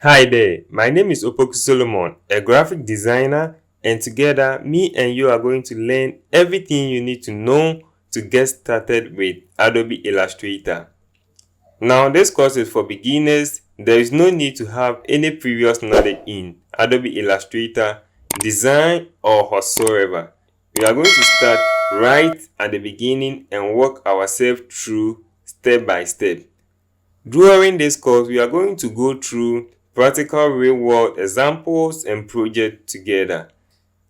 Hi there, my name is Opoku a graphic designer, and together me and you are going to learn everything you need to know to get started with Adobe Illustrator. Now this course is for beginners. There is no need to have any previous knowledge in Adobe Illustrator, design or whatsoever. We are going to start right at the beginning and work ourselves through step by step. During this course, we are going to go through practical real-world examples and projects together,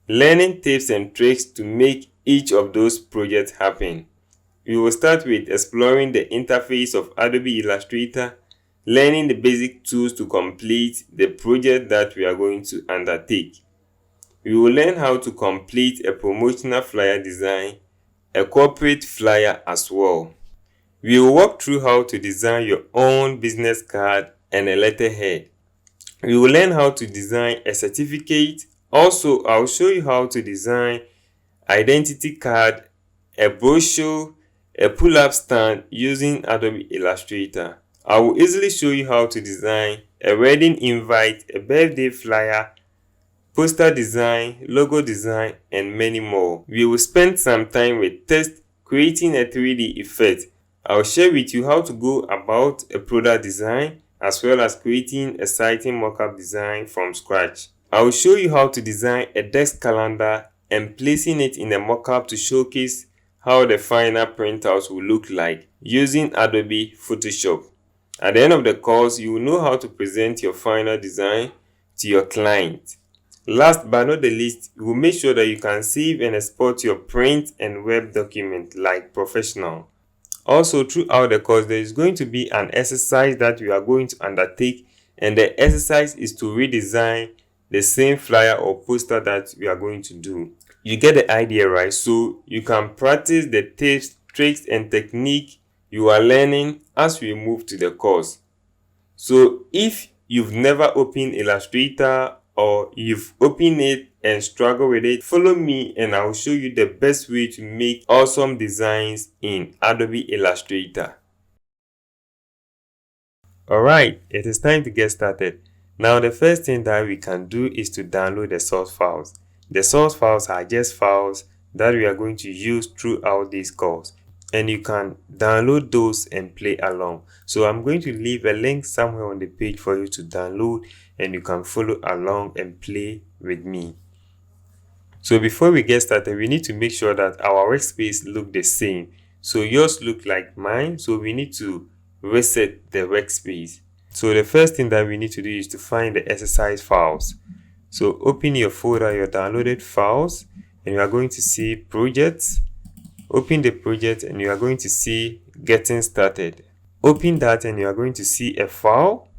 learning tips and tricks to make each of those projects happen. We will start with exploring the interface of Adobe Illustrator, learning the basic tools to complete the project that we are going to undertake. We will learn how to complete a promotional flyer design, a corporate flyer as well. We will walk through how to design your own business card and a letterhead. We will learn how to design a certificate. Also, I'll show you how to design identity card, a brochure, a pull-up stand using Adobe Illustrator. I will easily show you how to design a wedding invite, a birthday flyer, poster design, logo design, and many more. We will spend some time with test creating a 3D effect. I'll share with you how to go about a product design as well as creating a sighting mockup design from scratch. I will show you how to design a desk calendar and placing it in a mockup to showcase how the final printouts will look like using Adobe Photoshop. At the end of the course, you will know how to present your final design to your client. Last but not the least, you will make sure that you can save and export your print and web document like Professional. Also, throughout the course, there is going to be an exercise that we are going to undertake, and the exercise is to redesign the same flyer or poster that we are going to do. You get the idea, right? So you can practice the tips, tricks, and technique you are learning as we move to the course. So if you've never opened Illustrator or you've opened it and struggle with it, follow me and I'll show you the best way to make awesome designs in Adobe Illustrator. Alright, it is time to get started. Now the first thing that we can do is to download the source files. The source files are just files that we are going to use throughout this course, and you can download those and play along. So I'm going to leave a link somewhere on the page for you to download, and you can follow along and play with me. So before we get started, we need to make sure that our workspace look the same. So yours look like mine, so we need to reset the workspace. So the first thing that we need to do is to find the exercise files. So open your folder, your downloaded files, and you are going to see projects. Open the project and you are going to see getting started. Open that and you are going to see a file.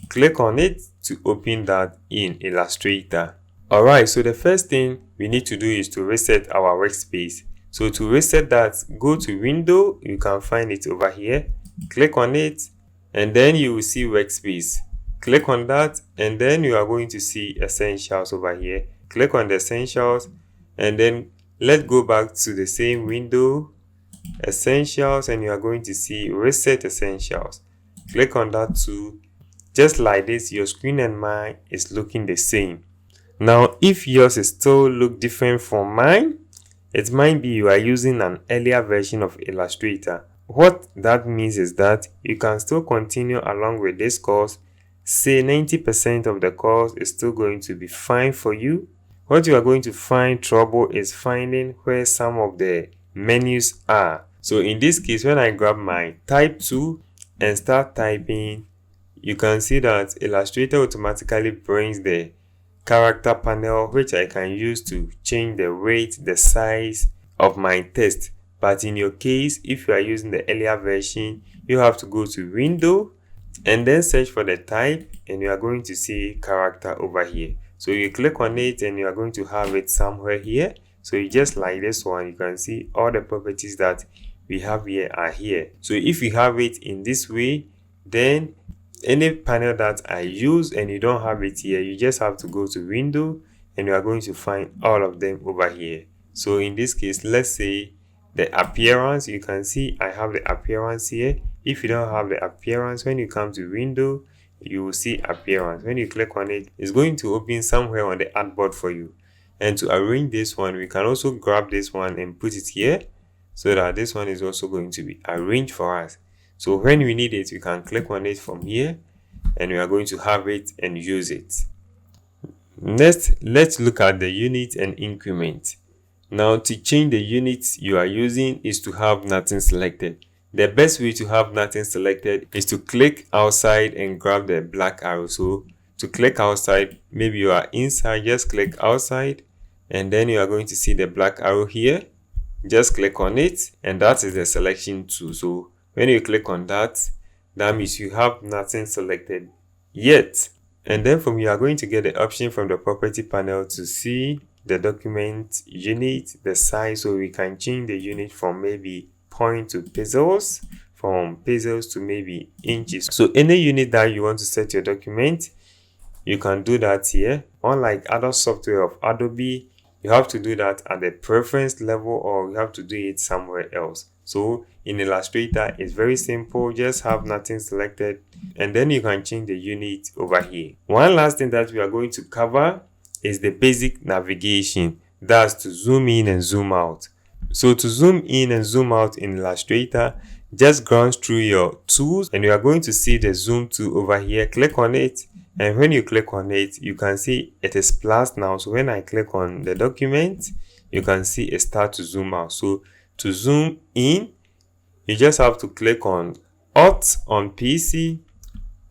Click on it to open that in Illustrator. Alright, so the first thing we need to do is to reset our workspace. So to reset that, go to Window, you can find it over here. Click on it and then you will see Workspace. Click on that and then you are going to see Essentials over here. Click on the Essentials and then let's go back to the same window, Essentials, and you are going to see Reset Essentials. Click on that too. Just like this, your screen and mine is looking the same. Now, if yours is still look different from mine, it might be you are using an earlier version of Illustrator. What that means is that you can still continue along with this course. Say 90% of the course is still going to be fine for you. What you are going to find trouble is finding where some of the menus are. So in this case, when I grab my type tool and start typing, you can see that Illustrator automatically brings the character panel, which I can use to change the weight, the size of my text. But in your case, if you are using the earlier version, you have to go to Window and then search for the type, and you are going to see character over here. So you click on it and you are going to have it somewhere here. So you just like this one, you can see all the properties that we have here are here. So if you have it in this way, then any panel that I use and you don't have it here, you just have to go to Window and you are going to find all of them over here. So in this case, let's say the appearance, you can see I have the appearance here. If you don't have the appearance, when you come to Window, you will see appearance. When you click on it, it's going to open somewhere on the artboard for you. And to arrange this one, we can also grab this one and put it here, so that this one is also going to be arranged for us. So when we need it, we can click on it from here, and we are going to have it and use it. Next, let's look at the unit and increment. Now, to change the units you are using is to have nothing selected. The best way to have nothing selected is to click outside and grab the black arrow. So to click outside, maybe you are inside, just click outside, and then you are going to see the black arrow here. Just click on it, and that is the selection tool. So when you click on that, that means you have nothing selected yet. And then from here, you are going to get the option from the property panel to see the document unit, the size. So we can change the unit from maybe point to pixels, from pixels to maybe inches. So any unit that you want to set your document, you can do that here. Unlike other software of Adobe, you have to do that at the preference level, or you have to do it somewhere else. So in Illustrator, it's very simple. Just have nothing selected, and then you can change the unit over here. One last thing that we are going to cover is the basic navigation. That's to zoom in and zoom out. So to zoom in and zoom out in Illustrator, just glance through your tools, and you are going to see the zoom tool over here. Click on it, and when you click on it, you can see it is plus now. So when I click on the document, you can see it start to zoom out. So to zoom in, you just have to click on Alt on PC,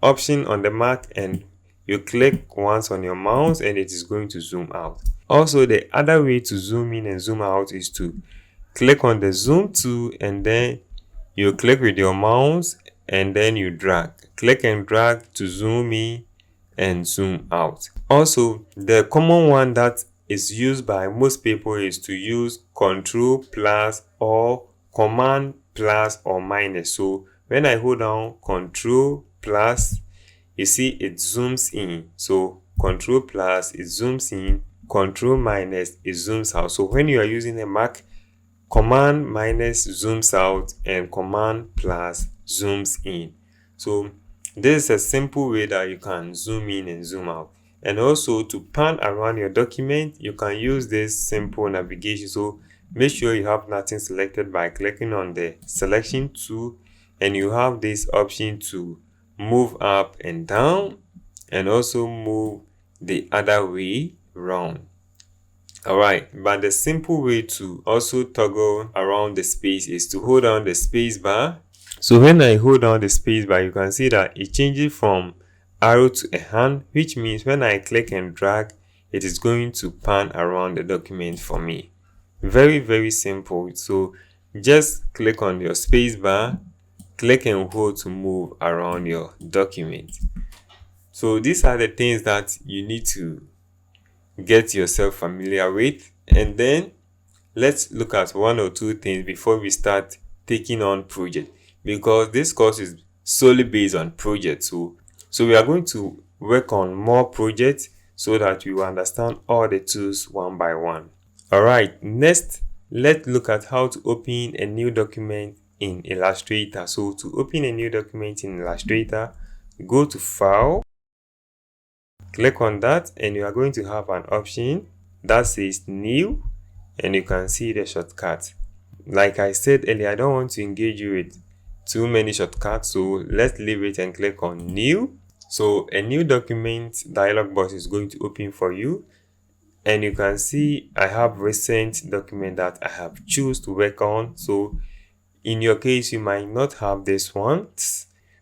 Option on the Mac, and you click once on your mouse, and it is going to zoom out. Also, the other way to zoom in and zoom out is to click on the zoom tool, and then you click with your mouse, and then you drag. Click and drag to zoom in and zoom out. Also, the common one that is used by most people is to use Control plus or Command plus or minus. So when I hold down Control plus, you see it zooms in. So Control plus, it zooms in. Control minus, it zooms out. So when you are using a Mac, Command minus zooms out and Command plus zooms in. So this is a simple way that you can zoom in and zoom out. And also to pan around your document, you can use this simple navigation. So make sure you have nothing selected by clicking on the selection tool, and you have this option to move up and down, and also move the other way around. Alright, but the simple way to also toggle around the space is to hold down the space bar. So when I hold down the space bar, you can see that it changes from arrow to a hand, which means when I click and drag, it is going to pan around the document for me. Very, very simple. So just click on your space bar, click and hold to move around your document. So these are the things that you need to get yourself familiar with. And then let's look at one or two things before we start taking on project, because this course is solely based on projects. So we are going to work on more projects so that we will understand all the tools one by one. Alright, next, let's look at how to open a new document in Illustrator. So to open a new document in Illustrator, go to File, click on that, and you are going to have an option that says New, and you can see the shortcut. Like I said earlier, I don't want to engage you with too many shortcuts, so let's leave it and click on New. So a new document dialog box is going to open for you, and you can see I have recent document that I have choose to work on. So in your case, you might not have this one.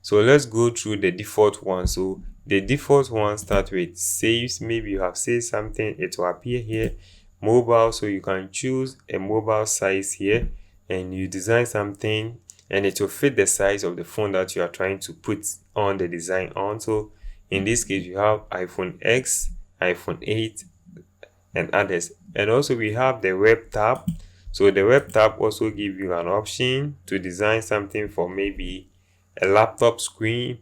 So let's go through the default one. So the default one starts with saves. Maybe you have saved something, it will appear here. Mobile, so you can choose a mobile size here, and you design something, and it will fit the size of the phone that you are trying to put on the design on. So in this case, you have iPhone X, iPhone 8, and others. And also we have the web tab. So the web tab also gives you an option to design something for maybe a laptop screen.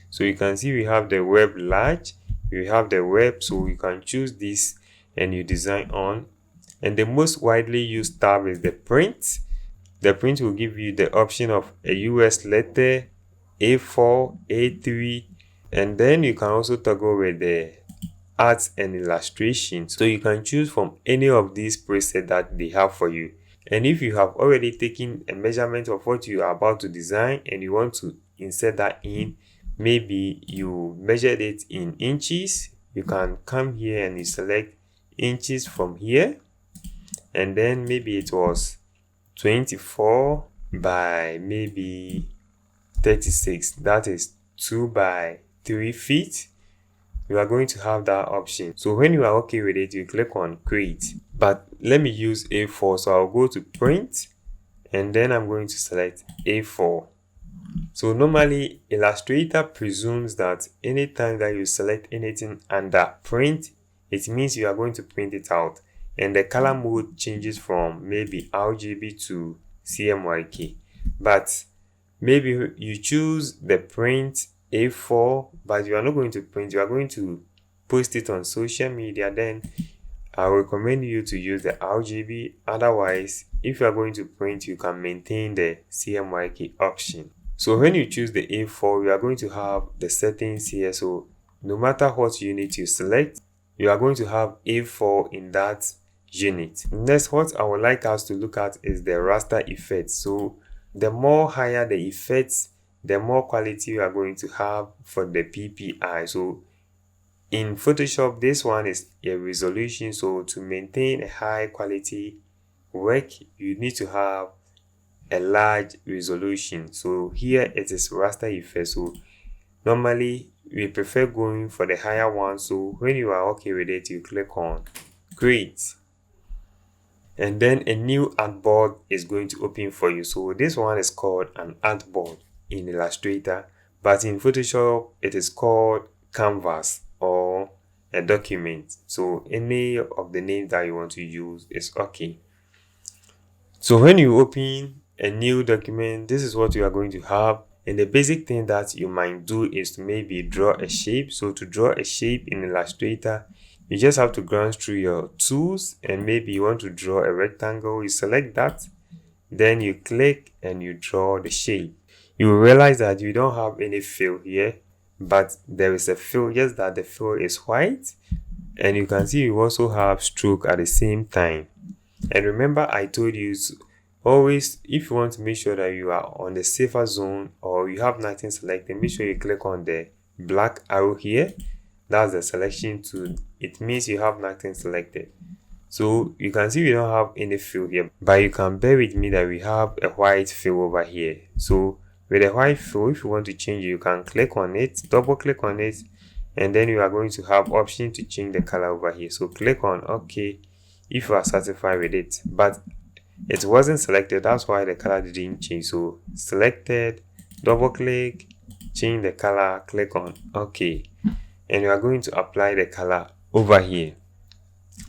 So you can see we have the web large, we have the web, so you can choose this and you design on. And the most widely used tab is the print. The print will give you the option of a US letter, A4, A3, And then you can also toggle with the art and illustration, so you can choose from any of these presets that they have for you. And if you have already taken a measurement of what you are about to design and you want to insert that in, maybe you measured it in inches, you can come here and you select inches from here, and then maybe it was 24 by maybe 36, that is 2 by 3 feet. You are going to have that option. So when you are okay with it, you click on create. But let me use A4, so I'll go to print and then I'm going to select A4. So normally Illustrator presumes that anytime that you select anything under print, it means you are going to print it out, and the color mode changes from maybe RGB to CMYK. But maybe you choose the print A4, but you are not going to print, you are going to post it on social media, then I recommend you to use the RGB. Otherwise, if you are going to print, you can maintain the CMYK option. So when you choose the A4, you are going to have the settings here. So no matter what unit you select, you are going to have A4 in that unit. Next, what I would like us to look at is the raster effect. So the more higher the effects, the more quality you are going to have for the PPI. So in Photoshop, this one is a resolution. So to maintain a high quality work, you need to have a large resolution. So here it is raster effect. So normally we prefer going for the higher one. So when you are okay with it, you click on create, and then a new artboard is going to open for you. So this one is called an artboard in Illustrator, but in Photoshop it is called canvas or a document. So any of the names that you want to use is okay. So when you open a new document, this is what you are going to have. And the basic thing that you might do is to maybe draw a shape. So to draw a shape in Illustrator, you just have to glance through your tools, and maybe you want to draw a rectangle. You select that, then you click and you draw the shape. You will realize that you don't have any fill here, but there is a fill, just that the fill is white. And you can see you also have stroke at the same time. And remember, I told you to always, if you want to make sure that you are on the safer zone or you have nothing selected, make sure you click on the black arrow here. That's the selection tool. It means you have nothing selected. So you can see we don't have any fill here, but you can bear with me that we have a white fill over here. So with a white fill, if you want to change it, you can click on it, double click on it, and then you are going to have option to change the color over here. So click on OK if you are satisfied with it, but it wasn't selected, that's why the color didn't change. So selected, double click, change the color, click on OK, and you are going to apply the color over here.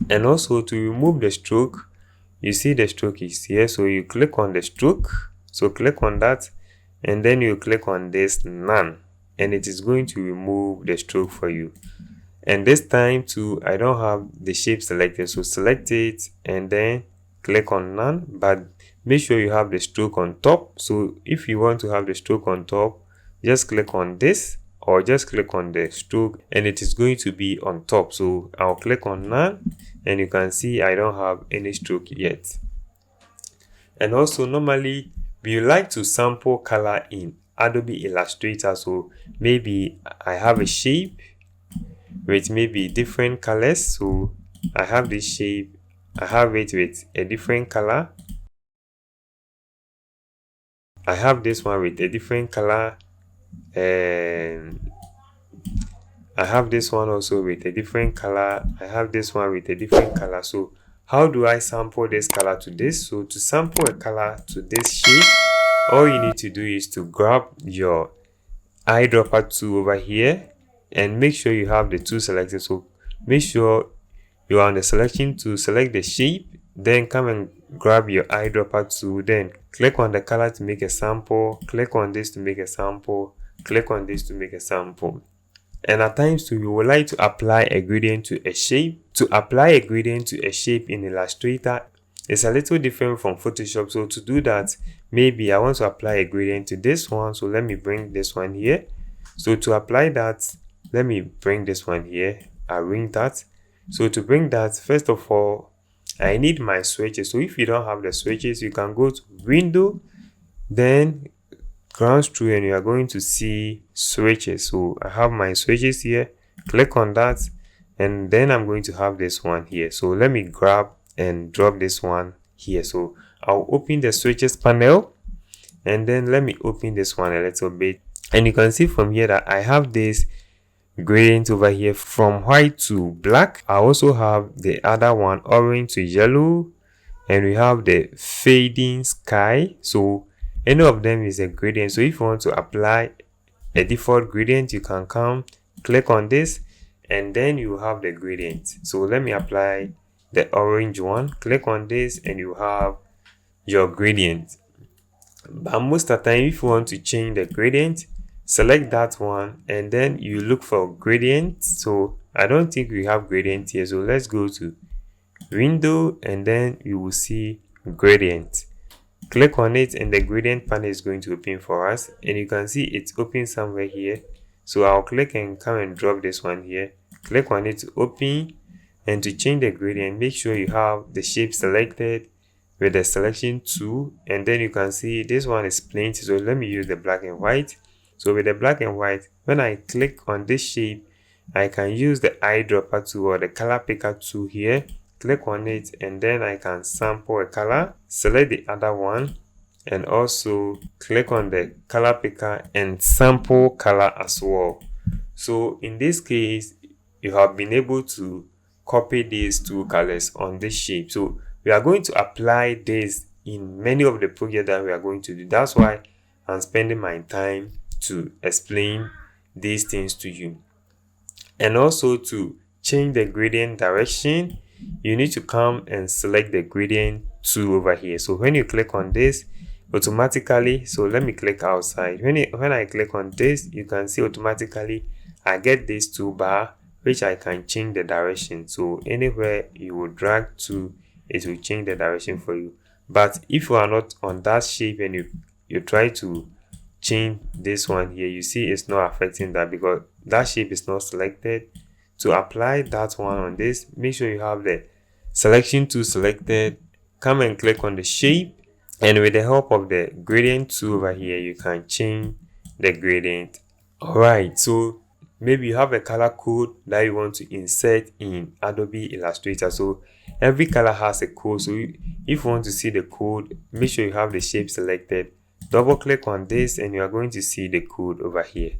And also to remove the stroke, you see the stroke is here, so you click on the stroke, so click on that, and then you click on this none, and it is going to remove the stroke for you. And this time too, I don't have the shape selected, so select it and then click on none, but make sure you have the stroke on top. So if you want to have the stroke on top, just click on this or just click on the stroke and it is going to be on top. So I'll click on none, and you can see I don't have any stroke yet. And also normally we like to sample color in Adobe Illustrator. So maybe I have a shape with maybe different colors. So I have this shape, I have it with a different color, I have this one with a different color, and I have this one also with a different color, I have this one with a different color. So how do I sample this color to this? So to sample a color to this shape, all you need to do is to grab your eyedropper tool over here and make sure you have the tool selected. So make sure you are on the selection to select the shape, then come and grab your eyedropper tool, then click on the color to make a sample, click on this to make a sample, click on this to make a sample. And at times too, you would like to apply a gradient to a shape. To apply a gradient to a shape in Illustrator, it's a little different from Photoshop. So to do that, maybe I want to apply a gradient to this one, so let me bring this one here. So to apply that, let me bring this one here, arrange that. So to bring that, first of all, I need my switches. So if you don't have the switches, you can go to Window, then browse through, and you are going to see switches. So I have my switches here, click on that, and then I'm going to have this one here. So let me grab and drop this one here. So I'll open the switches panel, and then let me open this one a little bit, and you can see from here that I have this gradient over here from white to black. I also have the other one, orange to yellow, and we have the fading sky. So any of them is a gradient. So if you want to apply a default gradient, you can come click on this, and then you have the gradient. So let me apply the orange one, click on this, and you have your gradient. But most of the time, if you want to change the gradient, select that one, and then you look for gradient. So I don't think we have gradient here, so let's go to Window, and then you will see gradient. Click on it, and the gradient panel is going to open for us, and you can see it's open somewhere here. So I'll click and come and drop this one here, click on it to open. And to change the gradient, make sure you have the shape selected with the selection tool, and then you can see this one is plain. So let me use the black and white. So with the black and white, when I click on this shape, I can use the eyedropper tool or the color picker tool here, click on it, and then I can sample a color, select the other one, and also click on the color picker and sample color as well. So in this case, you have been able to copy these two colors on this shape. So we are going to apply this in many of the projects that we are going to do. That's why I'm spending my time to explain these things to you. And also, to change the gradient direction, you need to come and select the gradient tool over here. So when you click on this, automatically, so let me click outside. When I click on this, you can see automatically I get this toolbar, which I can change the direction. So anywhere you will drag to, it will change the direction for you. But if you are not on that shape and you try to change this one here, you see it's not affecting that because that shape is not selected. To apply that one on this, make sure you have the selection tool selected, come and click on the shape, and with the help of the gradient tool over here, you can change the gradient. Alright, so maybe you have a color code that you want to insert in Adobe Illustrator. So every color has a code. So if you want to see the code, make sure you have the shape selected. Double click on this, and you are going to see the code over here.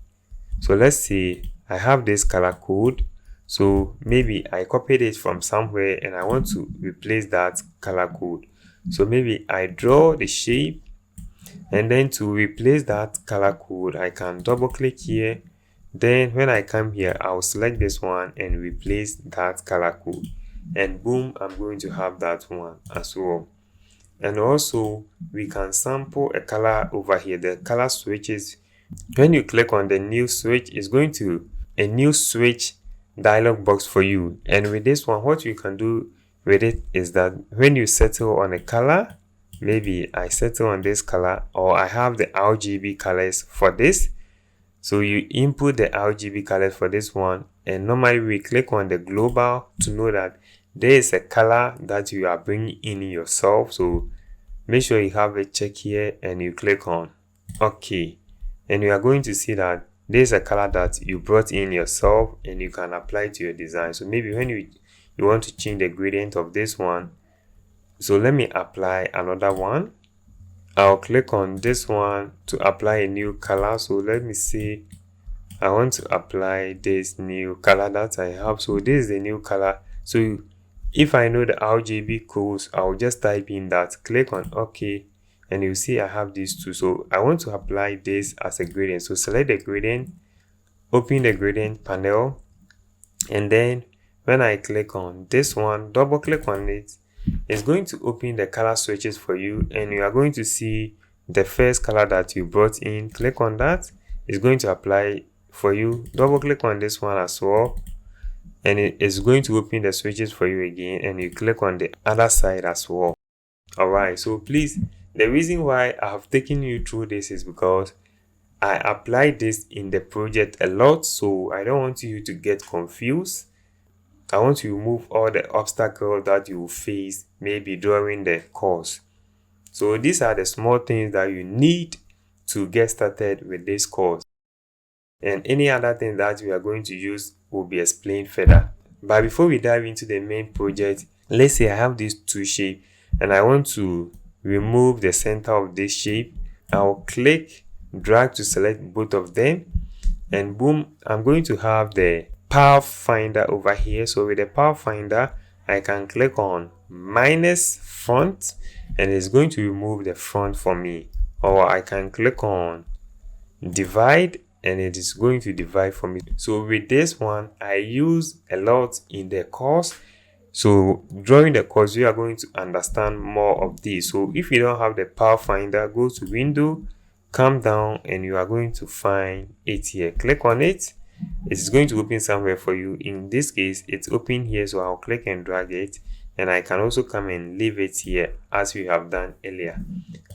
So let's say I have this color code. So maybe I copied it from somewhere and I want to replace that color code. So maybe I draw the shape, and then to replace that color code, I can double click here. Then when I come here, I'll select this one and replace that color code, and boom, I'm going to have that one as well. And also, we can sample a color over here, the color switches. When you click on the new switch, it's going to a new switch dialog box for you. And with this one, what you can do with it is that when you settle on a color, maybe I settle on this color, or I have the RGB colors for this. So you input the RGB colors for this one, and normally we click on the global to know that there is a color that you are bringing in yourself. So make sure you have a check here, and you click on OK, and you are going to see that there is a color that you brought in yourself, and you can apply to your design. So maybe when you want to change the gradient of this one, so let me apply another one. I'll click on this one to apply a new color. So let me see, I want to apply this new color that I have. So this is the new color. So if I know the RGB codes, I'll just type in that, click on OK, and you see I have these two. So I want to apply this as a gradient. So select the gradient, open the gradient panel, and then when I click on this one, double click on it, it's going to open the color switches for you, and you are going to see the first color that you brought in. Click on that, it's going to apply for you. Double click on this one as well, and it is going to open the switches for you again, and you click on the other side as well. Alright, so please, the reason why I have taken you through this is because I applied this in the project a lot, so I don't want you to get confused. I want to remove all the obstacles that you face maybe during the course. So these are the small things that you need to get started with this course. And any other thing that we are going to use will be explained further. But before we dive into the main project, let's say I have these two shapes and I want to remove the center of this shape. I'll click, drag to select both of them, and boom, I'm going to have the pathfinder over here. So with the pathfinder, I can click on minus front and it's going to remove the front for me. Or I can click on divide and it is going to divide for me. So with this one, I use a lot in the course. So during the course, you are going to understand more of this. So if you don't have the pathfinder, go to window, come down, and you are going to find it here. Click on it. It is going to open somewhere for you. In this case, it's open here, so I'll click and drag it, and I can also come and leave it here as we have done earlier.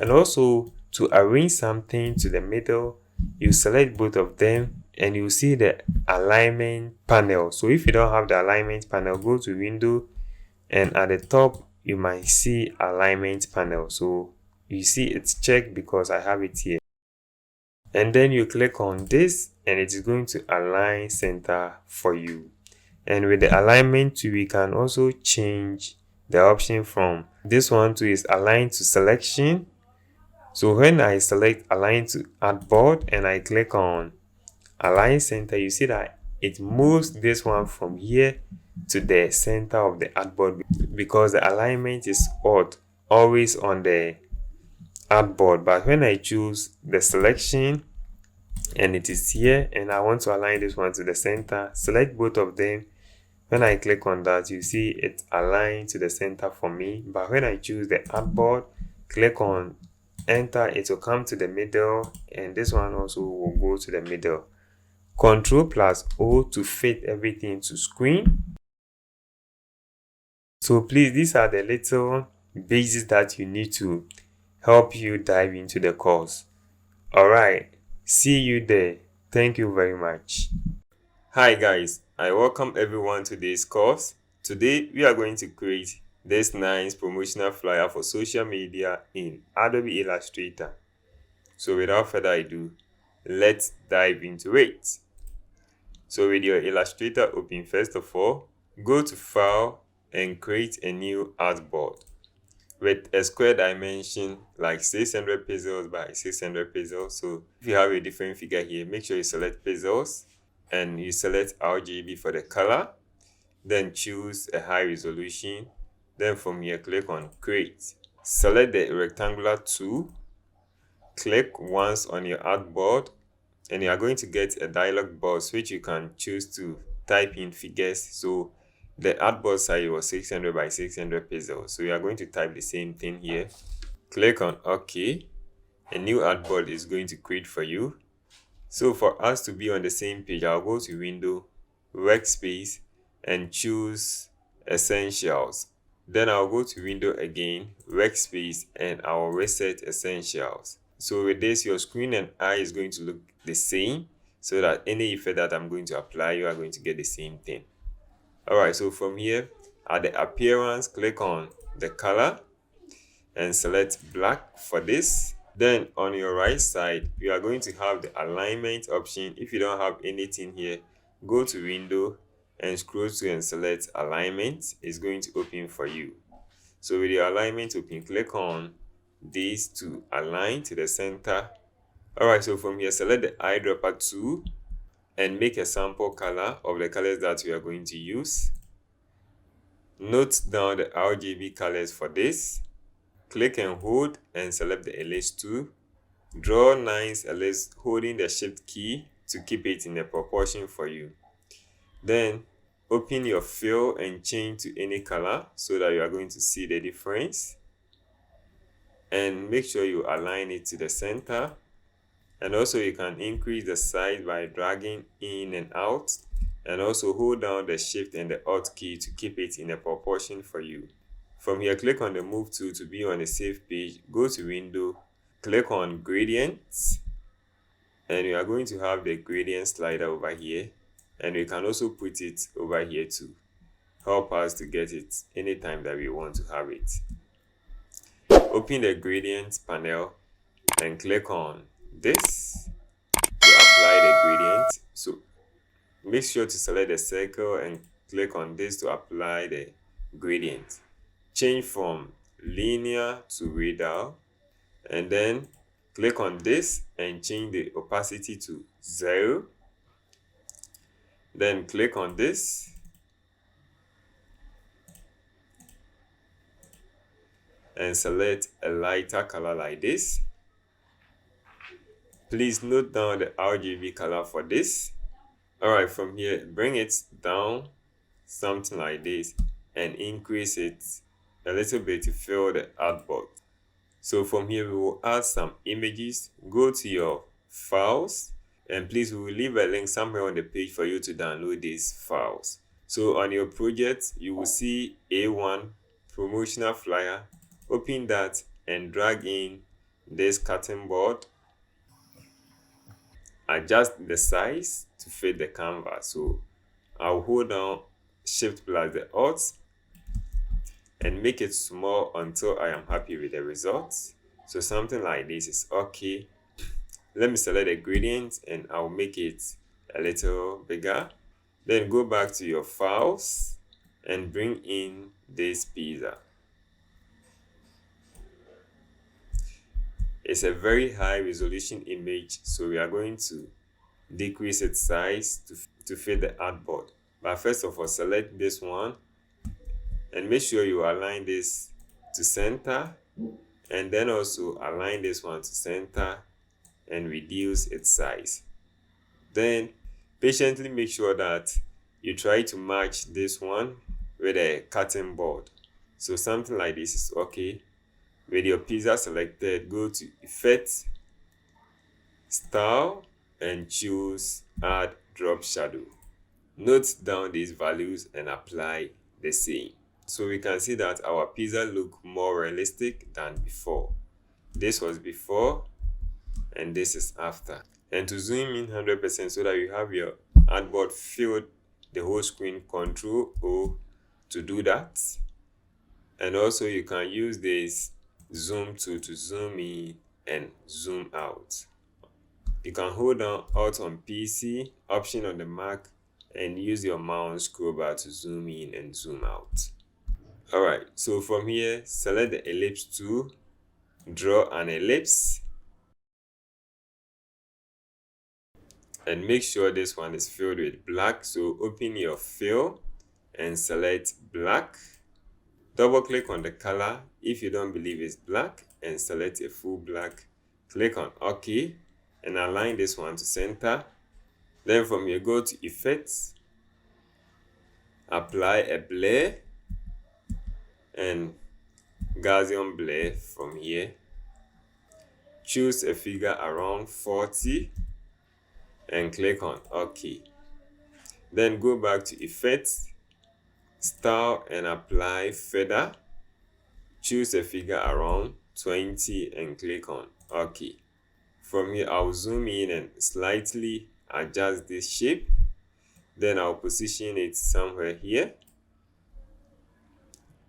And also to arrange something to the middle, you select both of them and you see the alignment panel. So if you don't have the alignment panel, go to window, and at the top you might see alignment panel. So you see it's checked because I have it here. And then you click on this and it is going to align center for you. And with the alignment tool, we can also change the option from this one to is align to selection. So when I select align to artboard and I click on align center, you see that it moves this one from here to the center of the artboard because the alignment is odd, always on the artboard. But when I choose the selection and it is here and I want to align this one to the center, select both of them. When I click on that, you see it aligned to the center for me. But when I choose the artboard, click on enter, it will come to the middle, and this one also will go to the middle. Ctrl plus O to fit everything to screen. So please, these are the little basics that you need to help you dive into the course. Alright, see you there. Thank you very much. Hi guys, I welcome everyone to this course. Today we are going to create this nice promotional flyer for social media in Adobe Illustrator. So without further ado, let's dive into it. So with your Illustrator open, first of all, go to File and create a new artboard with a square dimension like 600 pixels by 600 pixels. So if you have a different figure here, make sure you select pixels and you select RGB for the color. Then choose a high resolution. Then from here, click on create. Select the rectangular tool. Click once on your artboard and you are going to get a dialog box which you can choose to type in figures. So the artboard size was 600 by 600 pixels. So you are going to type the same thing here. Click on OK. A new artboard is going to create for you. So for us to be on the same page, I'll go to Window, Workspace, and choose Essentials. Then I'll go to Window again, Workspace, and I'll reset Essentials. So with this, your screen and eye is going to look the same, so that any effect that I'm going to apply, you are going to get the same thing. Alright, so from here, at the appearance, click on the color and select black for this. Then on your right side, you are going to have the alignment option. If you don't have anything here, go to Window and scroll to and select alignment. It's going to open for you. So with your alignment open, click on this to align to the center. Alright, so from here, select the eyedropper tool and make a sample color of the colors that we are going to use. Note down the RGB colors for this. Click and hold and select the ellipse tool. Draw nice ellipse holding the shift key to keep it in a proportion for you. Then open your fill and change to any color so that you are going to see the difference. And make sure you align it to the center. And also you can increase the size by dragging in and out. And also hold down the shift and the alt key to keep it in a proportion for you. From here, click on the move tool to be on the safe page. Go to Window, click on Gradients, and we are going to have the gradient slider over here, and we can also put it over here to help us to get it anytime that we want to have it. Open the gradient panel and click on this to apply the gradient. So make sure to select the circle and click on this to apply the gradient. Change from linear to radial, and then click on this and change the opacity to 0. Then click on this and select a lighter color like this. Please note down the RGB color for this. Alright, from here, bring it down something like this and increase it a little bit to fill the artboard. So from here, we will add some images. Go to your files, and please, we will leave a link somewhere on the page for you to download these files. So on your project, you will see A1 promotional flyer. Open that and drag in this cutting board. Adjust the size to fit the canvas. So I'll hold down Shift plus the Alt and make it small until I am happy with the results. So something like this is okay. Let me select the gradient and I'll make it a little bigger. Then go back to your files and bring in this pizza. It's a very high resolution image, so we are going to decrease its size to fit the artboard. But first of all, select this one and make sure you align this to center, and then also align this one to center and reduce its size. Then patiently make sure that you try to match this one with a cutting board. So something like this is okay. With your pizza selected, go to Effect, Style, and choose Add Drop Shadow. Note down these values and apply the same. So we can see that our pizza look more realistic than before. This was before and this is after. And to zoom in 100% so that you have your artboard filled the whole screen, Ctrl O to do that. And also you can use this zoom tool to zoom in and zoom out. You can hold down Alt on PC, Option on the Mac, and use your mouse scroll bar to zoom in and zoom out. Alright, so from here, select the ellipse tool, draw an ellipse, and make sure this one is filled with black. So open your fill and select black. Double click on the color if you don't believe it's black and select a full black. Click on OK and align this one to center. Then from here, go to Effects, apply a blur and Gaussian blur from here. Choose a figure around 40 and click on OK. Then go back to Effects, Style, and apply feather. Choose a figure around 20 and click on OK. From here, I'll zoom in and slightly adjust this shape. Then I'll position it somewhere here.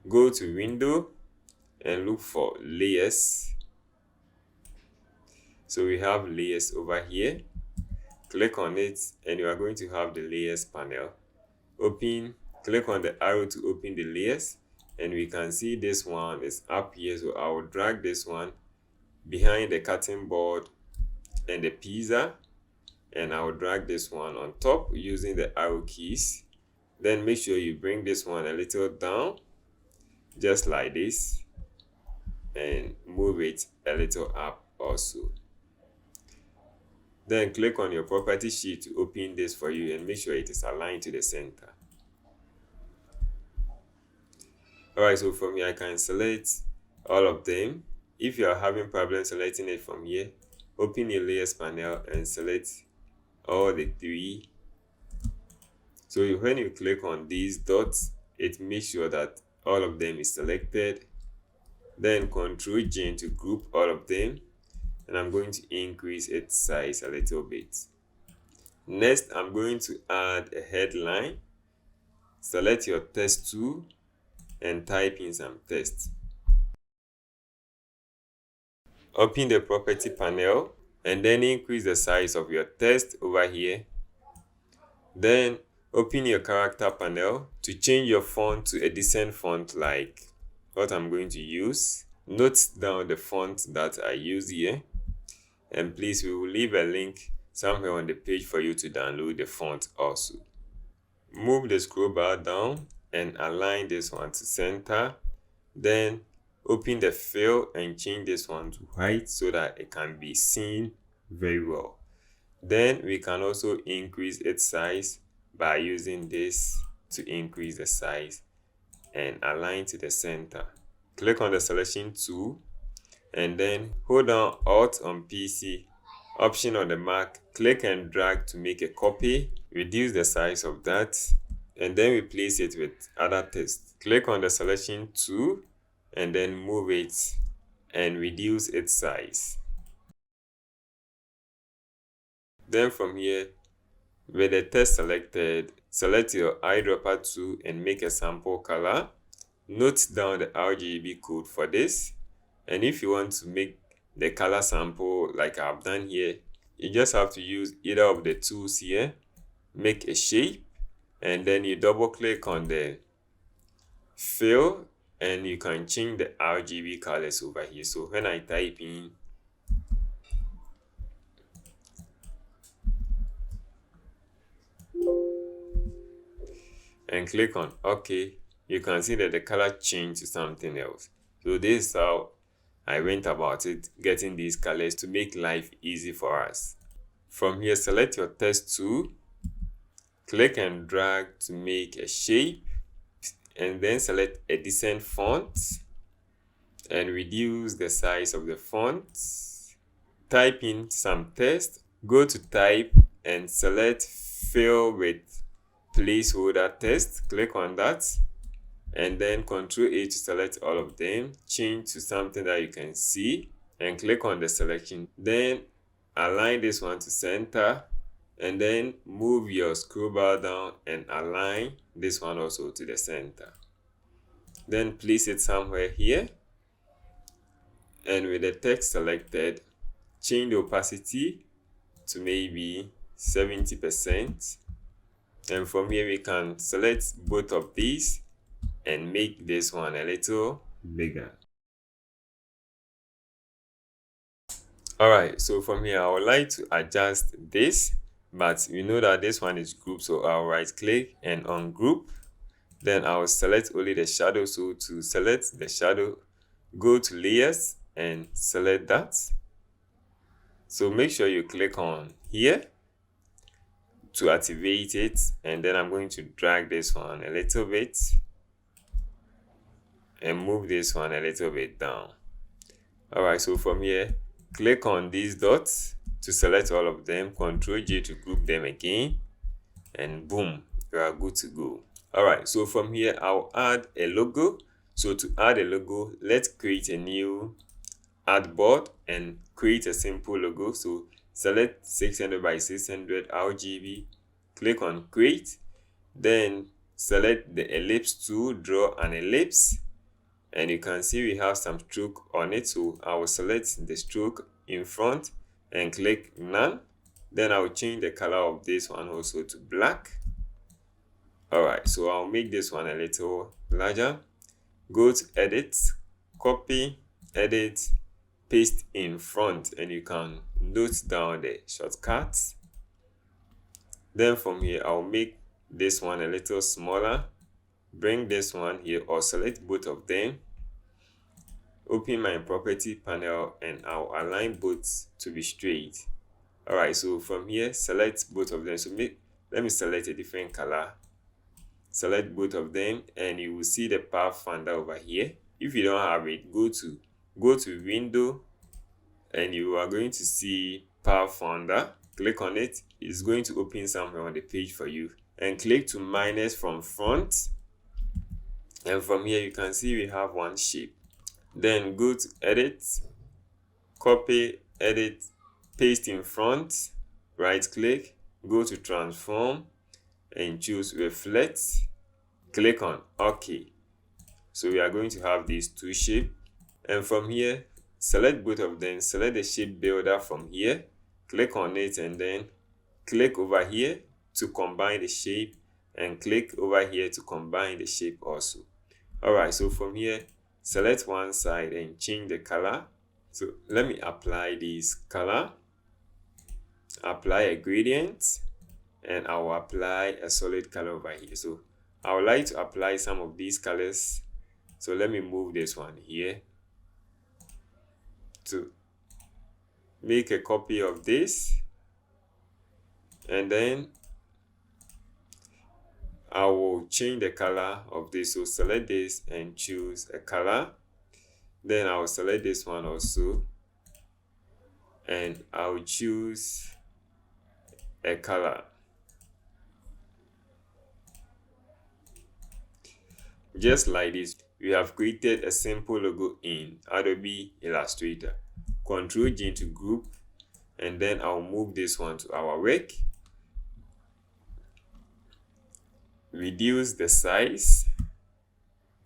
Go to Window and look for Layers. So we have layers over here. Click on it and you are going to have the layers panel. Click on the arrow to open the layers, and we can see this one is up here. So I will drag this one behind the cutting board and the pizza, and I will drag this one on top using the arrow keys. Then make sure you bring this one a little down, just like this, and move it a little up also. Then click on your property sheet to open this for you and make sure it is aligned to the center. Alright, so from here I can select all of them. If you are having problems selecting it from here, open your layers panel and select all the three. So when you click on these dots, it makes sure that all of them is selected. Then Ctrl G to group all of them. and I'm going to increase its size a little bit. Next, I'm going to add a headline. Select your text tool and type in some text. Open the property panel and then increase the size of your text over here. Then open your character panel to change your font to a decent font like what I'm going to use. Note down the font that I use here, and please, we will leave a link somewhere on the page for you to download the font also. Move the scroll bar down and align this one to center. Then open the fill and change this one to white so that it can be seen very well. Then we can also increase its size by using this to increase the size and align to the center. Click on the selection tool and then hold down Alt on PC, Option on the Mac, click and drag to make a copy. Reduce the size of that and then replace it with other text. Click on the selection tool and then move it and reduce its size. Then from here, with the text selected, select your eyedropper tool and make a sample color. Note down the RGB code for this, and if you want to make the color sample like I've done here, you just have to use either of the tools here, make a shape, and then you double click on the fill and you can change the RGB colors over here. So when I type in and click on OK, you can see that the color changed to something else. So this is how I went about it, getting these colors to make life easy for us. From here, select your text tool, click and drag to make a shape, and then select a decent font and reduce the size of the font. Type in some text, go to type and select fill with placeholder text. Click on that and then Ctrl A to select all of them, change to something that you can see and click on the selection. Then align this one to center and then move your scroll bar down and align this one also to the center. Then place it somewhere here, and with the text selected, change the opacity to maybe 70%. And from here we can select both of these and make this one a little bigger. Alright, so from here I would like to adjust this, but we know that this one is group, so I'll right click and ungroup. Then I'll select only the shadow. So to select the shadow, go to layers and select that. So make sure you click on here to activate it, and then I'm going to drag this one a little bit and move this one a little bit down. Alright, so from here, click on these dots to select all of them, Ctrl J to group them again, and boom, you are good to go. Alright, so from here I'll add a logo. So to add a logo, let's create a new artboard and create a simple logo. So select 600 by 600 RGB, click on create, then select the ellipse tool, draw an ellipse, and you can see we have some stroke on it. So I will select the stroke in front and click none. Then I will change the color of this one also to black. Alright, so I'll make this one a little larger. Go to edit, copy, edit, paste in front, and you can note down the shortcuts. Then from here I'll make this one a little smaller, bring this one here or select both of them, open my property panel, and I'll align both to be straight. Alright, so from here select both of them. So let me select a different color, select both of them, and you will see the pathfinder over here. If you don't have it, go to window and you are going to see pathfinder. Click on it. It's going to open somewhere on the page for you, and click to minus from front, and from here you can see we have one shape. Then go to edit, copy edit, paste in front, right click, go to transform and choose reflect, click on OK. So we are going to have these two shapes, and from here select both of them, select the shape builder from here, click on it, and then click over here to combine the shape, and click over here to combine the shape also. Alright, so from here select one side and change the color. So let me apply this color, apply a gradient, and I will apply a solid color over here. So I would like to apply some of these colors, so let me move this one here to make a copy of this, and then I will change the color of this. So select this and choose a color, then I will select this one also and I will choose a color. Just like this, we have created a simple logo in Adobe Illustrator. Ctrl G to group, and then I'll move this one to our work. Reduce the size,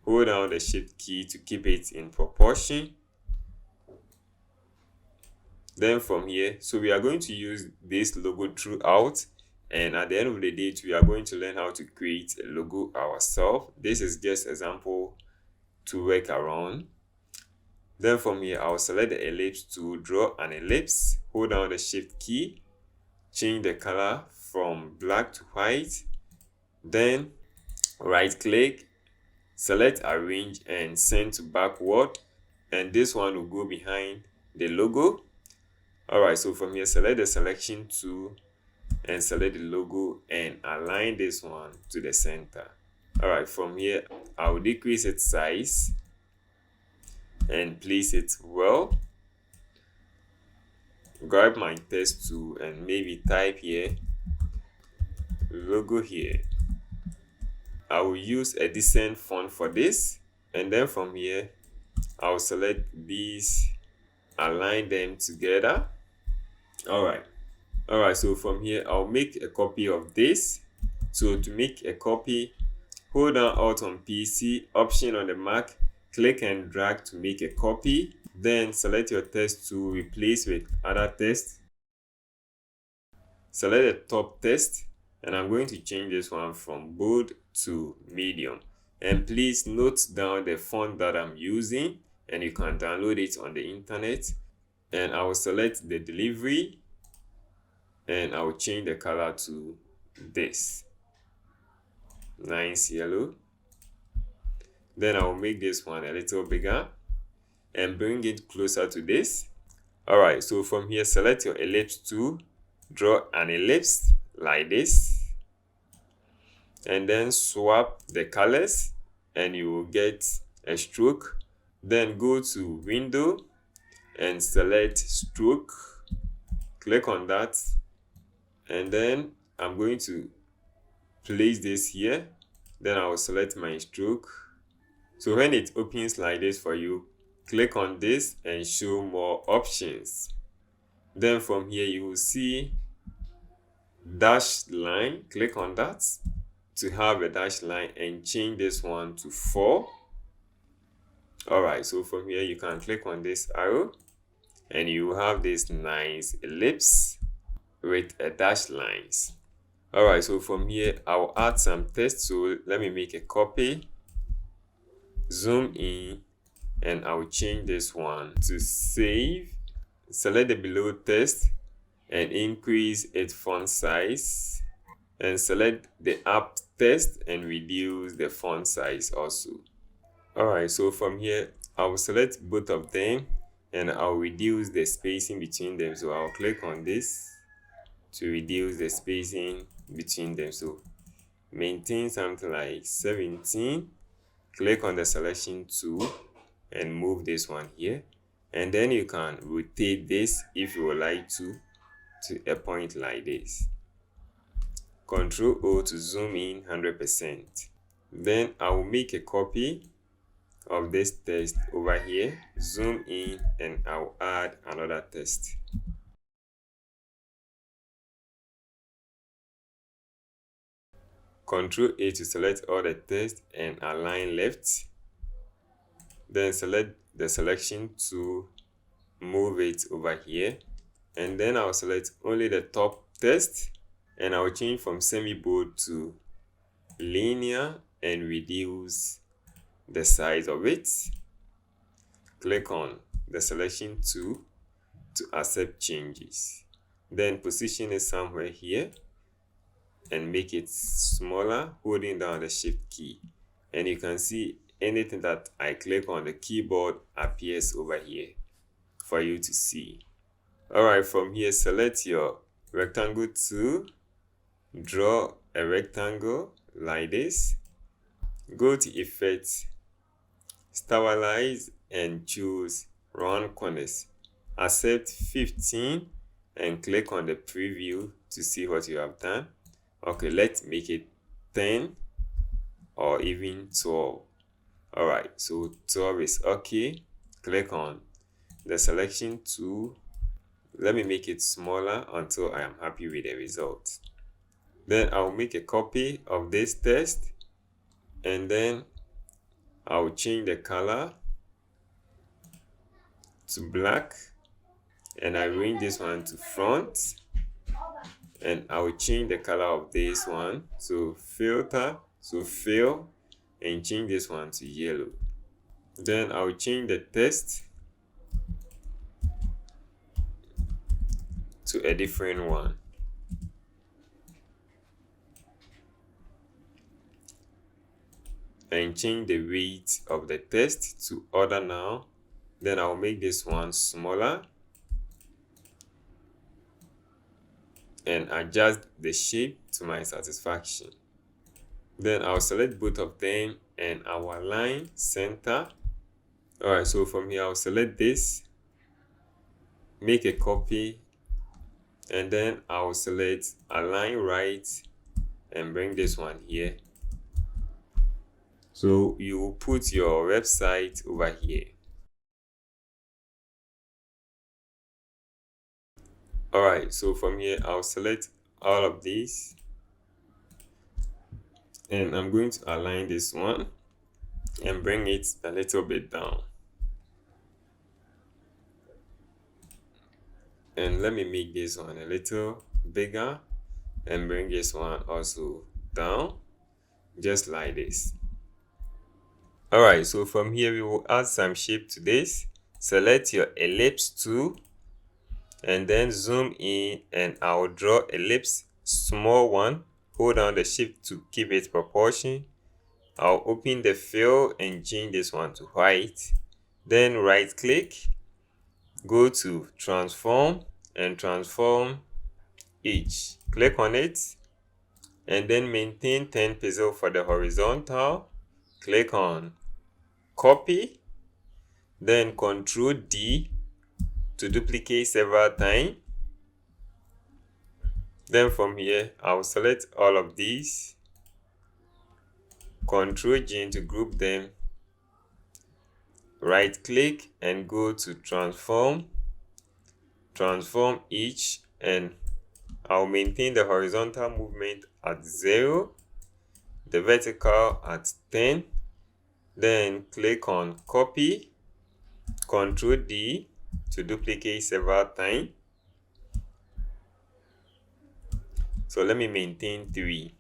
hold down the shift key to keep it in proportion. Then from here, so we are going to use this logo throughout, and at the end of the day we are going to learn how to create a logo ourselves. This is just example to work around. Then from here I'll select the ellipse to draw an ellipse, hold down the shift key, change the color from black to white, then right click, select arrange and send to backward, and this one will go behind the logo. Alright, so from here select the selection tool and select the logo and align this one to the center. Alright, from here I'll decrease its size and place it well. Grab my text tool and maybe type here logo here. I will use a decent font for this, and then from here I'll select these, align them together. Alright, so from here I'll make a copy of this. So to make a copy, hold down Alt on PC, Option on the Mac, click and drag to make a copy. Then select your text to replace with other text. Select the top text, and I'm going to change this one from bold to medium. And please note down the font that I'm using, and you can download it on the internet. And I will select the delivery, and I will change the color to this nice yellow. Then I will make this one a little bigger and bring it closer to this. Alright, so from here select your ellipse tool, draw an ellipse like this, and then swap the colors and you will get a stroke. Then go to window and select stroke, click on that, and then I'm going to place this here. Then I will select my stroke. So when it opens like this for you, click on this and show more options. Then from here you will see dashed line, click on that to have a dashed line and change this one to 4. Alright, so from here you can click on this arrow and you have this nice ellipse with a dashed lines. Alright, so from here I'll add some text. So let me make a copy, zoom in, and I'll change this one to save. Select the below text and increase its font size, and select the up text and reduce the font size also. Alright, so from here I will select both of them and I'll reduce the spacing between them. So I'll click on this to reduce the spacing between them. So maintain something like 17. Click on the selection tool and move this one here, and then you can rotate this if you would like to a point like this. Ctrl O to zoom in 100%. Then I will make a copy of this text over here, zoom in, and I'll add another text. Ctrl A to select all the text and align left. Then select the selection to move it over here. And then I'll select only the top text, and I'll change from semi-bold to linear and reduce the size of it. Click on the selection tool to accept changes. Then position it somewhere here and make it smaller, holding down the shift key. And you can see anything that I click on the keyboard appears over here for you to see. Alright, from here select your rectangle tool, draw a rectangle like this, go to Effect, Stabilize, and choose Round Corners. Accept 15 and click on the preview to see what you have done. Okay, let's make it 10 or even 12. Alright, so 12 is okay. Click on the selection tool. Let me make it smaller until I am happy with the result. Then I'll make a copy of this text, and then I'll change the color to black, and I bring this one to front, and I'll change the color of this one to filter, so fill, and change this one to yellow. Then I'll change the text to a different one. And change the weight of the text to order now. Then I'll make this one smaller and adjust the shape to my satisfaction. Then I'll select both of them and I'll align center. Alright, so from here I'll select this, make a copy, and then I'll select align right and bring this one here. So you will put your website over here. Alright, so from here I'll select all of these, and I'm going to align this one and bring it a little bit down. And let me make this one a little bigger and bring this one also down, just like this. Alright, so from here we will add some shape to this. Select your ellipse tool and then zoom in, and I'll draw ellipse, small one. Hold down the shift to keep it proportion. I'll open the fill and change this one to white. Then right click, go to transform and transform each. Click on it and then maintain 10 pixels for the horizontal. Click on copy, then Ctrl D to duplicate several times. Then from here I'll select all of these, Ctrl G to group them, right click and go to transform each, and I'll maintain the horizontal movement at 0, the vertical at 10. Then click on copy, Ctrl D to duplicate several times. So let me maintain 3.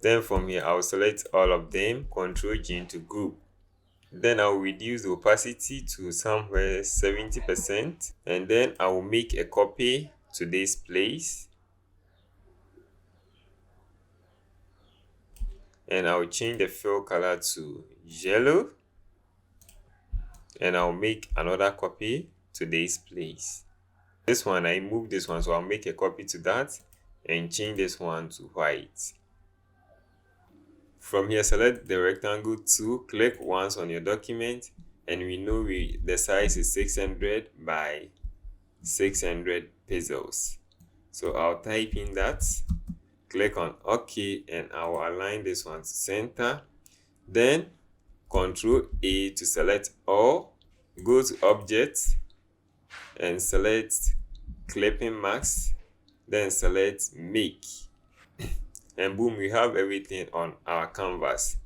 Then from here I'll select all of them, Ctrl G to group. Then I'll reduce the opacity to somewhere 70%, and then I will make a copy to this place, and I'll change the fill color to yellow, and I'll make another copy to this place. This one, I moved this one, so I'll make a copy to that and change this one to white. From here, select the rectangle tool, click once on your document, and we know the size is 600 by 600 pixels. So I'll type in that, click on OK, and I will align this one to center. Then Ctrl A to select all, go to Object and select clipping marks, then select Make, and boom, we have everything on our canvas.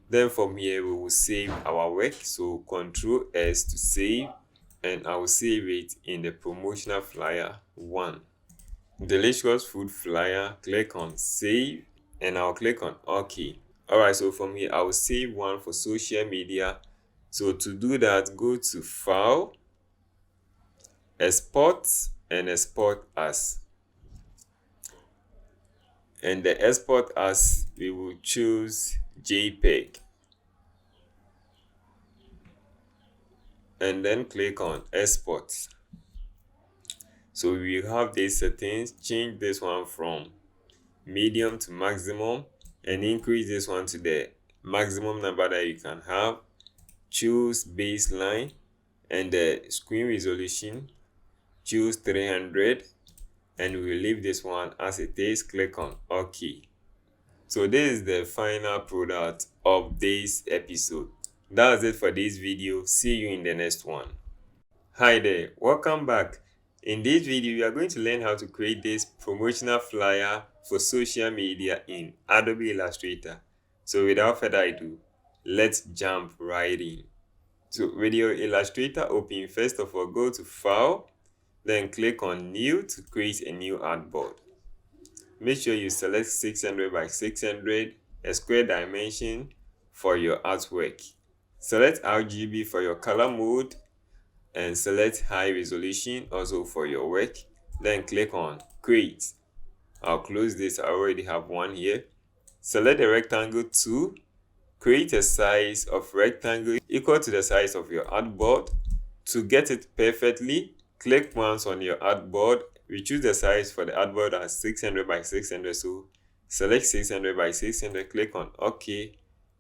Then from here we will save our work, so Ctrl S to save, and I will save it in the promotional flyer 1. Delicious food flyer, click on save, and I'll click on OK. Alright, so from here I will save one for social media. So to do that, go to File, Export, and Export As. And the export as, we will choose JPEG. And then click on Export. So we have these settings. Change this one from medium to maximum, and increase this one to the maximum number that you can have. Choose baseline, and the screen resolution, choose 300, and we will leave this one as it is. Click on OK. So this is the final product of this episode. That's it for this video. See you in the next one. Hi there, welcome back. In this video, we are going to learn how to create this promotional flyer for social media in Adobe Illustrator. So without further ado, let's jump right in. So with your Illustrator open, first of all, go to File, then click on New to create a new artboard. Make sure you select 600 by 600, a square dimension for your artwork. Select RGB for your color mode, and select high resolution also for your work. Then click on Create. I'll close this, I already have one here. Select the rectangle tool. Create a size of rectangle equal to the size of your artboard. To get it perfectly, click once on your artboard. We choose the size for the artboard as 600 by 600, so select 600 by 600, click on OK,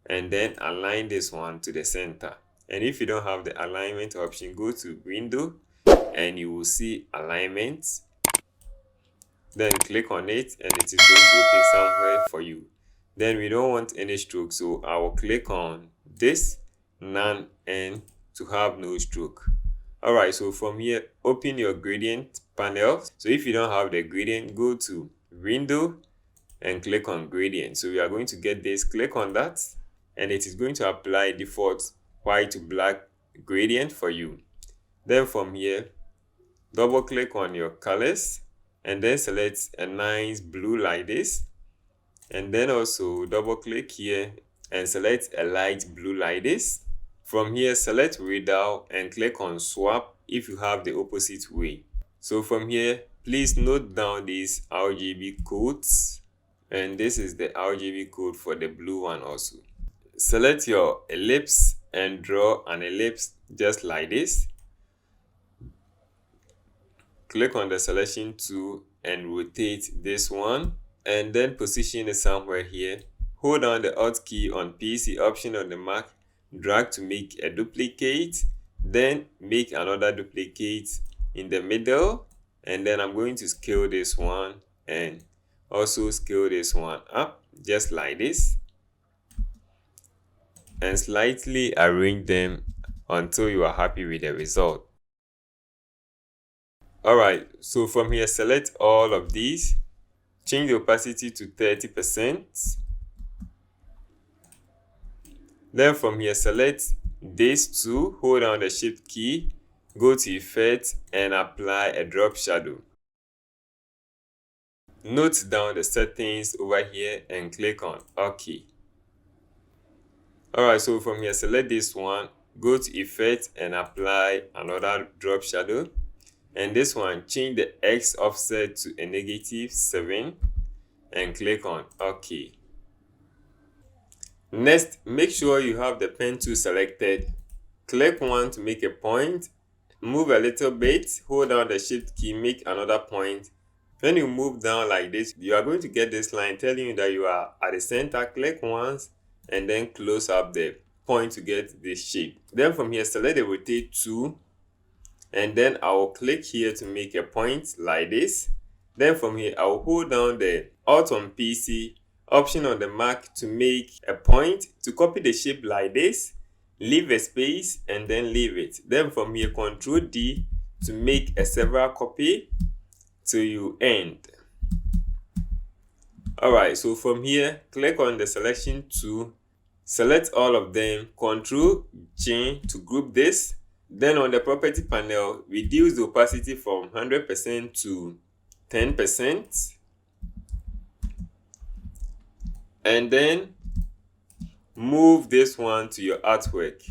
and then align this one to the center. And if you don't have the alignment option, go to Window, and you will see Alignment. Then click on it, and it is going to open somewhere for you. Then we don't want any stroke, so I will click on this, None, and to have no stroke. Alright, so from here, open your gradient panel. So if you don't have the gradient, go to Window and click on Gradient. So we are going to get this, click on that, and it is going to apply default white to black gradient for you. Then from here, double click on your colors, and then select a nice blue like this. And then also double click here and select a light blue like this. From here, select Radar and click on Swap if you have the opposite way. So from here, please note down these RGB codes, and this is the RGB code for the blue one also. Select your ellipse and draw an ellipse just like this. Click on the selection tool and rotate this one, and then position it somewhere here. Hold down the Alt key on PC, Option on the Mac, drag to make a duplicate, then make another duplicate in the middle, and then I'm going to scale this one and also scale this one up just like this, and slightly arrange them until you are happy with the result. Alright, so from here, select all of these, change the opacity to 30%. Then from here, select these two, hold down the Shift key, go to Effect, and apply a drop shadow. Note down the settings over here and click on OK. Alright, so from here, select this one, go to Effect and apply another drop shadow. And this one, change the X offset to a -7 and click on OK. Next, make sure you have the pen tool selected. Click one to make a point, move a little bit, hold down the Shift key, make another point. When you move down like this, you are going to get this line telling you that you are at the center. Click once and then close up the point to get this shape. Then from here, select the rotate tool, and then I will click here to make a point like this. Then from here, I will hold down the Alt on PC, option on the mark to make a point, to copy the shape like this, leave a space and then leave it. Then from here, Ctrl D to make a several copy till you end. Alright, so from here, click on the selection tool, select all of them, Ctrl J to group this. Then on the property panel, reduce the opacity from 100% to 10%. And then move this one to your artwork.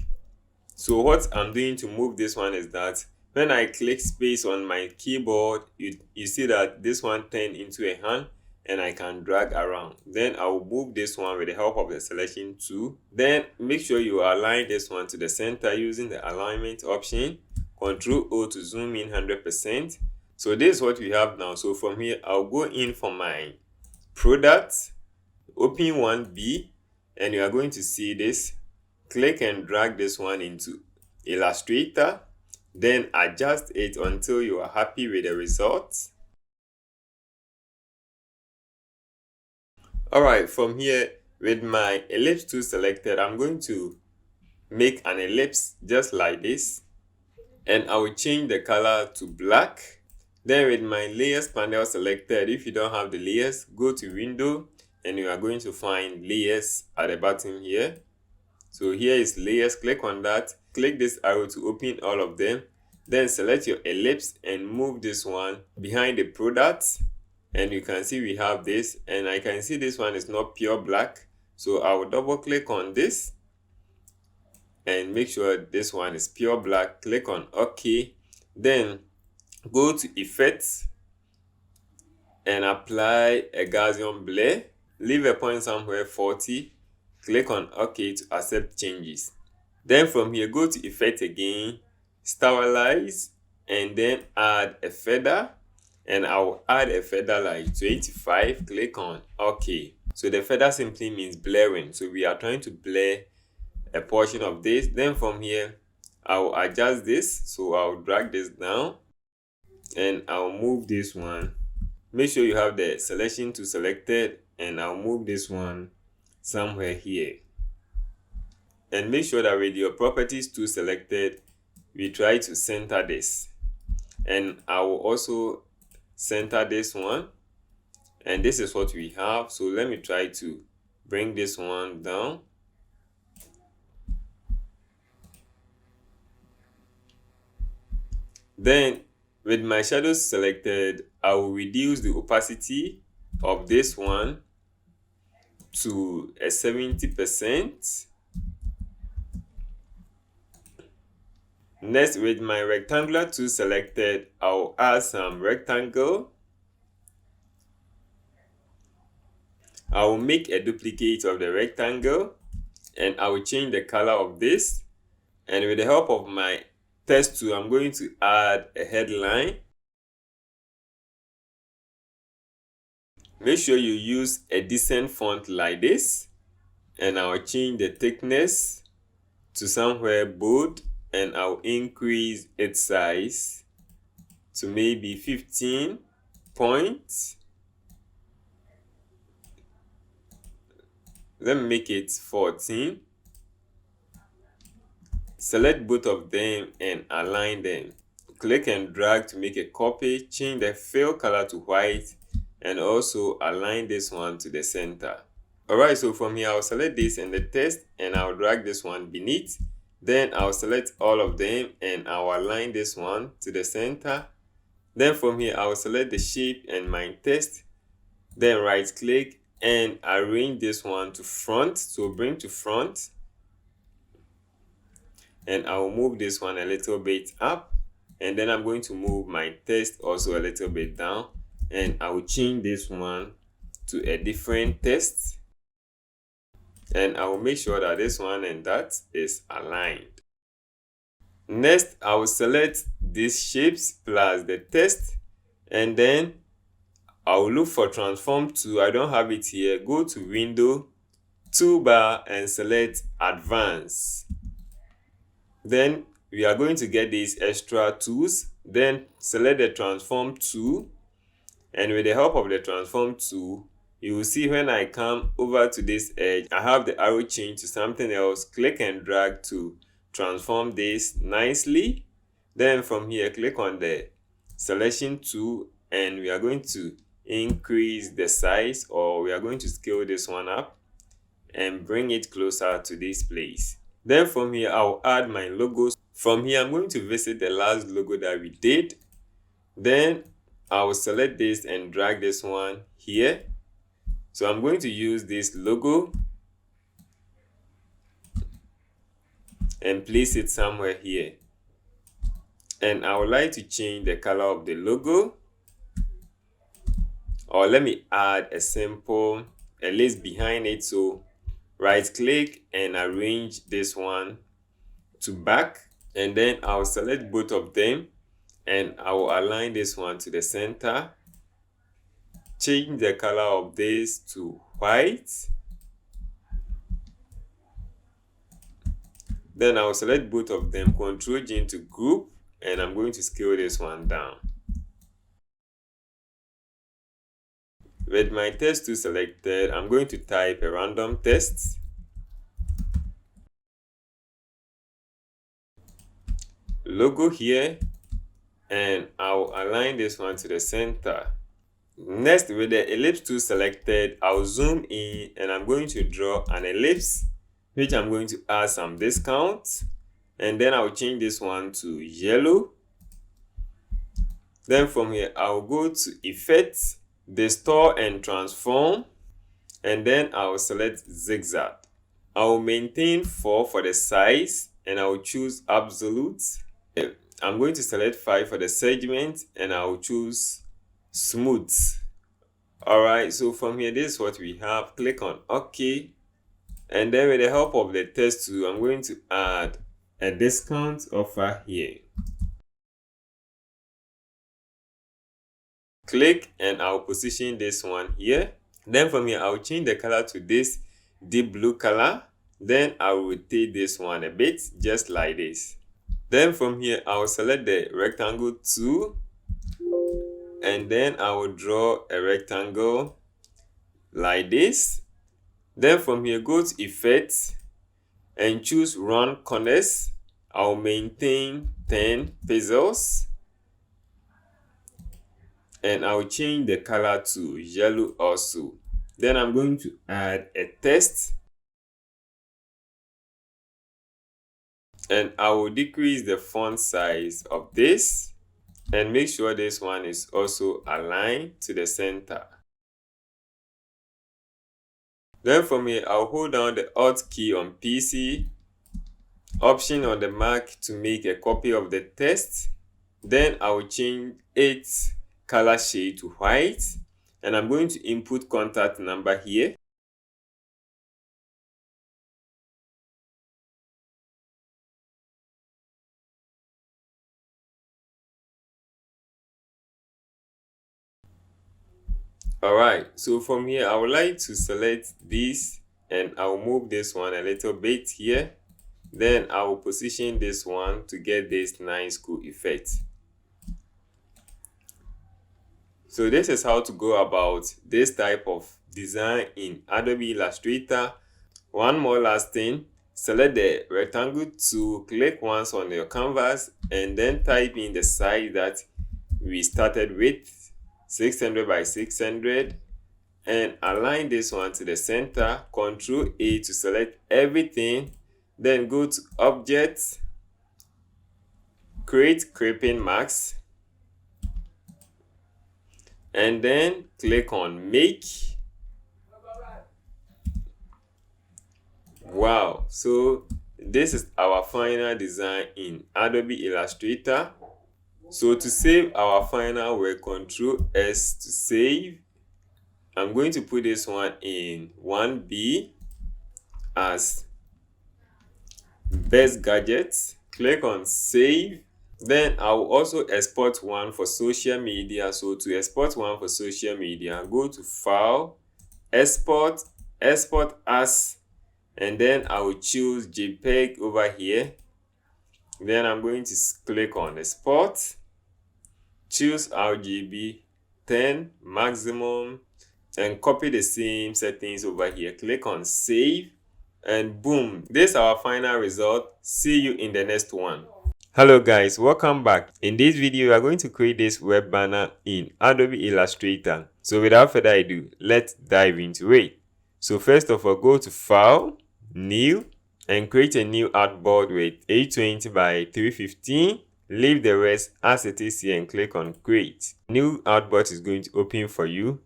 So what I'm doing to move this one is that when I click space on my keyboard, you see that this one turned into a hand and I can drag around. Then I will move this one with the help of the selection tool. Then make sure you align this one to the center using the alignment option. Ctrl O to zoom in 100%. So this is what we have now. So from here, I'll go in for my product, open 1B, and you are going to see this. Click and drag this one into Illustrator. Then adjust it until you are happy with the results. Alright, from here, with my ellipse tool selected, I'm going to make an ellipse just like this. And I will change the color to black. Then with my layers panel selected, if you don't have the layers, go to window and you are going to find layers at the bottom here. So here is layers, click on that, click this arrow to open all of them. Then select your ellipse and move this one behind the product. And you can see we have this, and I can see this one is not pure black. So I will double click on this and make sure this one is pure black. Click on OK. Then go to Effects and apply a Gaussian blur. Leave a point somewhere 40. Click on OK to accept changes. Then from here, go to Effect again, Stylize, and then add a feather. And I will add a feather like 25. Click on OK. So the feather simply means blurring. So we are trying to blur a portion of this. Then from here, I will adjust this. So I will drag this down and I will move this one. Make sure you have the selection tool selected, and I'll move this one somewhere here. And make sure that with your properties tool selected, we try to center this. And I will also center this one, and this is what we have. So let me try to bring this one down. Then with my shadows selected, I will reduce the opacity of this one to a 70%. Next, with my rectangular tool selected, I'll add some rectangle. I will make a duplicate of the rectangle and I will change the color of this. And with the help of my text tool, I'm going to add a headline. Make sure you use a decent font like this. And I'll change the thickness to somewhere bold. And I'll increase its size to maybe 15 points. Let me make it 14. Select both of them and align them. Click and drag to make a copy. Change the fill color to white and also align this one to the center. Alright, so from here I'll select this and the text and I'll drag this one beneath. Then I'll select all of them and I'll align this one to the center. Then from here, I'll select the shape and my text. Then right click and arrange this one to front. So bring to front. And I'll move this one a little bit up. And then I'm going to move my text also a little bit down. And I will change this one to a different text. And I will make sure that this one and that is aligned. Next, I will select these shapes plus the text, and then I will look for transform tool. I don't have it here. Go to window, toolbar, and select advanced. Then we are going to get these extra tools. Then select the transform tool, and with the help of the transform tool, you will see when I come over to this edge, I have the arrow change to something else. Click and drag to transform this nicely. Then from here, click on the selection tool and we are going to increase the size, or we are going to scale this one up and bring it closer to this place. Then from here, I'll add my logos. From here, I'm going to visit the last logo that we did. Then I will select this and drag this one here. So I'm going to use this logo and place it somewhere here. And I would like to change the color of the logo. Or let me add a simple list behind it. So right click and arrange this one to back. And then I'll select both of them and I will align this one to the center. Change the color of this to white. Then I'll select both of them, Ctrl G into group, and I'm going to scale this one down. With my text tool selected, I'm going to type a random text. Logo here, and I'll align this one to the center. Next, with the ellipse tool selected, I'll zoom in and I'm going to draw an ellipse, which I'm going to add some discount. And then I'll change this one to yellow. Then from here, I'll go to Effect, Distort and Transform. And then I'll select Zigzag. I'll maintain 4 for the size and I'll choose Absolute. I'm going to select 5 for the segment and I'll choose Smooth. Alright, so from here, this is what we have. Click on OK. And then with the help of the text tool, I'm going to add a discount offer here. Click and I'll position this one here. Then from here, I'll change the color to this deep blue color. Then I'll rotate this one a bit, just like this. Then from here, I'll select the rectangle tool. And then I will draw a rectangle like this. Then from here, go to Effect and choose Round Corners. I'll maintain 10 pixels. And I'll change the color to yellow also. Then I'm going to add a text. And I will decrease the font size of this. And make sure this one is also aligned to the center. Then from here, I'll hold down the Alt key on PC, Option on the Mac to make a copy of the text. Then I'll change its color shade to white. And I'm going to input contact number here. Alright, so from here, I would like to select this and I'll move this one a little bit here. Then I will position this one to get this nice cool effect. So this is how to go about this type of design in Adobe Illustrator. One more last thing, select the rectangle tool, click once on your canvas and then type in the size that we started with, 600 by 600, and align this one to the center. Ctrl A to select everything, then go to Object, create creeping marks, and then click on Make. Wow, so this is our final design in Adobe Illustrator. So to save our final work, Ctrl S to save. I'm going to put this one in 1B as best gadgets. Click on save. Then I will also export one for social media. So to export one for social media, go to File, Export, Export As, and then I will choose JPEG over here. Then I'm going to click on Export, choose RGB 10 maximum, and copy the same settings over here. Click on save, and boom, this is our final result. See you in the next one. Hello guys, welcome back. In this video, we are going to create this web banner in Adobe Illustrator. So without further ado, let's dive into it. So first of all, go to File, New, and create a new artboard with 820 by 315. Leave the rest as it is here and click on Create. New artboard is going to open for you.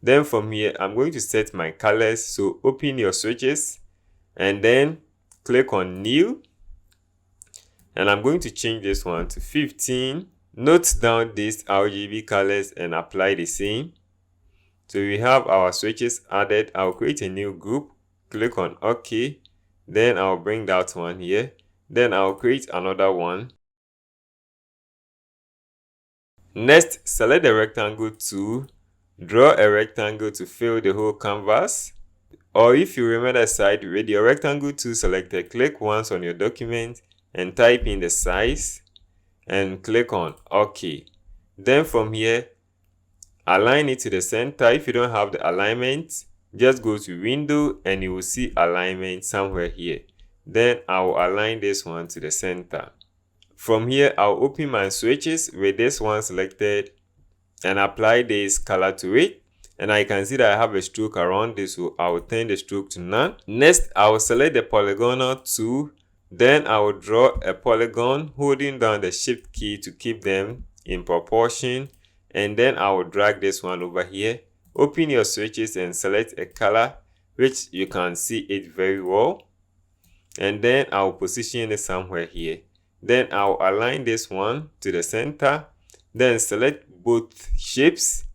Then from here, I'm going to set my colors. So open your switches and then click on New. And I'm going to change this one to 15. Note down these RGB colors and apply the same. So we have our switches added. I'll create a new group. Click on OK. Then I'll bring that one here. Then I'll create another one. Next, select the rectangle tool. Draw a rectangle to fill the whole canvas. Or if you remember the side with your rectangle tool selected, click once on your document and type in the size and click on OK. Then from here, align it to the center. If you don't have the alignment, just go to Window and you will see alignment somewhere here. Then I will align this one to the center. From here, I'll open my switches with this one selected and apply this color to it. And I can see that I have a stroke around this, so I will turn the stroke to none. Next, I will select the polygonal tool. Then I will draw a polygon holding down the shift key to keep them in proportion. And then I will drag this one over here. Open your switches and select a color which you can see it very well. And then I will position it somewhere here. Then I will align this one to the center. Then select both shapes.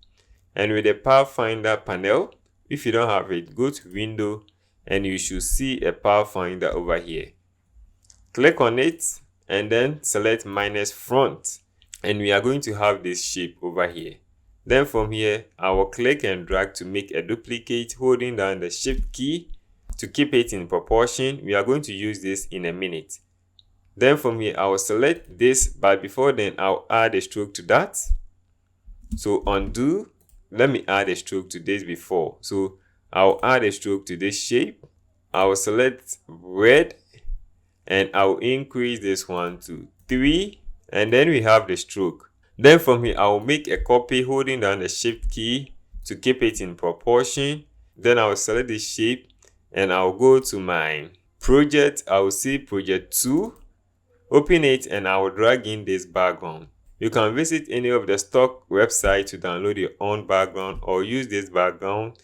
And with the Pathfinder panel, if you don't have it, go to Window and you should see a Pathfinder over here. Click on it and then select minus front. And we are going to have this shape over here. Then from here, I will click and drag to make a duplicate holding down the shift key to keep it in proportion. We are going to use this in a minute. Then from here, I will select this, but before then, I'll add a stroke to that. So undo, let me add a stroke to this before. So I'll add a stroke to this shape. I will select red and I'll increase this one to 3. And then we have the stroke. Then from here, I will make a copy holding down the shift key to keep it in proportion. Then I will select the shape and I'll go to my project. I will see project 2. Open it and I will drag in this background. You can visit any of the stock websites to download your own background or use this background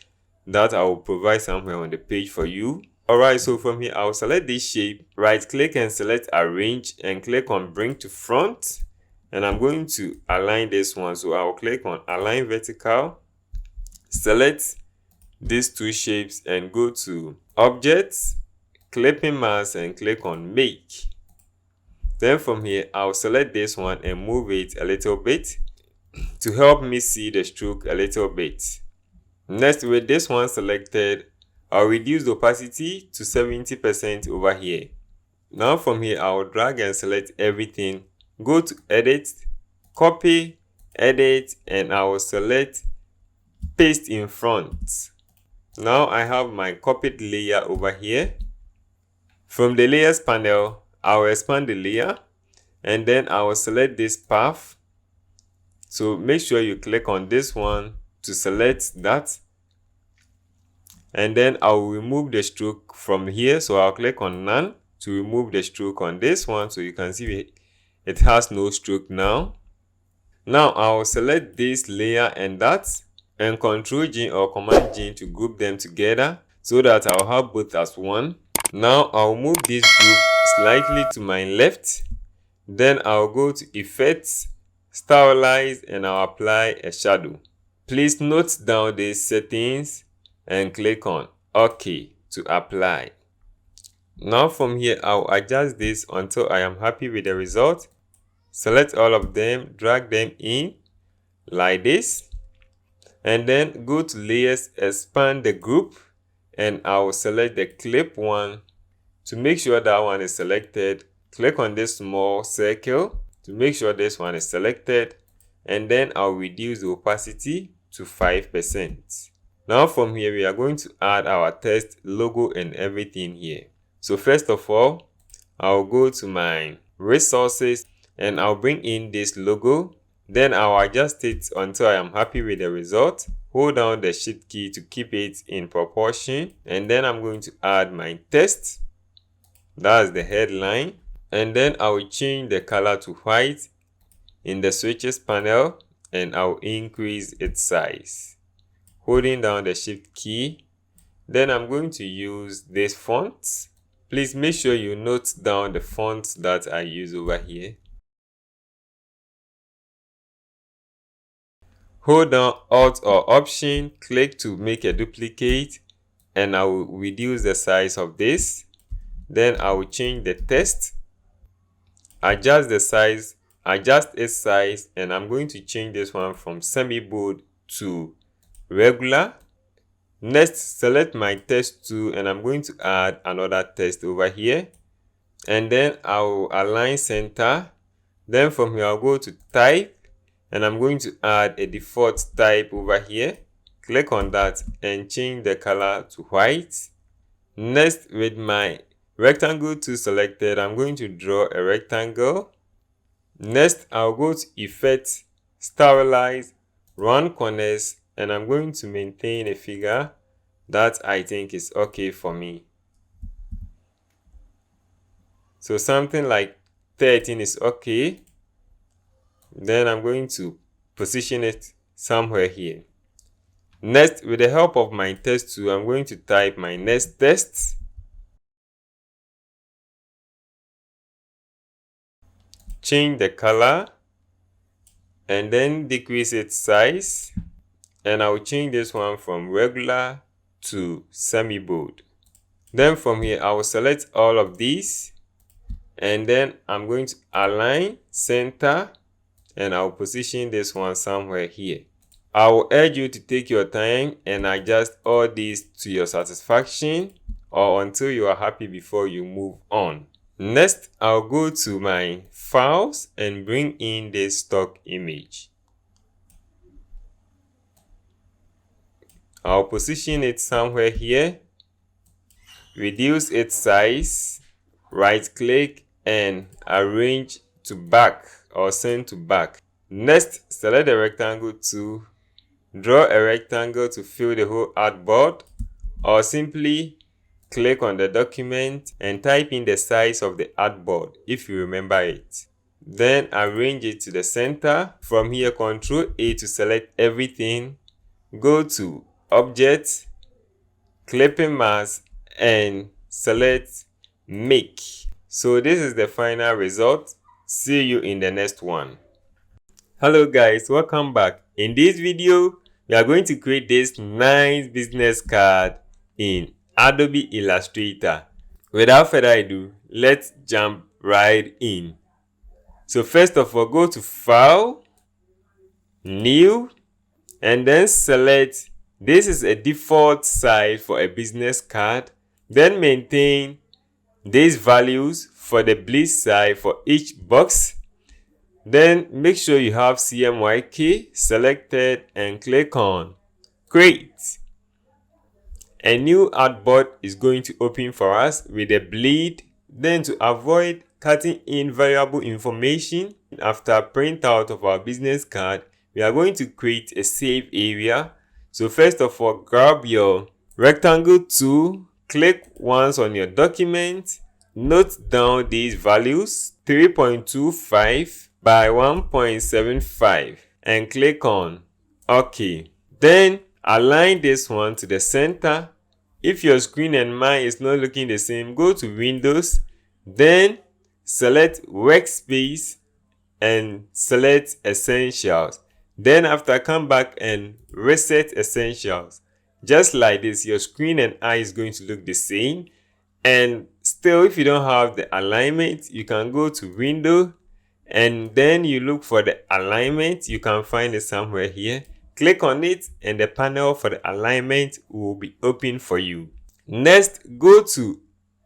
that I will provide somewhere on the page for you. Alright, so from here, I will select this shape, right click and select arrange and click on bring to front. And I'm going to align this one. So I will click on align vertical, select these two shapes and go to objects, clipping mask and click on make. Then from here, I'll select this one and move it a little bit to help me see the stroke a little bit. Next, with this one selected, I'll reduce the opacity to 70% over here. Now from here, I'll drag and select everything. Go to edit, copy, edit, and I will select paste in front. Now I have my copied layer over here. From the layers panel, I will expand the layer and then I will select this path. So make sure you click on this one to select that. And then I will remove the stroke from here. So I'll click on none to remove the stroke on this one. So you can see it has no stroke now. Now I will select this layer and that and Ctrl G or Command G to group them together so that I'll have both as one. Now I'll move this group slightly to my left. Then I'll go to Effects, Stylize, and I'll apply a shadow. Please note down these settings and click on OK to apply. Now from here, I'll adjust this until I am happy with the result. Select all of them, drag them in like this. And then go to Layers, expand the group, and I'll select the clip one. To make sure that one is selected, click on this small circle to make sure this one is selected. And then I'll reduce the opacity to 5%. Now from here, we are going to add our text, logo, and everything here. So first of all, I'll go to my resources and I'll bring in this logo. Then I'll adjust it until I am happy with the result. Hold down the shift key to keep it in proportion. And then I'm going to add my text. That's the headline. And then I will change the color to white in the switches panel and I'll increase its size. Holding down the shift key. Then I'm going to use this font. Please make sure you note down the font that I use over here. Hold down Alt or Option, click to make a duplicate, and I will reduce the size of this. Then I will change the text, adjust the size, adjust its size, and I'm going to change this one from semi-bold to regular. Next, select my text tool and I'm going to add another text over here. And then I will align center. Then from here, I'll go to type and I'm going to add a default type over here. Click on that and change the color to white. Next, with my rectangle tool selected, I'm going to draw a rectangle. Next, I'll go to Effect, Stylize, Round Corners, and I'm going to maintain a figure that I think is okay for me. So something like 13 is okay. Then I'm going to position it somewhere here. Next, with the help of my text tool, I'm going to type my next text. Change the color and then decrease its size. And I will change this one from regular to semi-bold. Then from here, I will select all of these. And then I'm going to align center and I'll position this one somewhere here. I will urge you to take your time and adjust all these to your satisfaction or until you are happy before you move on. Next, I'll go to my files and bring in this stock image. I'll position it somewhere here, reduce its size, right click and arrange to back or send to back. Next, select the rectangle tool, draw a rectangle to fill the whole artboard, or simply click on the document and type in the size of the artboard if you remember it. Then arrange it to the center. From here, Ctrl A to select everything. Go to Object, Clipping Mask, and select Make. So this is the final result. See you in the next one. Hello guys, welcome back. In this video, we are going to create this nice business card in Adobe Illustrator. Without further ado, let's jump right in. So first of all, go to File, New, and then select, this is a default size for a business card. Then maintain these values for the bleed size for each box. Then make sure you have CMYK selected and click on Create. A new artboard is going to open for us with a bleed. Then to avoid cutting in valuable information after printout of our business card, we are going to create a save area. So first of all, grab your rectangle tool, click once on your document, note down these values 3.25 by 1.75 and click on OK. Then align this one to the center. If your screen and mine is not looking the same, go to Windows, then select Workspace and select Essentials. Then after, come back and reset Essentials. Just like this, your screen and eye is going to look the same. And still, if you don't have the alignment, you can go to Window and then you look for the alignment. You can find it somewhere here. Click on it and the panel for the alignment will be open for you. Next, go to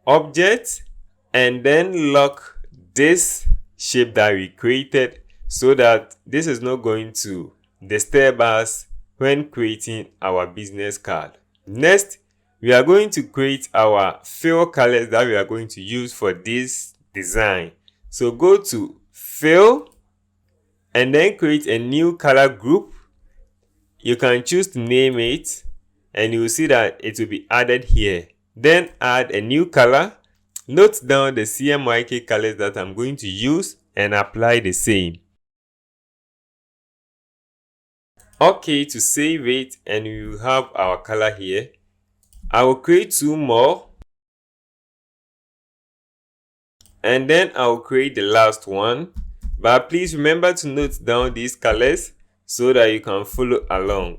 Object and then lock this shape that we created so that this is not going to disturb us when creating our business card. Next, we are going to create our fill colors that we are going to use for this design. So go to fill and then create a new color group. You can choose to name it and you will see that it will be added here. Then add a new color. Note down the CMYK colors that I'm going to use and apply the same. Okay, to save it, and we will have our color here. I will create 2 more. And then I will create the last one. But please remember to note down these colors so that you can follow along.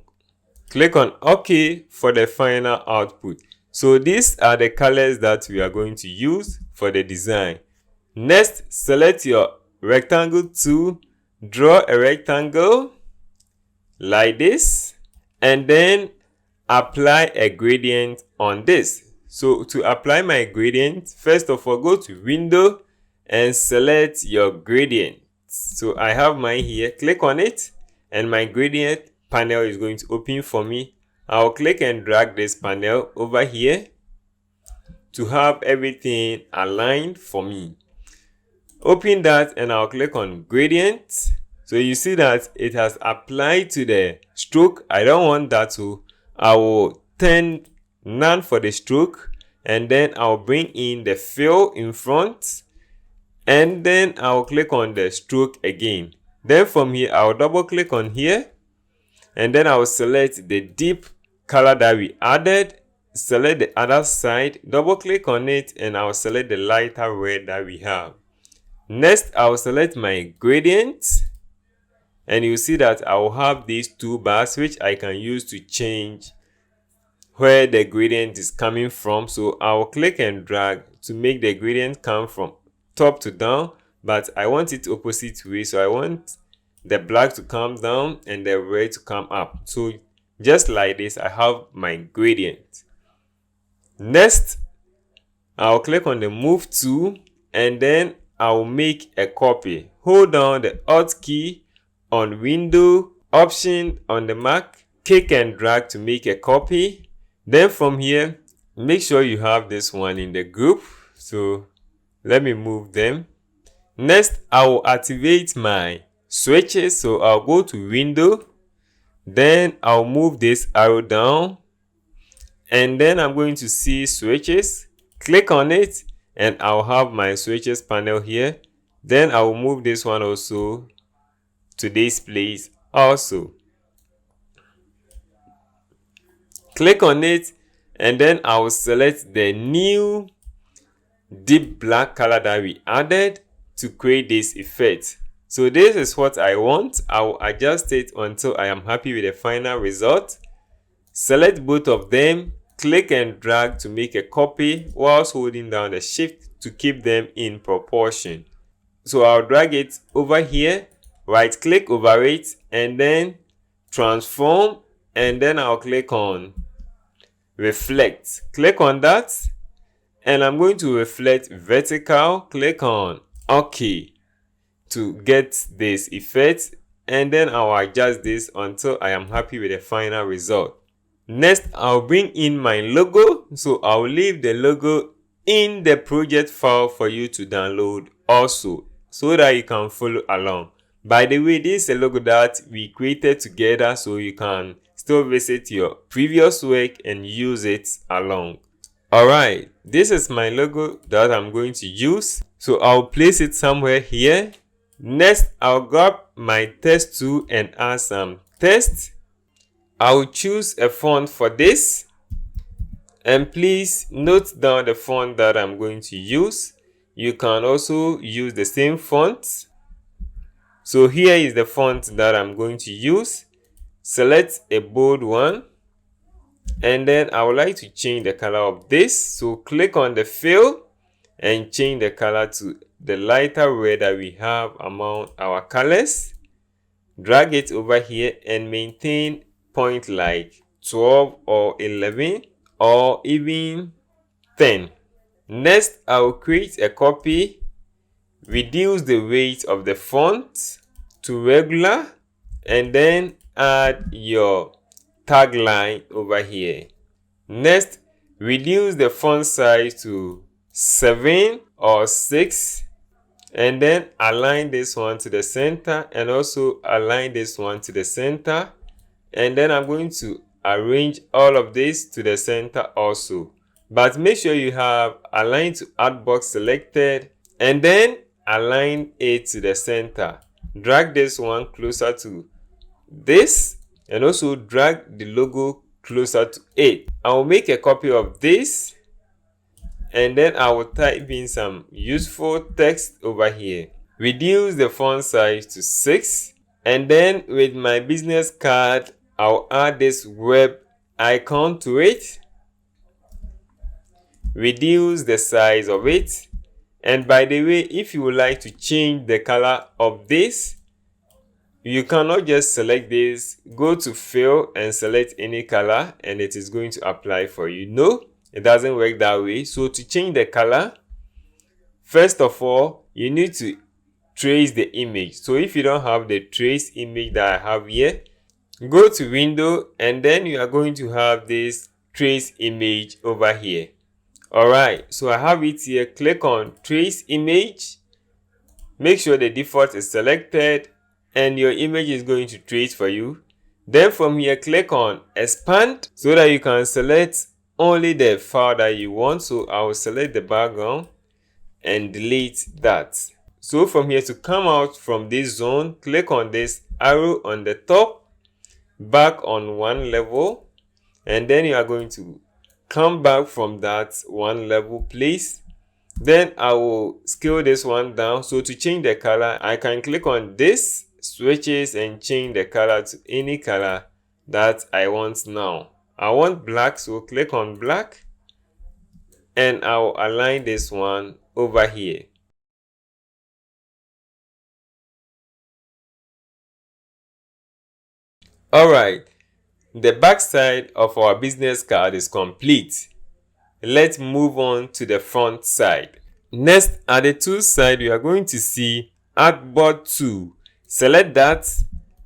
Click on OK for the final output. So these are the colors that we are going to use for the design. Next, select your rectangle tool, draw a rectangle like this, and then apply a gradient on this. So to apply my gradient, first of all, go to Window and select your gradient. So I have mine here. Click on it and my gradient panel is going to open for me. I'll click and drag this panel over here to have everything aligned for me. Open that and I'll click on gradient. So you see that it has applied to the stroke. I don't want that, so I will turn none for the stroke, and then I'll bring in the fill in front, and then I'll click on the stroke again. Then from here, I'll double click on here, and then I'll select the deep color that we added, select the other side, double click on it, and I'll select the lighter red that we have. Next, I'll select my gradient, and you see that I will have these 2 bars which I can use to change where the gradient is coming from. So I will click and drag to make the gradient come from top to down, but I want it opposite way. So I want the black to come down and the red to come up. So just like this, I have my gradient. Next, I'll click on the move tool and then I'll make a copy. Hold down the Alt key on Window, Option on the Mac, click and drag to make a copy. Then from here, make sure you have this one in the group. So let me move them. Next, I will activate my switches. So I'll go to Window, then I'll move this arrow down, and then I'm going to see switches. Click on it and I'll have my switches panel here. Then I will move this one also to this place also. Click on it and then I will select the new deep black color that we added to create this effect. So this is what I want. I will adjust it until I am happy with the final result. Select both of them, click and drag to make a copy whilst holding down the shift to keep them in proportion. So I'll drag it over here, right click over it, and then transform, and then I'll click on reflect. Click on that and I'm going to reflect vertical. Click on OK to get this effect, and then I'll adjust this until I am happy with the final result. Next, I'll bring in my logo. So I'll leave the logo in the project file for you to download also, so that you can follow along. By the way, this is a logo that we created together, so you can still visit your previous work and use it along. Alright, this is my logo that I'm going to use. So I'll place it somewhere here. Next, I'll grab my text tool and add some text. I'll choose a font for this. And please note down the font that I'm going to use. You can also use the same font. So here is the font that I'm going to use. Select a bold one. And then I would like to change the color of this. So click on the fill and change the color to the lighter red that we have among our colors. Drag it over here and maintain point like 12 or 11 or even 10. Next, I will create a copy. Reduce the weight of the font to regular and then add your tagline over here. Next, reduce the font size to 7 or 6, and then align this one to the center and also align this one to the center. And then I'm going to arrange all of this to the center also. But make sure you have align to artbox selected and then align it to the center. Drag this one closer to this and also drag the logo closer to it. I will make a copy of this and then I will type in some useful text over here. Reduce the font size to 6, and then with my business card I'll add this web icon to it. Reduce the size of it. And by the way, if you would like to change the color of this, you cannot just select this, go to fill and select any color and it is going to apply for you. No, it doesn't work that way. So to change the color, first of all, you need to trace the image. So if you don't have the trace image that I have here, go to window and then you are going to have this trace image over here. Alright, so I have it here. Click on trace image. Make sure the default is selected and your image is going to trace for you. Then from here, click on expand so that you can select only the file that you want. So I will select the background and delete that. So from here, to come out from this zone, click on this arrow on the top, back on one level, and then you are going to come back from that one level place. Then I will scale this one down. So to change the color, I can click on this switches and change the color to any color that I want now. I want black, so click on black and I will align this one over here. Alright, the back side of our business card is complete. Let's move on to the front side. Next, at the tool side, we are going to see Artboard tool. Select that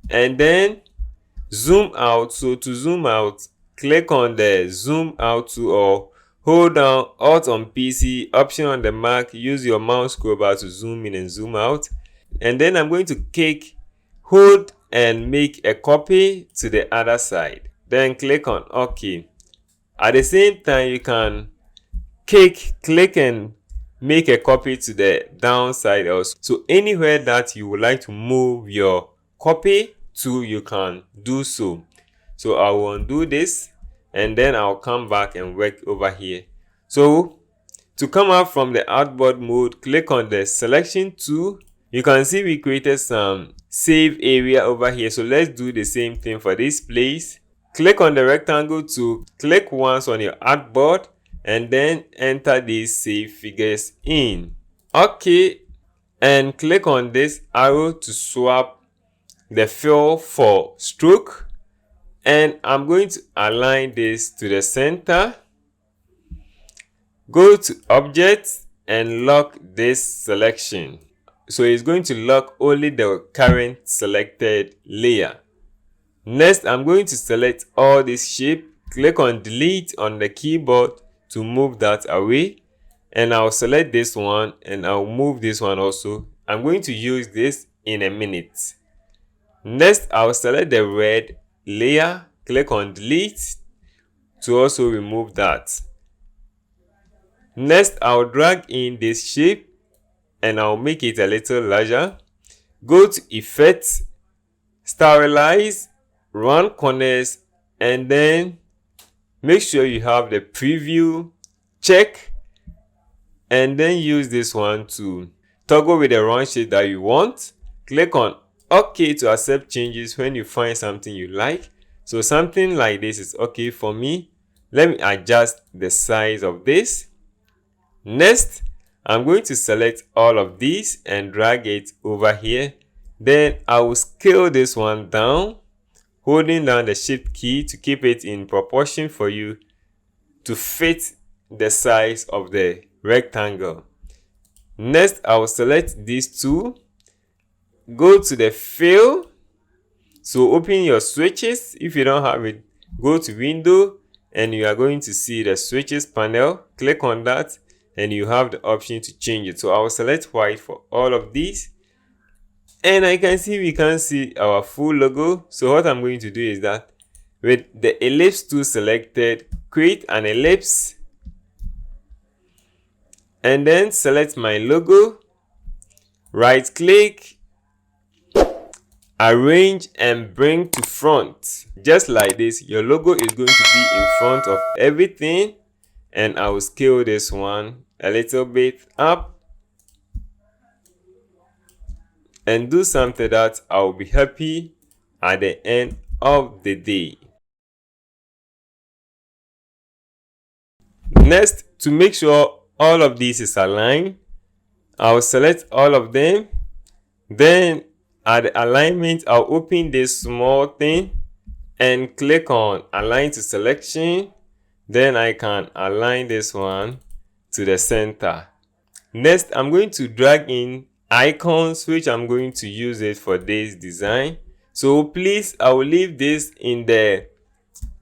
and then zoom out. So to zoom out, click on the zoom out tool or hold down Alt on PC, Option on the Mac, use your mouse scroll bar to zoom in and zoom out. And then I'm going to hold and make a copy to the other side. Then click on OK. At the same time, you can click and make a copy to the downside also. So anywhere that you would like to move your copy to, you can do so. So I will undo this and then I'll come back and work over here. So to come out from the artboard mode, click on the selection tool. You can see we created some save area over here. So let's do the same thing for this place. Click on the rectangle tool, click once on your artboard and then enter these save figures in. Okay, and click on this arrow to swap the fill for stroke. And I'm going to align this to the center. Go to Object and lock this selection. So it's going to lock only the current selected layer. Next, I'm going to select all this shape. Click on Delete on the keyboard to move that away. And I'll select this one and I'll move this one also. I'm going to use this in a minute. Next, I'll select the red layer. Click on Delete to also remove that. Next, I'll drag in this shape and I'll make it a little larger. Go to Effect, Stylize, Round Corners, and then make sure you have the preview check, and then use this one to toggle with the round shape that you want. Click on OK to accept changes when you find something you like. So something like this is okay for me. Let me adjust the size of this. Next, I'm going to select all of these and drag it over here. Then I will scale this one down, holding down the Shift key to keep it in proportion for you to fit the size of the rectangle. Next, I will select these two. Go to the fill. So open your switches. If you don't have it, go to Window, and you are going to see the switches panel. Click on that and you have the option to change it. So I will select white for all of these, and I can see we can see our full logo. So what I'm going to do is that with the ellipse tool selected, create an ellipse and then select my logo, right click, arrange and bring to front. Just like this, your logo is going to be in front of everything. And I will scale this one a little bit up and do something that I will be happy at the end of the day. Next, to make sure all of this is aligned, I will select all of them. Then at the alignment, I'll open this small thing and click on align to selection. Then I can align this one to the center. Next, I'm going to drag in icons, which I'm going to use it for this design. So please, I will leave this in the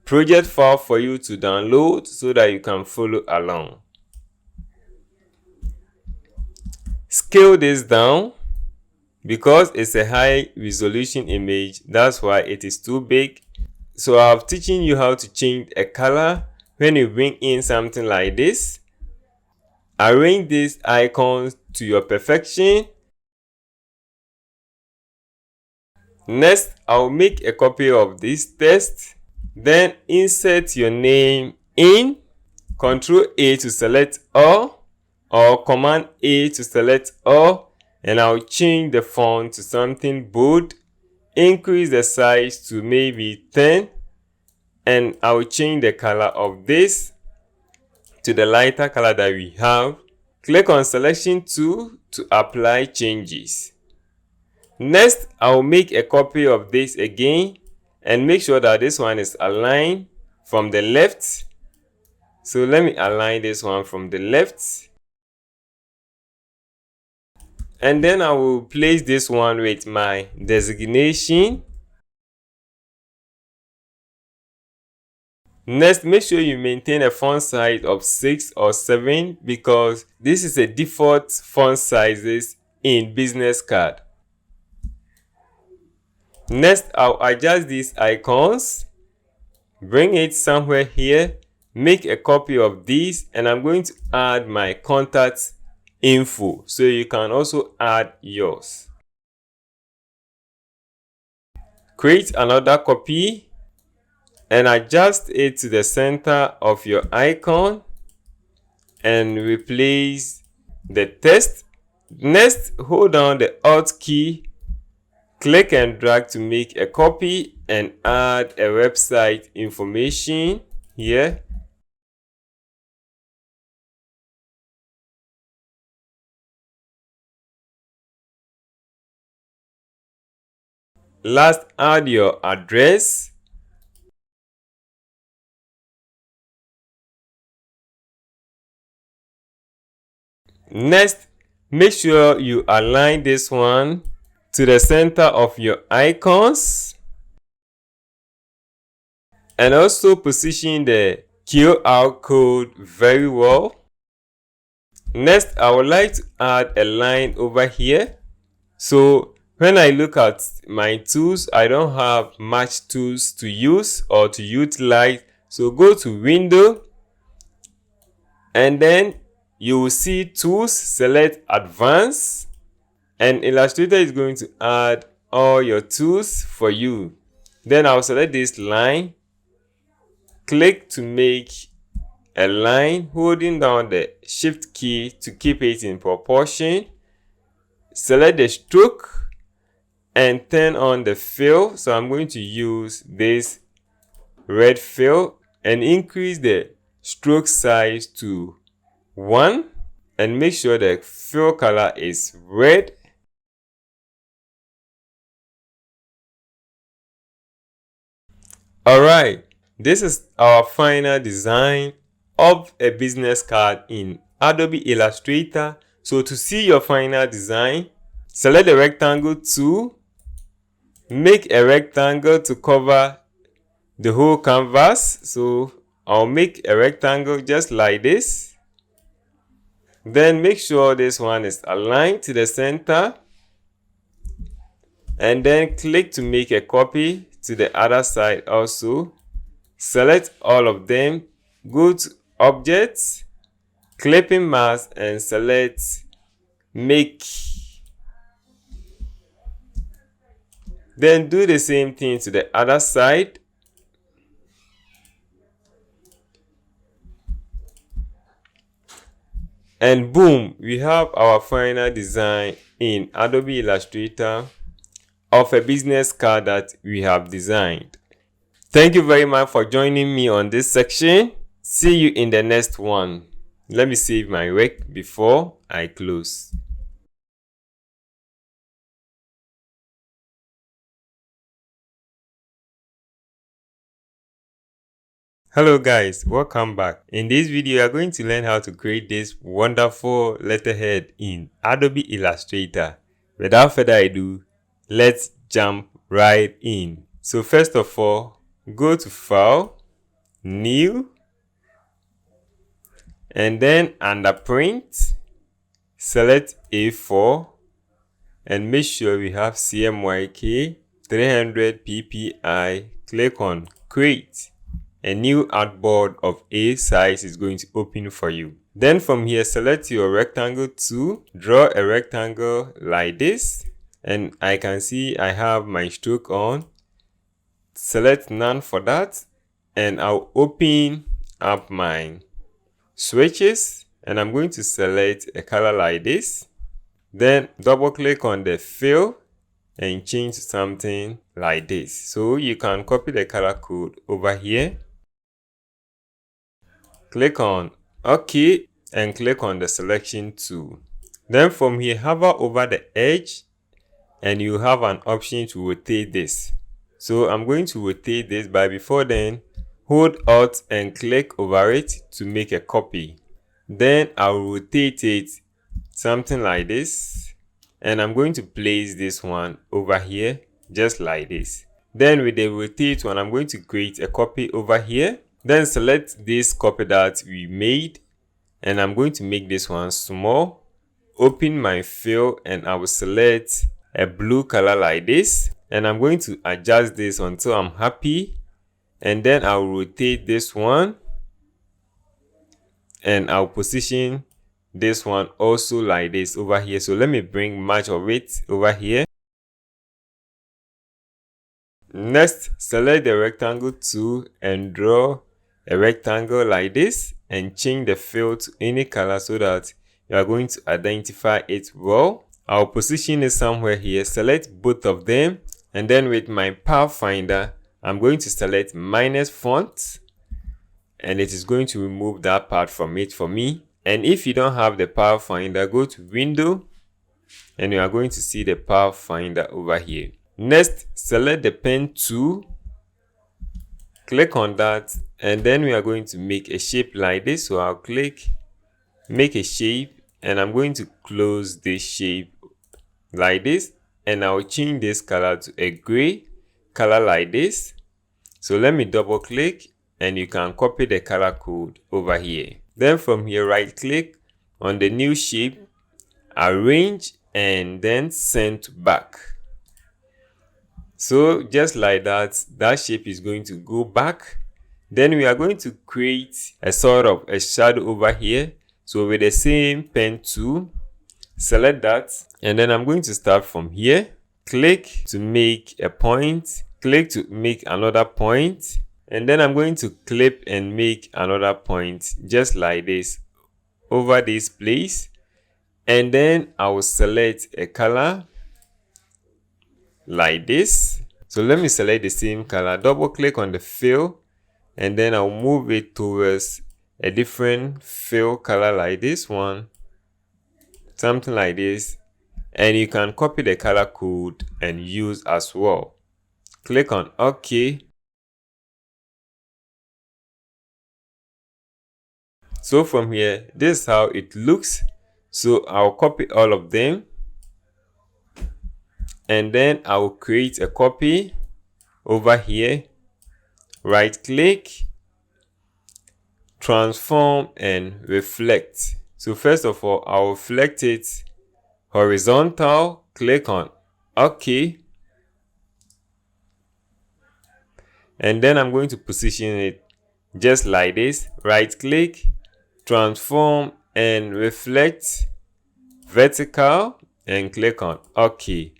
project file for you to download so that you can follow along. Scale this down because it's a high resolution image. That's why it is too big. So I'm teaching you how to change a color when you bring in something like this. Arrange these icons to your perfection. Next, I'll make a copy of this text. Then insert your name in. Ctrl A to select all, or Command A to select all. And I'll change the font to something bold. Increase the size to maybe 10. And I will change the color of this to the lighter color that we have. Click on selection tool to apply changes. Next, I will make a copy of this again and make sure that this one is aligned from the left. So let me align this one from the left. And then I will place this one with my designation. Next, make sure you maintain a font size of 6 or 7 because this is a default font sizes in business card. Next, I'll adjust these icons, bring it somewhere here, make a copy of these, and I'm going to add my contact info so you can also add yours. Create another copy and adjust it to the center of your icon and replace the text. Next, hold down the Alt key, click and drag to make a copy and add a website information here. Last, add your address. Next, make sure you align this one to the center of your icons and also position the QR code very well. Next, I would like to add a line over here. So when I look at my tools, I don't have much tools to use or to utilize. So go to Window and then you will see Tools, select Advanced, and Illustrator is going to add all your tools for you. Then I'll select this line, click to make a line, holding down the Shift key to keep it in proportion. Select the stroke and turn on the fill. So I'm going to use this red fill and increase the stroke size to 1 and make sure the fill color is red. Alright, this is our final design of a business card in Adobe Illustrator. So to see your final design, select the rectangle tool, make a rectangle to cover the whole canvas. So I'll make a rectangle just like this. Then make sure this one is aligned to the center. And then click to make a copy to the other side also. Select all of them. Go to Objects, Clipping Mask, and select Make. Then do the same thing to the other side. And boom, we have our final design in Adobe Illustrator of a business card that we have designed. Thank you very much for joining me on this section. See you in the next one. Let me save my work before I close. Hello guys, welcome back. In this video, you are going to learn how to create this wonderful letterhead in Adobe Illustrator. Without further ado, let's jump right in. So first of all, go to File, New, and then under Print, select A4, and make sure we have CMYK 300 ppi. Click on Create. A new artboard of A size is going to open for you. Then from here, select your rectangle tool, draw a rectangle like this, and I can see I have my stroke on. Select none for that, and I'll open up my switches, and I'm going to select a color like this. Then double click on the fill and change something like this. So you can copy the color code over here. Click on OK and click on the selection tool. Then from here, hover over the edge and you have an option to rotate this. So I'm going to rotate this, but before then, hold Alt and click over it to make a copy. Then I'll rotate it something like this. And I'm going to place this one over here, just like this. Then with the rotate one, I'm going to create a copy over here. Then select this copy that we made, and I'm going to make this one small. Open my fill, and I will select a blue color like this, and I'm going to adjust this until I'm happy, and then I'll rotate this one, and I'll position this one also like this over here. So let me bring much of it over here. Next, select the rectangle tool and draw a rectangle like this and change the fill to any color so that you are going to identify it well. I'll position it somewhere here, select both of them, and then with my Pathfinder, I'm going to select minus font, and it is going to remove that part from it for me. And if you don't have the Pathfinder, go to Window, and you are going to see the Pathfinder over here. Next, select the pen tool, click on that, and then we are going to make a shape like this. So I'll click, make a shape, and I'm going to close this shape like this, and I'll change this color to a gray color like this. So let me double click, and you can copy the color code over here. Then from here, right click on the new shape, arrange, and then send to back. So just like that, that shape is going to go back. Then we are going to create a sort of a shadow over here. So with the same pen tool, select that, and then I'm going to start from here. Click to make a point, click to make another point, and then I'm going to clip and make another point just like this over this place. And then I will select a color like this. So let me select the same color, double click on the fill, and then I'll move it towards a different fill color like this one, something like this. And you can copy the color code and use as well. Click on OK. So from here, this is how it looks. So I'll copy all of them, and then I will create a copy over here. right click, transform and reflect. So first of all, I'll reflect it horizontal, click on OK, and then I'm going to position it just like this, right click, transform and reflect vertical and click on OK.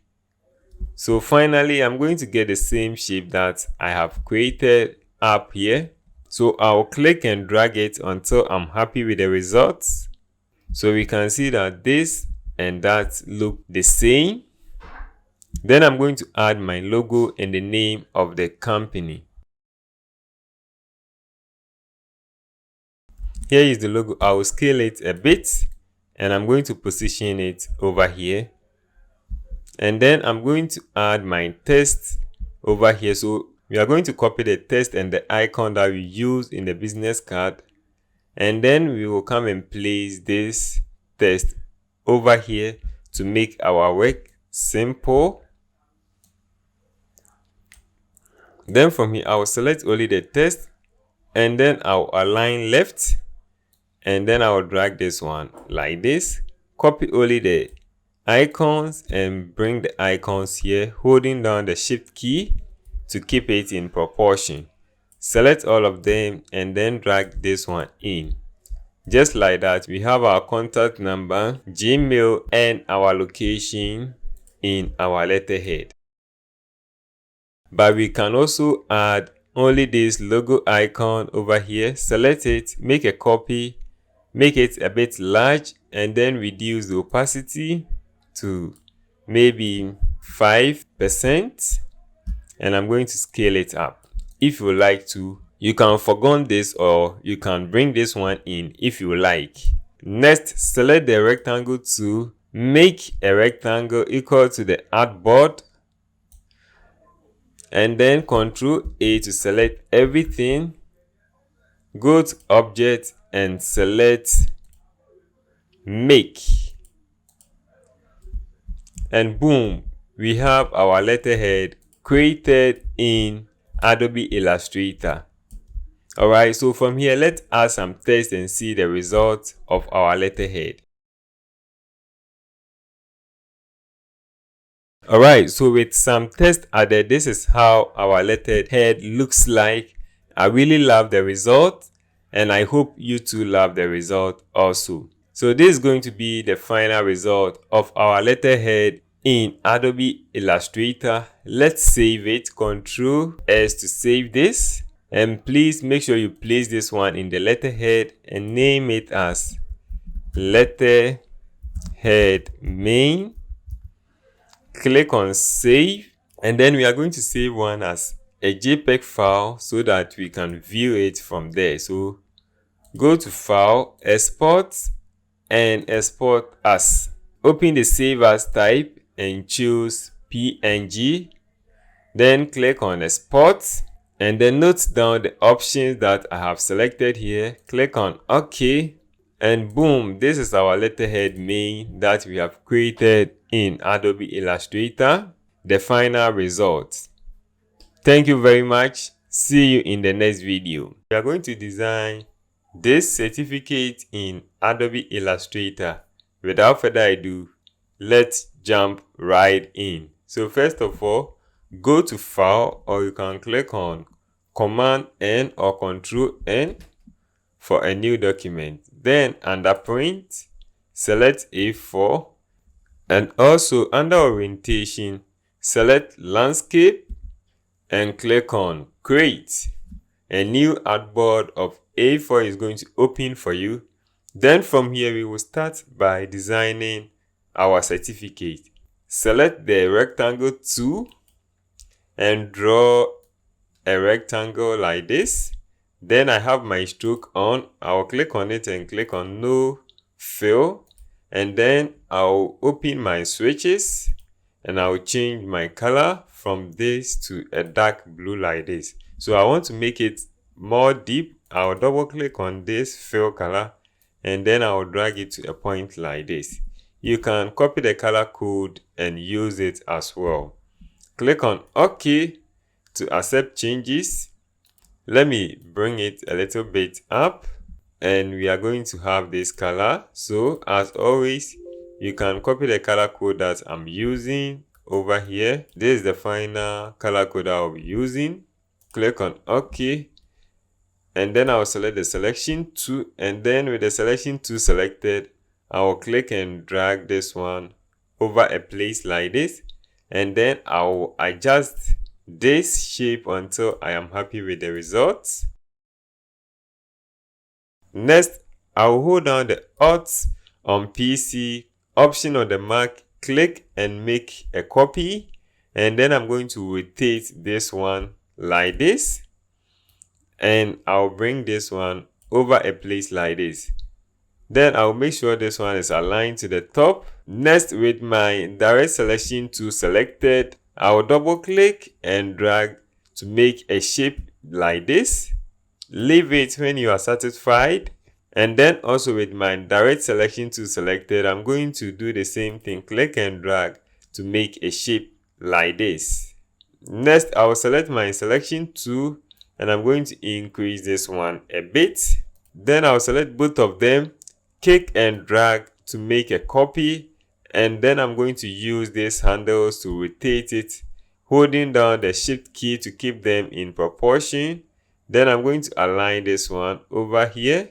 So finally, I'm going to get the same shape that I have created up here. So I'll click and drag it until I'm happy with the results. So we can see that this and that look the same. Then I'm going to add my logo and the name of the company. Here is the logo. I will scale it a bit and I'm going to position it over here. And then I'm going to add my text over here. So we are going to copy the text and the icon that we use in the business card. And then we will come and place this text over here to make our work simple. Then from here, I will select only the text and then I'll align left. And then I'll drag this one like this. Copy only the icons and bring the icons here, holding down the shift key to keep it in proportion. Select all of them and then drag this one in. Just like that, we have our contact number, Gmail, and our location in our letterhead. But we can also add only this logo icon over here. Select it, make a copy, make it a bit large, and then reduce the opacity to maybe 5%. And I'm going to scale it up. If you like to, you can forgo this or you can bring this one in if you like. Next, select the rectangle tool, make a rectangle equal to the artboard, and then Ctrl A to select everything. Go to Object and select Make. And boom, we have our letterhead created in Adobe Illustrator. Alright, so from here, let's add some text and see the result of our letterhead. Alright, so with some text added, this is how our letterhead looks like. I really love the result and I hope you too love the result also. So this is going to be the final result of our letterhead in Adobe Illustrator. Let's save it. Ctrl S to save this. And please make sure you place this one in the letterhead and name it as letterhead main. Click on save, and then we are going to save one as a JPEG file so that we can view it from there. So go to File, Export, and Export As. Open the Save As type and choose PNG. Then click on Export, and then note down the options that I have selected here. Click on OK, and boom, this is our letterhead main that we have created in Adobe Illustrator, the final result. Thank you very much. See you in the next video. We are going to design this certificate in Adobe Illustrator. Without further ado, let's jump right in. So first of all, go to File, or you can click on Command N or Control N for a new document. Then under Print, select A4, and also under Orientation, select Landscape and click on Create. A new artboard of A4 is going to open for you. Then from here, we will start by designing our certificate. Select the rectangle tool and draw a rectangle like this. Then I have my stroke on. I'll click on it and click on No Fill. And then I'll open my switches and I'll change my color from this to a dark blue like this. So I want to make it more deep. I'll double click on this fill color and then I'll drag it to a point like this. You can copy the color code and use it as well. Click on OK to accept changes. Let me bring it a little bit up, and we are going to have this color. So as always, you can copy the color code that I'm using over here. This is the final color code I'll be using. Click on OK, and then I'll select the selection tool, and then with the selection tool selected, I will click and drag this one over a place like this, and then I will adjust this shape until I am happy with the results. Next, I will hold down the Alt on PC, Option on the Mac, click and make a copy, and then I'm going to rotate this one like this, and I'll bring this one over a place like this. Then I'll make sure this one is aligned to the top. Next, with my direct selection tool selected, I'll double click and drag to make a shape like this. Leave it when you are satisfied. And then also with my direct selection tool selected, I'm going to do the same thing. Click and drag to make a shape like this. Next, I will select my selection tool and I'm going to increase this one a bit. Then I'll select both of them, click and drag to make a copy, and then I'm going to use these handles to rotate it, holding down the shift key to keep them in proportion. Then I'm going to align this one over here.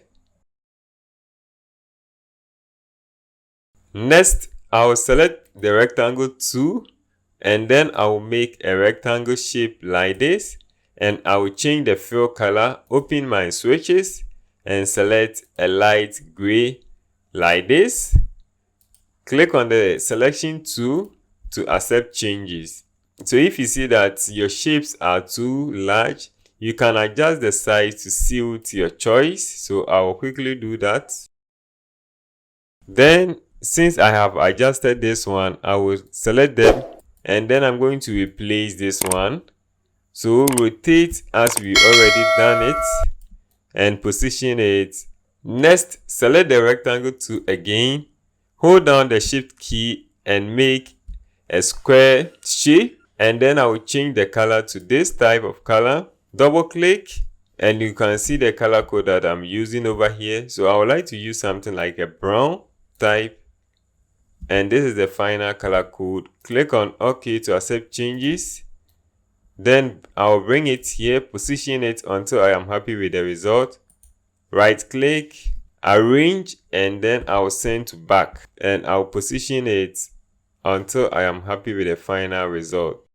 Next, I'll select the rectangle tool, and then I will make a rectangle shape like this, and I will change the fill color, open my switches, and select a light gray like this. Click on the selection tool to accept changes. So if you see that your shapes are too large, you can adjust the size to suit your choice. So I will quickly do that. Then, since I have adjusted this one, I will select them, and then I'm going to replace this one. So rotate as we already done it and position it. Next, select the rectangle tool again, hold down the shift key and make a square shape, and then I will change the color to this type of color. Double click and you can see the color code that I'm using over here. So I would like to use something like a brown type, and this is the final color code. Click on OK to accept changes. Then I'll bring it here, position it until I am happy with the result. Right click, arrange, and then I'll send to back, and I'll position it until I am happy with the final result.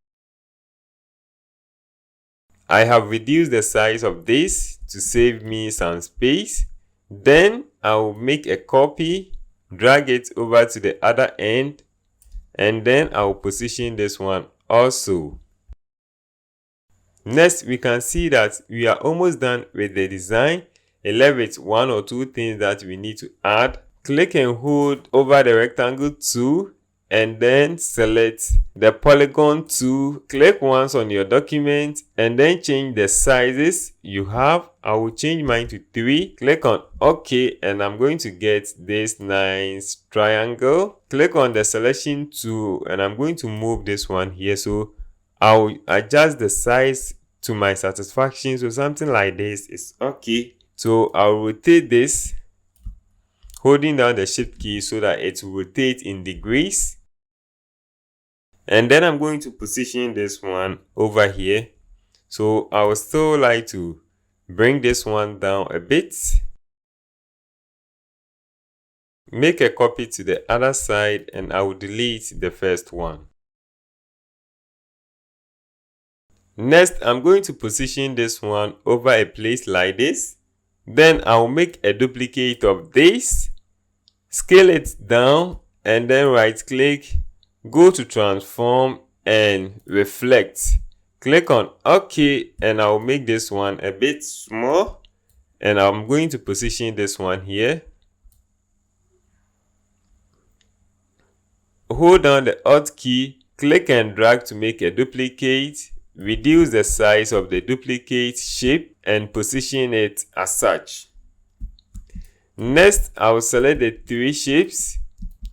I have reduced the size of this to save me some space. Then I'll make a copy, drag it over to the other end, and then I'll position this one also. Next, we can see that we are almost done with the design. Left with one or two things that we need to add. Click and hold over the rectangle tool, and then select the polygon tool. Click once on your document and then change the sizes you have. I will change mine to 3. Click on OK, and I'm going to get this nice triangle. Click on the selection tool and I'm going to move this one here. So I'll adjust the size to my satisfaction. So something like this is okay. So I'll rotate this, holding down the shift key so that it will rotate in degrees. And then I'm going to position this one over here. So I would still like to bring this one down a bit. Make a copy to the other side, and I will delete the first one. Next, I'm going to position this one over a place like this. Then I'll make a duplicate of this, scale it down, and then right click, go to transform and reflect. Click on OK, and I'll make this one a bit small, and I'm going to position this one here. Hold down the Alt key, click and drag to make a duplicate. Reduce the size of the duplicate shape and position it as such. Next, I will select the 3 shapes.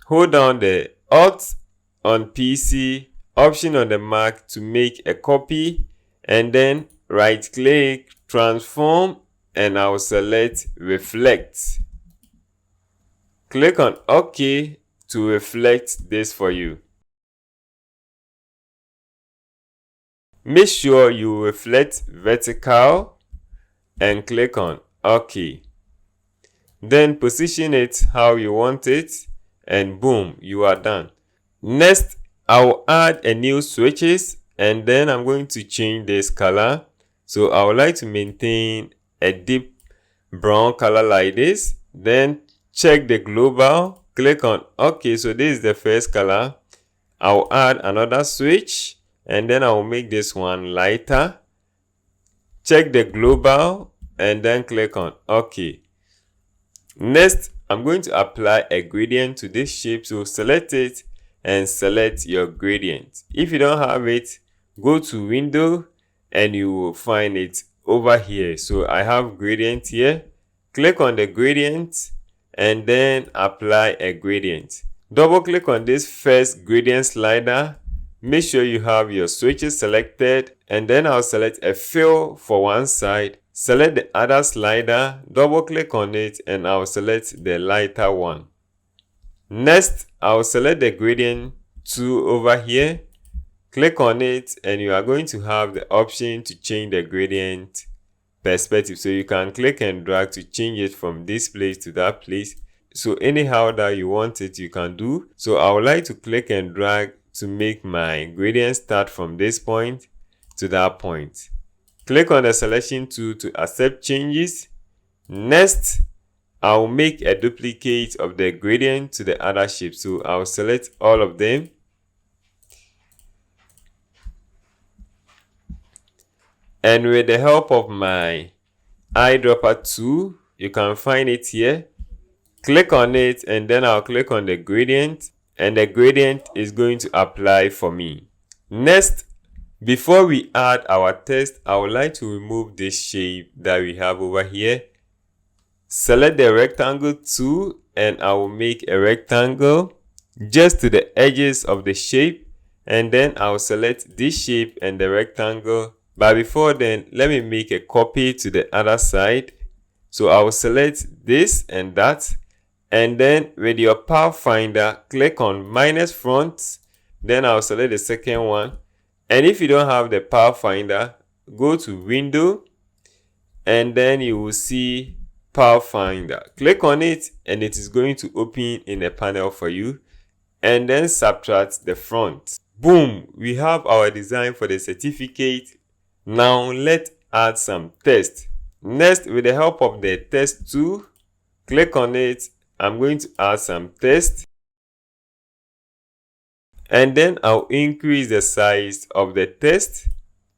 Hold down the Alt on PC, Option on the Mac to make a copy, and then right click, transform, and I'll select reflect. Click on OK to reflect this for you. Make sure you reflect vertical and click on OK. Then position it how you want it, and boom, you are done. Next, I'll add a new switches, and then I'm going to change this color. So I would like to maintain a deep brown color like this. Then check the global, click on OK. So this is the first color. I'll add another switch, and then I'll make this one lighter. Check the global and then click on OK. Next, I'm going to apply a gradient to this shape. So select it and select your gradient. If you don't have it, go to Window and you will find it over here. So I have gradient here. Click on the gradient and then apply a gradient. Double click on this first gradient slider. Make sure you have your switches selected, and then I'll select a fill for one side. Select the other slider, double click on it, and I'll select the lighter one. Next, I'll select the gradient 2 over here. Click on it, and you are going to have the option to change the gradient perspective. So you can click and drag to change it from this place to that place. So anyhow that you want it, you can do. So I would like to click and drag to make my gradient start from this point to that point. Click on the selection tool to accept changes. Next, I'll make a duplicate of the gradient to the other shape. So I'll select all of them. And with the help of my eyedropper tool, you can find it here. Click on it, and then I'll click on the gradient, and the gradient is going to apply for me. Next, before we add our text, I would like to remove this shape that we have over here. Select the rectangle tool, and I will make a rectangle just to the edges of the shape, and then I'll select this shape and the rectangle. But before then, let me make a copy to the other side. So I will select this and that, and then with your Pathfinder, click on minus front. Then I'll select the second one. And if you don't have the Pathfinder, go to Window, and then you will see Pathfinder. Click on it, and it is going to open in a panel for you. And then subtract the front. Boom! We have our design for the certificate. Now let's add some text. Next, with the help of the text tool, click on it. I'm going to add some text. And then I'll increase the size of the text.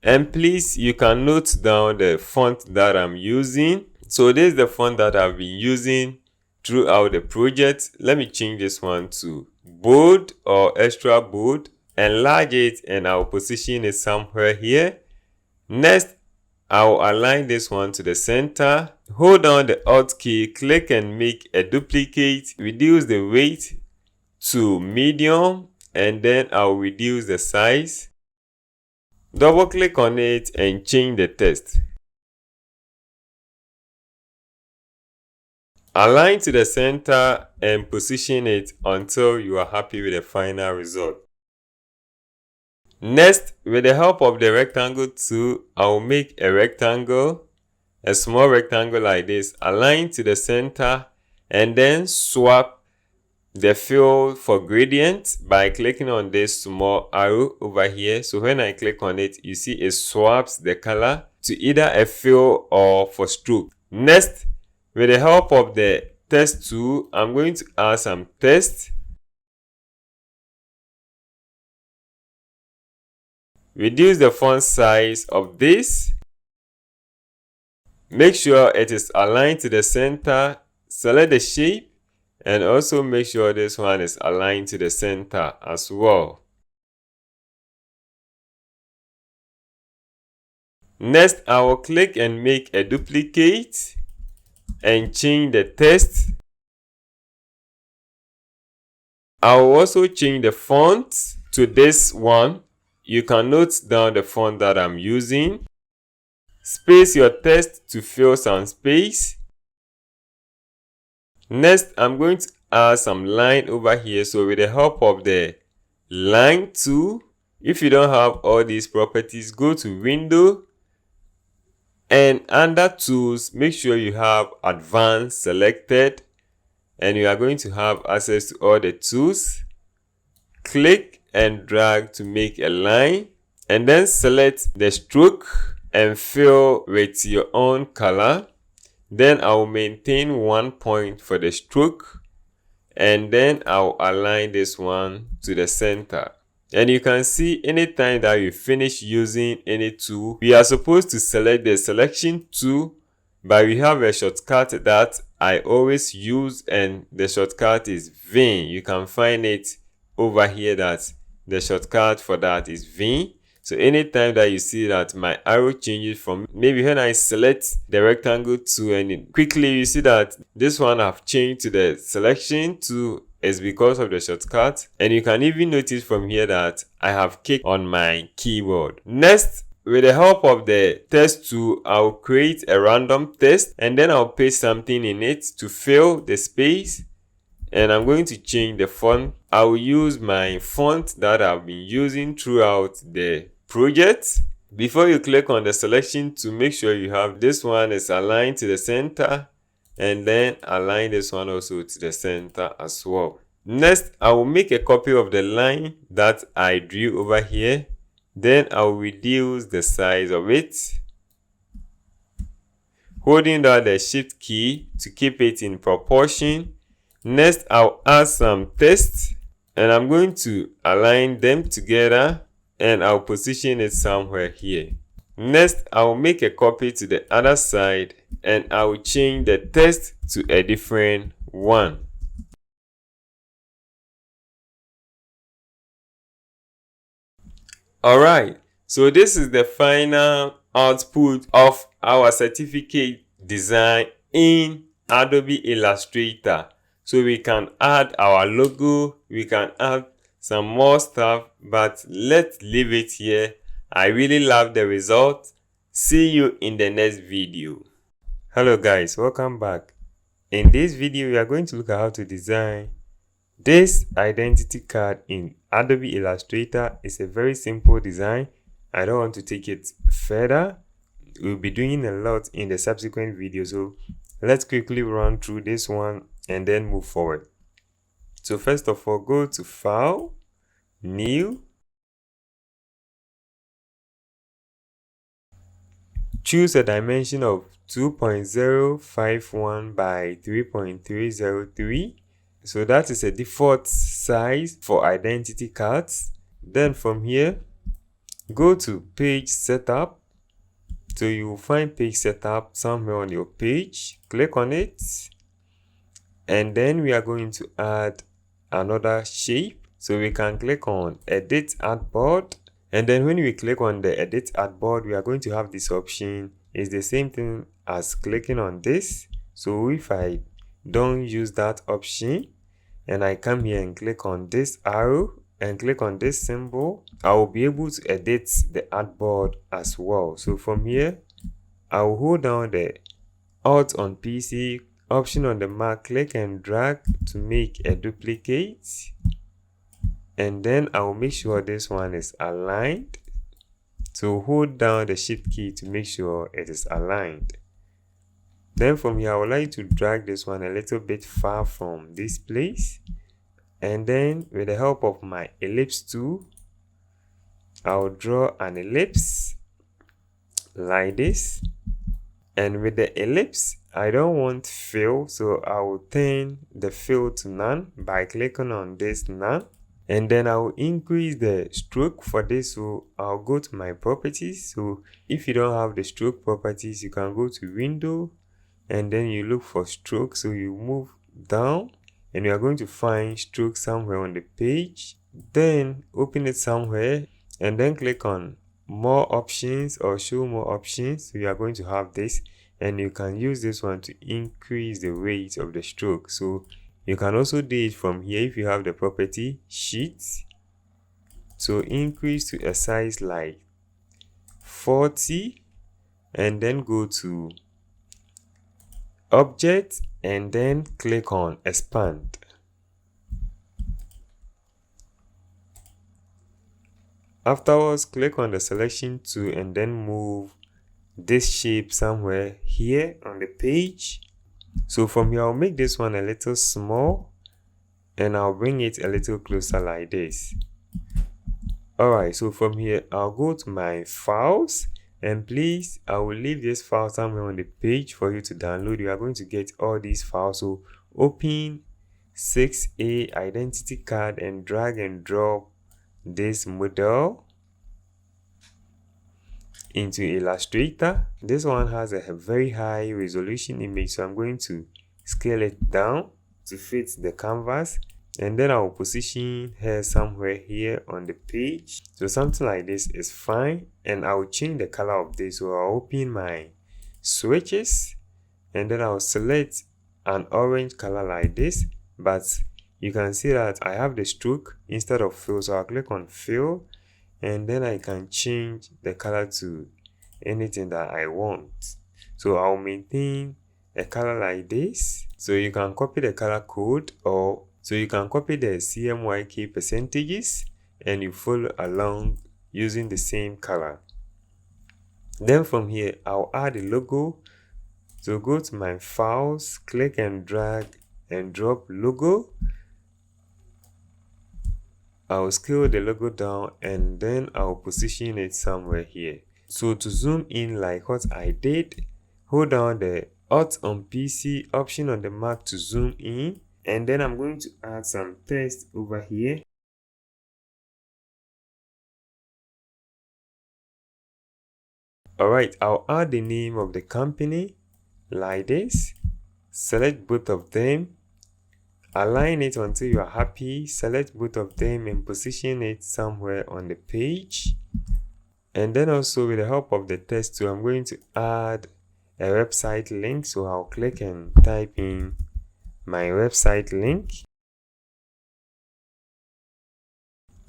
And please, you can note down the font that I'm using. So this is the font that I've been using throughout the project. Let me change this one to bold or extra bold. Enlarge it, and I'll position it somewhere here. Next, I'll align this one to the center. Hold down the Alt key, click and make a duplicate. Reduce the weight to medium, and then I'll reduce the size. Double click on it and change the text. Align to the center and position it until you are happy with the final result. Next, with the help of the rectangle tool, I will make a rectangle, a small rectangle like this, align to the center, and then swap the fill for gradient by clicking on this small arrow over here. So when I click on it, you see it swaps the color to either a fill or for stroke. Next, with the help of the text tool, I'm going to add some text. Reduce the font size of this. Make sure it is aligned to the center. Select the shape, and also make sure this one is aligned to the center as well. Next, I will click and make a duplicate and change the text. I will also change the font to this one. You can note down the font that I'm using. Space your text to fill some space. Next, I'm going to add some line over here. So with the help of the line tool, if you don't have all these properties, go to Window and under Tools, make sure you have Advanced selected, and you are going to have access to all the tools. Click and drag to make a line, and then select the stroke and fill with your own color. Then I'll maintain 1 point for the stroke, and then I'll align this one to the center. And you can see anytime that you finish using any tool, we are supposed to select the selection tool, but we have a shortcut that I always use, and the shortcut is V. You can find it over here that the shortcut for that is V. So anytime that you see that my arrow changes from, maybe when I select the rectangle tool and quickly you see that this one have changed to the selection tool, is because of the shortcut. And you can even notice from here that I have clicked on my keyboard. Next, with the help of the text tool, I'll create a random text and then I'll paste something in it to fill the space. And I'm going to change the font. I'll use my font that I've been using throughout the project. Before you click on the selection to make sure you have this one is aligned to the center, and then align this one also to the center as well. Next, I will make a copy of the line that I drew over here. Then I will reduce the size of it, holding down the Shift key to keep it in proportion. Next, I'll add some text and I'm going to align them together and I'll position it somewhere here. Next, I'll make a copy to the other side and I'll change the text to a different one. Alright, so this is the final output of our certificate design in Adobe Illustrator. So we can add our logo, we can add some more stuff, but let's leave it here. I really love the result. See you in the next video. Hello guys, welcome back. In this video, we are going to look at how to design this identity card in Adobe Illustrator. It's a very simple design. I don't want to take it further. We'll be doing a lot in the subsequent video, so let's quickly run through this one and then move forward. So first of all, go to File, New, choose a dimension of 2.051 by 3.303. So that is a default size for identity cards. Then from here, go to Page Setup. So you will find Page Setup somewhere on your page. Click on it. And then we are going to add another shape. So we can click on Edit Artboard. And then when we click on the Edit Artboard, we are going to have this option. It's the same thing as clicking on this. So if I don't use that option and I come here and click on this arrow and click on this symbol, I will be able to edit the artboard as well. So from here, I will hold down the Alt on PC, Option on the Mac, click and drag to make a duplicate. And then I will make sure this one is aligned. So hold down the Shift key to make sure it is aligned. Then from here, I would like to drag this one a little bit far from this place. And then with the help of my ellipse tool, I'll draw an ellipse like this. And with the ellipse, I don't want fill, so I will turn the fill to none by clicking on this none. And then I will increase the stroke for this, so I'll go to my properties. So if you don't have the stroke properties, you can go to Window and then you look for stroke. So you move down and you are going to find stroke somewhere on the page. Then open it somewhere and then click on More Options or Show More Options. So you are going to have this, and you can use this one to increase the weight of the stroke. So you can also do it from here if you have the property Sheet. So increase to a size like 40 and then go to Object and then click on Expand. Afterwards, click on the selection tool and then move this shape somewhere here on the page. So from here, I'll make this one a little small and I'll bring it a little closer like this. Alright, so from here, I'll go to my files, and please, I will leave this file somewhere on the page for you to download. You are going to get all these files. So open 6A identity card and drag and drop this model into Illustrator. This one has a very high resolution image, so I'm going to scale it down to fit the canvas, and then I'll position her somewhere here on the page. So something like this is fine, and I'll change the color of this. So I'll open my switches and then I'll select an orange color like this, but you can see that I have the stroke instead of fill, so I'll click on fill and then I can change the color to anything that I want. So I'll maintain a color like this. So you can copy the color code, or so you can copy the CMYK percentages and you follow along using the same color. Then from here, I'll add a logo. So go to my files, click and drag and drop logo. I'll scale the logo down and then I'll position it somewhere here. So to zoom in like what I did, hold down the Alt on PC, Option on the Mac to zoom in, and then I'm going to add some text over here. Alright, I'll add the name of the company like this. Select both of them, align it until you are happy, select both of them and position it somewhere on the page. And then also with the help of the text tool, I'm going to add a website link. So I'll click and type in my website link.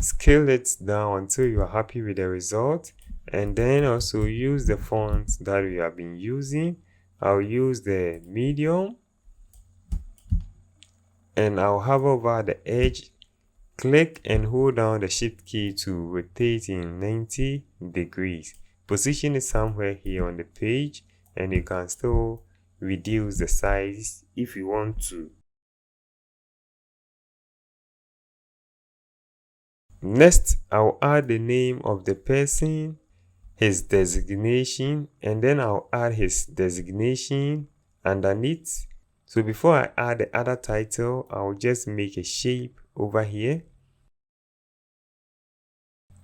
Scale it down until you are happy with the result. And then also use the font that we have been using. I'll use the medium. And I'll hover over the edge. Click and hold down the shift key to rotate in 90 degrees. Position it somewhere here on the page, and you can still reduce the size if you want to. Next, I'll add the name of the person, his designation, and then I'll add his designation underneath. So before I add the other title, I'll just make a shape over here.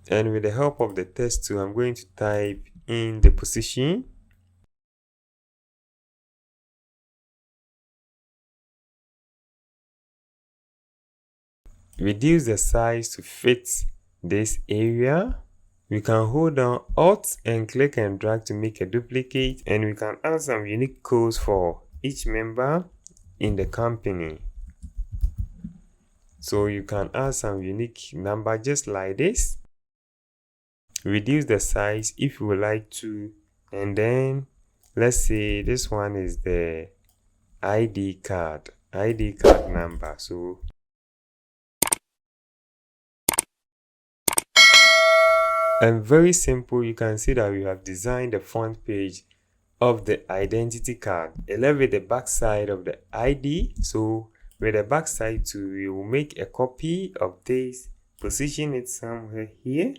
And with the help of the text tool, I'm going to type in the position. Reduce the size to fit this area. We can hold down Alt and click and drag to make a duplicate, and we can add some unique codes for each member in the company. So you can add some unique number just like this. Reduce the size if you would like to, and then let's say this one is the ID card number. So and very simple, you can see that we have designed the front page of the identity card. Elevate the back side of the ID. So with the back side too, we will make a copy of this, position it somewhere here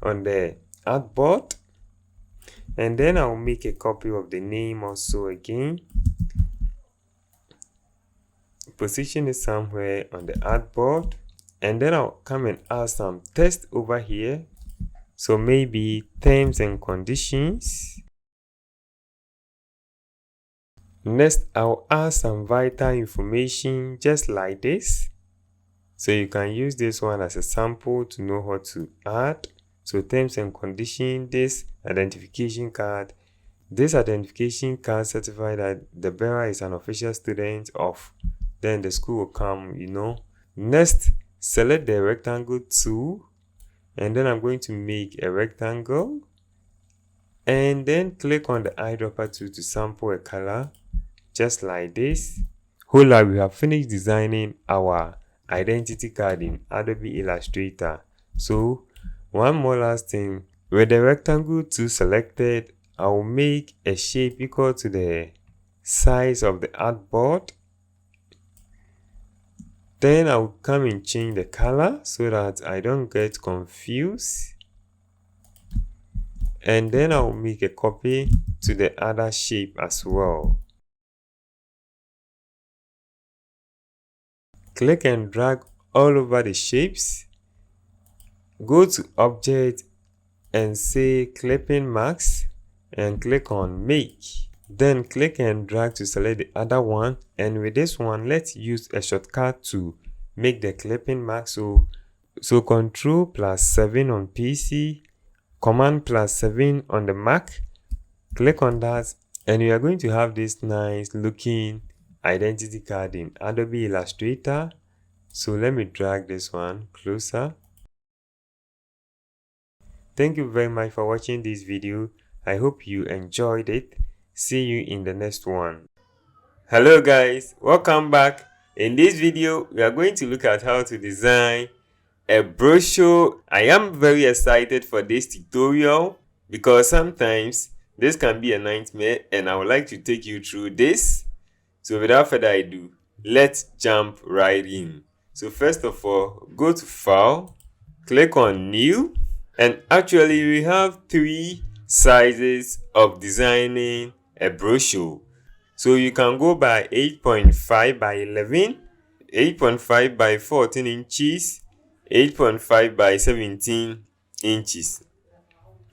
on the artboard, and then I'll make a copy of the name also again, position it somewhere on the artboard, and then I'll come and add some text over here. So maybe terms and conditions. Next, I'll add some vital information just like this. So you can use this one as a sample to know what to add. So terms and conditions, this identification card. This identification card certifies that the bearer is an official student of, then the school will come, you know. Next, select the rectangle tool, and then I'm going to make a rectangle, and then click on the eyedropper tool to sample a color just like this. Hola, we have finished designing our identity card in Adobe Illustrator. So one more last thing, with the rectangle tool selected, I will make a shape equal to the size of the artboard. Then I'll come and change the color so that I don't get confused. And then I'll make a copy to the other shape as well. Click and drag all over the shapes. Go to Object and say Clipping Mask and click on Make. Then click and drag to select the other one, and with this one let's use a shortcut to make the clipping mask. So Ctrl +7 on PC, Command +7 on the Mac. Click on that and you are going to have this nice looking identity card in Adobe Illustrator. So let me drag this one closer. Thank you very much for watching this video. I hope you enjoyed it. See you in the next one. Hello guys, welcome back. In this video, we are going to look at how to design a brochure. I am very excited for this tutorial because sometimes this can be a nightmare and I would like to take you through this. So without further ado, let's jump right in. So first of all, go to File, click on New, and actually we have 3 sizes of designing a brochure. So you can go by 8.5 by 11, 8.5 by 14 inches, 8.5 by 17 inches.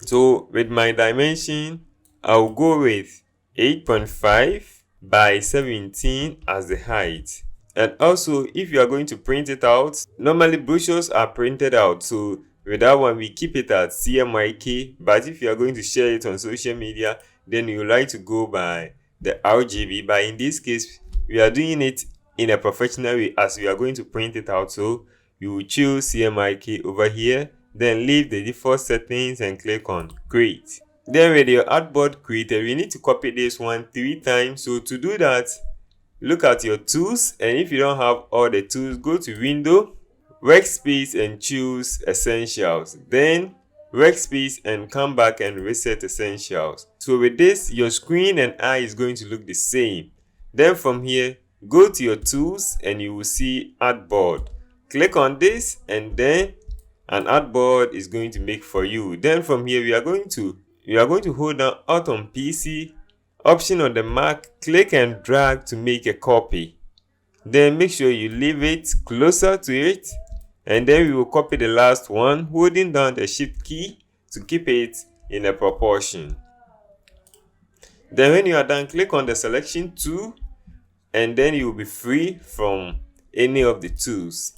So with my dimension, I'll go with 8.5 by 17 as the height. And also, if you are going to print it out, normally brochures are printed out. So with that one, we keep it at CMYK. But if you are going to share it on social media, then you like to go by the RGB. But in this case, we are doing it in a professional way as we are going to print it out. So you will choose CMYK over here, then leave the default settings and click on Create. Then with your artboard created, we need to copy this one 3 times. So to do that, look at your tools, and if you don't have all the tools, go to Window, Workspace, and choose Essentials. Then Workspace and come back and reset Essentials. So with this, your screen and eye is going to look the same. Then from here, go to your tools and you will see Artboard. Click on this and then an artboard is going to make for you. Then from here, you are going to hold down Alt on PC, Option on the Mac, click and drag to make a copy. Then make sure you leave it closer to it, and then we will copy the last one, holding down the Shift key to keep it in a proportion. Then when you are done, click on the selection tool, and then you will be free from any of the tools.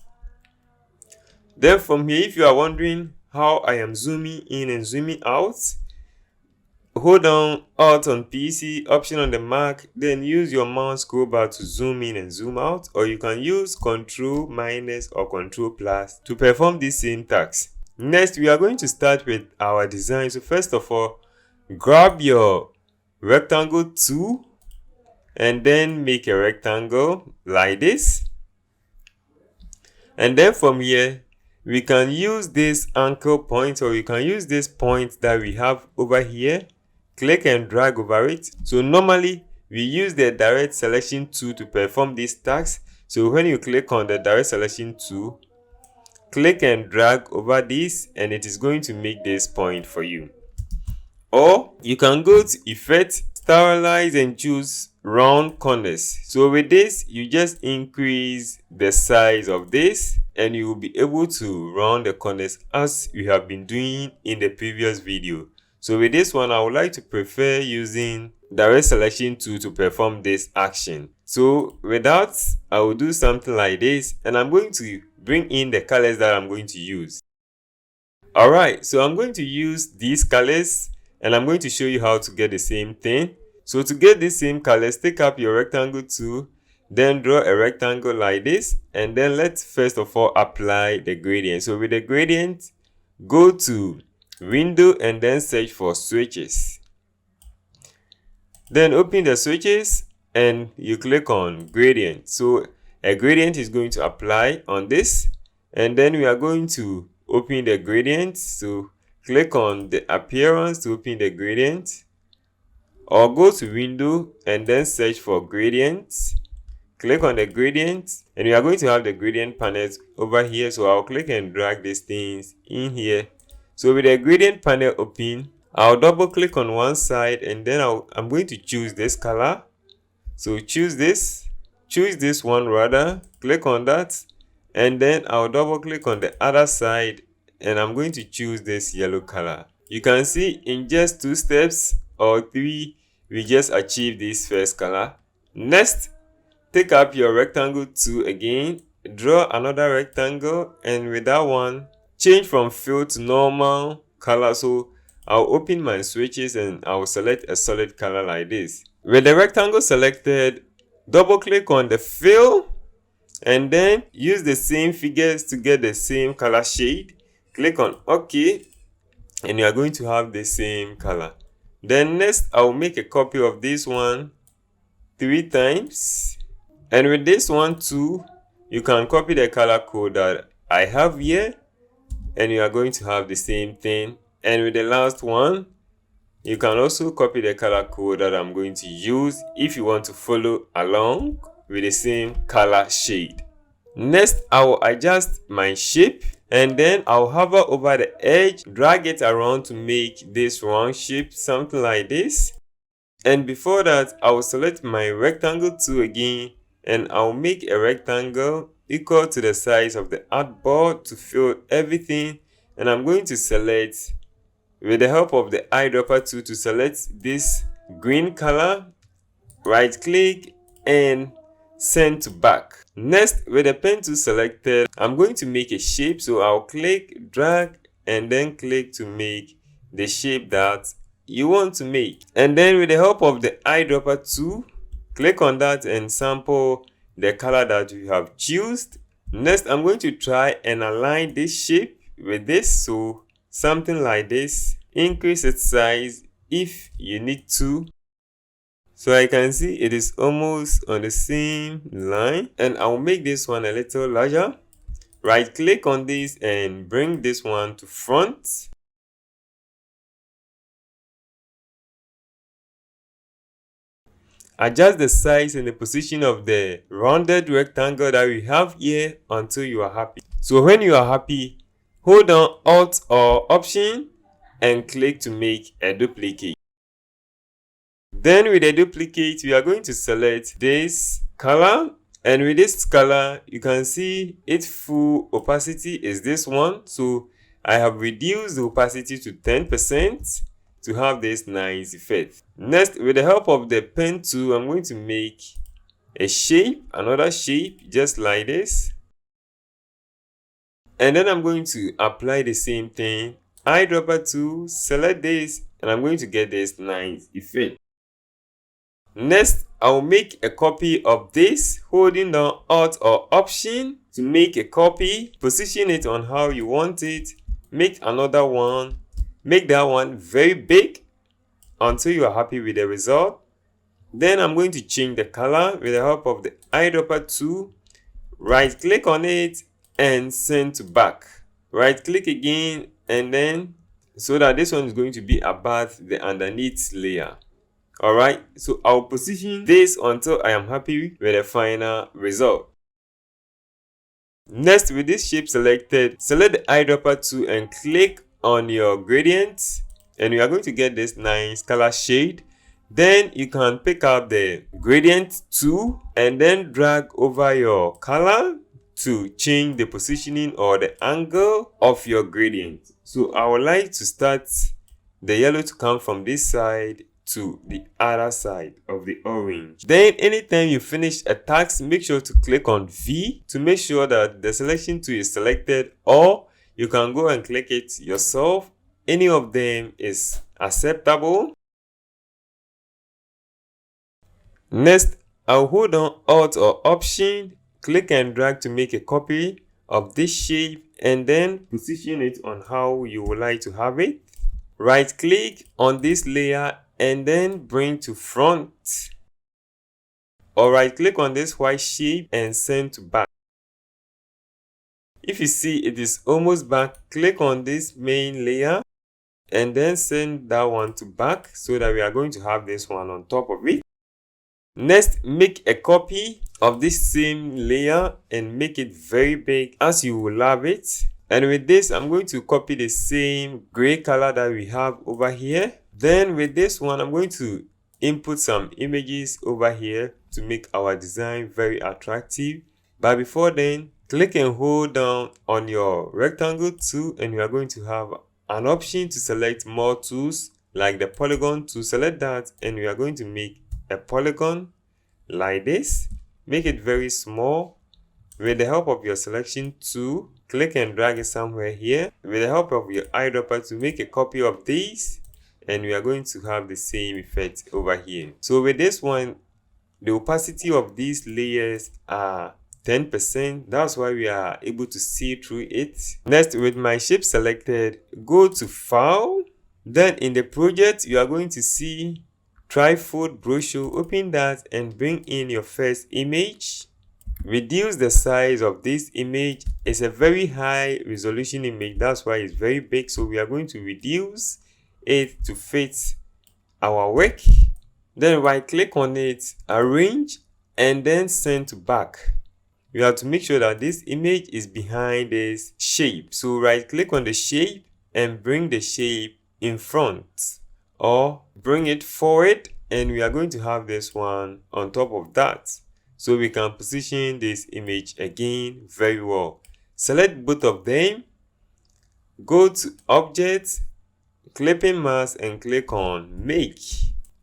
Then from here, if you are wondering how I am zooming in and zooming out, hold down Alt on PC, Option on the Mac, then use your mouse scroll bar to zoom in and zoom out, or you can use Ctrl- or Ctrl+ to perform this same task. Next, we are going to start with our design. So first of all, grab your rectangle tool and then make a rectangle like this. And then from here, we can use this anchor point, or you can use this point that we have over here. Click and drag over it. So normally we use the direct selection tool to perform this task. So when you click on the direct selection tool, click and drag over this and it is going to make this point for you. Or you can go to Effect, Stylize, and choose Round Corners. So with this, you just increase the size of this and you will be able to round the corners as we have been doing in the previous video. So with this one, I would like to prefer using direct selection tool to perform this action. So with that, I will do something like this, and I'm going to bring in the colors that I'm going to use. Alright, so I'm going to use these colors and I'm going to show you how to get the same thing. So to get the same colors, take up your rectangle tool, then draw a rectangle like this, and then let's first of all apply the gradient. So with the gradient, go to Window and then search for switches. Then open the switches and you click on gradient. So a gradient is going to apply on this, and then we are going to open the gradient. So click on the appearance to open the gradient, or go to window and then search for gradient. Click on the gradient and we are going to have the gradient panels over here. So I'll click and drag these things in here. So with the gradient panel open, I'll double click on one side and then I'm going to choose this color. So choose this one rather, click on that, and then I'll double click on the other side and I'm going to choose this yellow color. You can see in just 2 steps or 3, we just achieved this first color. Next, take up your rectangle tool again, draw another rectangle, and with that one, change from fill to normal color. So I'll open my switches and I'll select a solid color like this. With the rectangle selected, double click on the fill and then use the same figures to get the same color shade. Click on OK and you are going to have the same color. Then next, I'll make a copy of this one 3 times. And with this one too, you can copy the color code that I have here and you are going to have the same thing. And with the last one, you can also copy the color code that I'm going to use if you want to follow along with the same color shade. Next, I will adjust my shape and then I'll hover over the edge, drag it around to make this round shape, something like this. And before that, I will select my rectangle tool again and I'll make a rectangle equal to the size of the artboard to fill everything. And I'm going to select, with the help of the eyedropper tool, to select this green color, right click and send to back. Next, with the pen tool selected, I'm going to make a shape. So I'll click, drag and then click to make the shape that you want to make. And then with the help of the eyedropper tool, click on that and sample the color that you have chosen. Next, I'm going to try and align this shape with this. So something like this. Increase its size if you need to. So I can see it is almost on the same line, and I'll make this one a little larger. Right click on this and bring this one to front. Adjust the size and the position of the rounded rectangle that we have here until you are happy. So when you are happy, hold down Alt or Option and click to make a duplicate. Then with a duplicate, we are going to select this color, and with this color, you can see its full opacity is this one. So I have reduced the opacity to 10% to have this nice effect. Next, with the help of the pen tool, I'm going to make a shape, another shape, just like this. And then I'm going to apply the same thing. Eyedropper tool, select this, and I'm going to get this nice effect. Next, I'll make a copy of this, holding down Alt or Option to make a copy. Position it on how you want it. Make another one. Make that one very big until you are happy with the result. Then I'm going to change the color with the help of the eyedropper tool. Right click on it and send to back. Right click again, and then so that this one is going to be above the underneath layer. Alright, so I'll position this until I am happy with the final result. Next, with this shape selected, select the eyedropper tool and click on your gradient, and you are going to get this nice color shade. Then you can pick up the gradient tool and then drag over your color to change the positioning or the angle of your gradient. So I would like to start the yellow to come from this side to the other side of the orange. Then anytime you finish a task, make sure to click on V to make sure that the selection tool is selected, or you can go and click it yourself. Any of them is acceptable. Next, I'll hold on Alt or Option, click and drag to make a copy of this shape and then position it on how you would like to have it. Right click on this layer and then bring to front. Or right click on this white shape and send to back. If you see it is almost back, click on this main layer and then send that one to back so that we are going to have this one on top of it. Next, make a copy of this same layer and make it very big as you will have it. And with this, I'm going to copy the same gray color that we have over here. Then with this one, I'm going to input some images over here to make our design very attractive. But before then, click and hold down on your rectangle tool and you are going to have an option to select more tools like the polygon tool. Select that and we are going to make a polygon like this. Make it very small. With the help of your selection tool, click and drag it somewhere here. With the help of your eyedropper to make a copy of these, and we are going to have the same effect over here. So with this one, the opacity of these layers are 10%. That's why we are able to see through it. Next, with my shape selected, go to File. Then in the project, you are going to see Trifold Brochure. Open that and bring in your first image. Reduce the size of this image. It's a very high resolution image. That's why it's very big. So we are going to reduce it to fit our work. Then right click on it, arrange, and then send to back. You have to make sure that this image is behind this shape. So right click on the shape and bring the shape in front or bring it forward, and we are going to have this one on top of that. So we can position this image again very well. Select both of them, go to Object, Clipping Mask, and click on Make.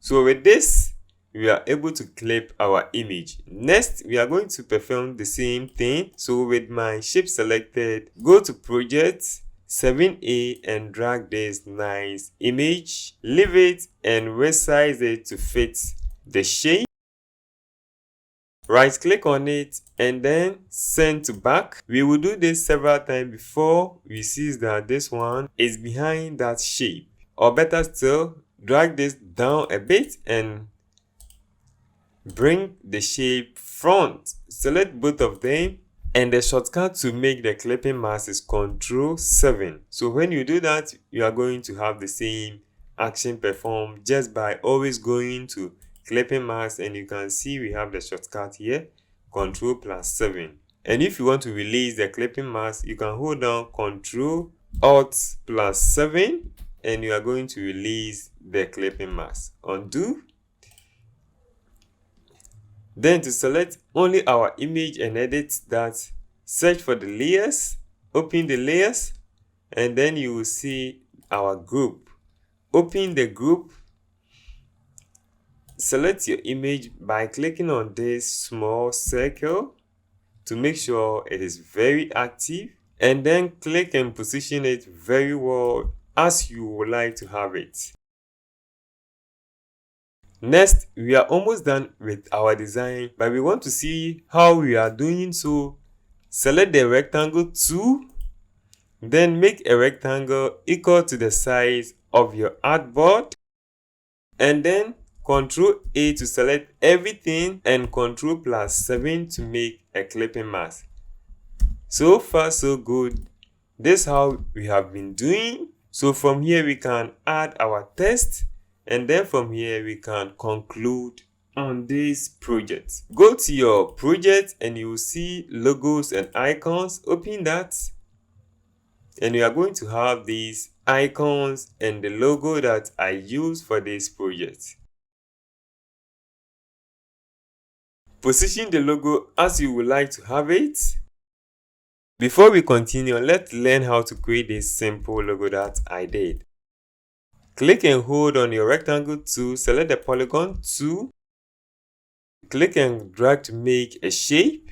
So with this, we are able to clip our image. Next, we are going to perform the same thing. So with my shape selected, go to Project, 7A, and drag this nice image. Leave it and resize it to fit the shape. Right click on it and then send to back. We will do this several times before we see that this one is behind that shape. Or better still, drag this down a bit and bring the shape front. Select both of them, and the shortcut to make the clipping mask is Ctrl+7. So when you do that, you are going to have the same action performed just by always going to clipping mask, and you can see we have the shortcut here, Ctrl+7. And if you want to release the clipping mask, you can hold down Ctrl+Alt+7 and you are going to release the clipping mask. Undo. Then to select only our image and edit that, search for the layers, open the layers, and then you will see our group. Open the group. Select your image by clicking on this small circle to make sure it is very active, and then click and position it very well as you would like to have it. Next, we are almost done with our design, but we want to see how we are doing. So select the rectangle tool, then make a rectangle equal to the size of your artboard, and then Ctrl+A to select everything and Ctrl+7 to make a clipping mask. So far so good. This is how we have been doing. So from here we can add our text, and then from here we can conclude on this project. Go to your project and you will see logos and icons. Open that and you are going to have these icons and the logo that I use for this project. Position the logo as you would like to have it. Before we continue, let's learn how to create this simple logo that I did. Click and hold on your rectangle tool, select the polygon tool, click and drag to make a shape,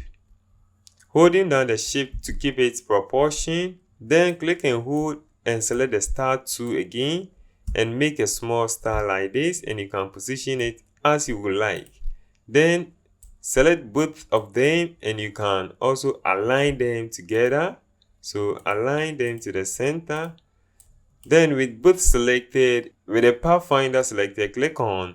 holding down the shape to keep its proportion, then click and hold and select the star tool again and make a small star like this, and you can position it as you would like. Then select both of them and you can also align them together. So align them to the center Then with both selected, with the Pathfinder selected, click on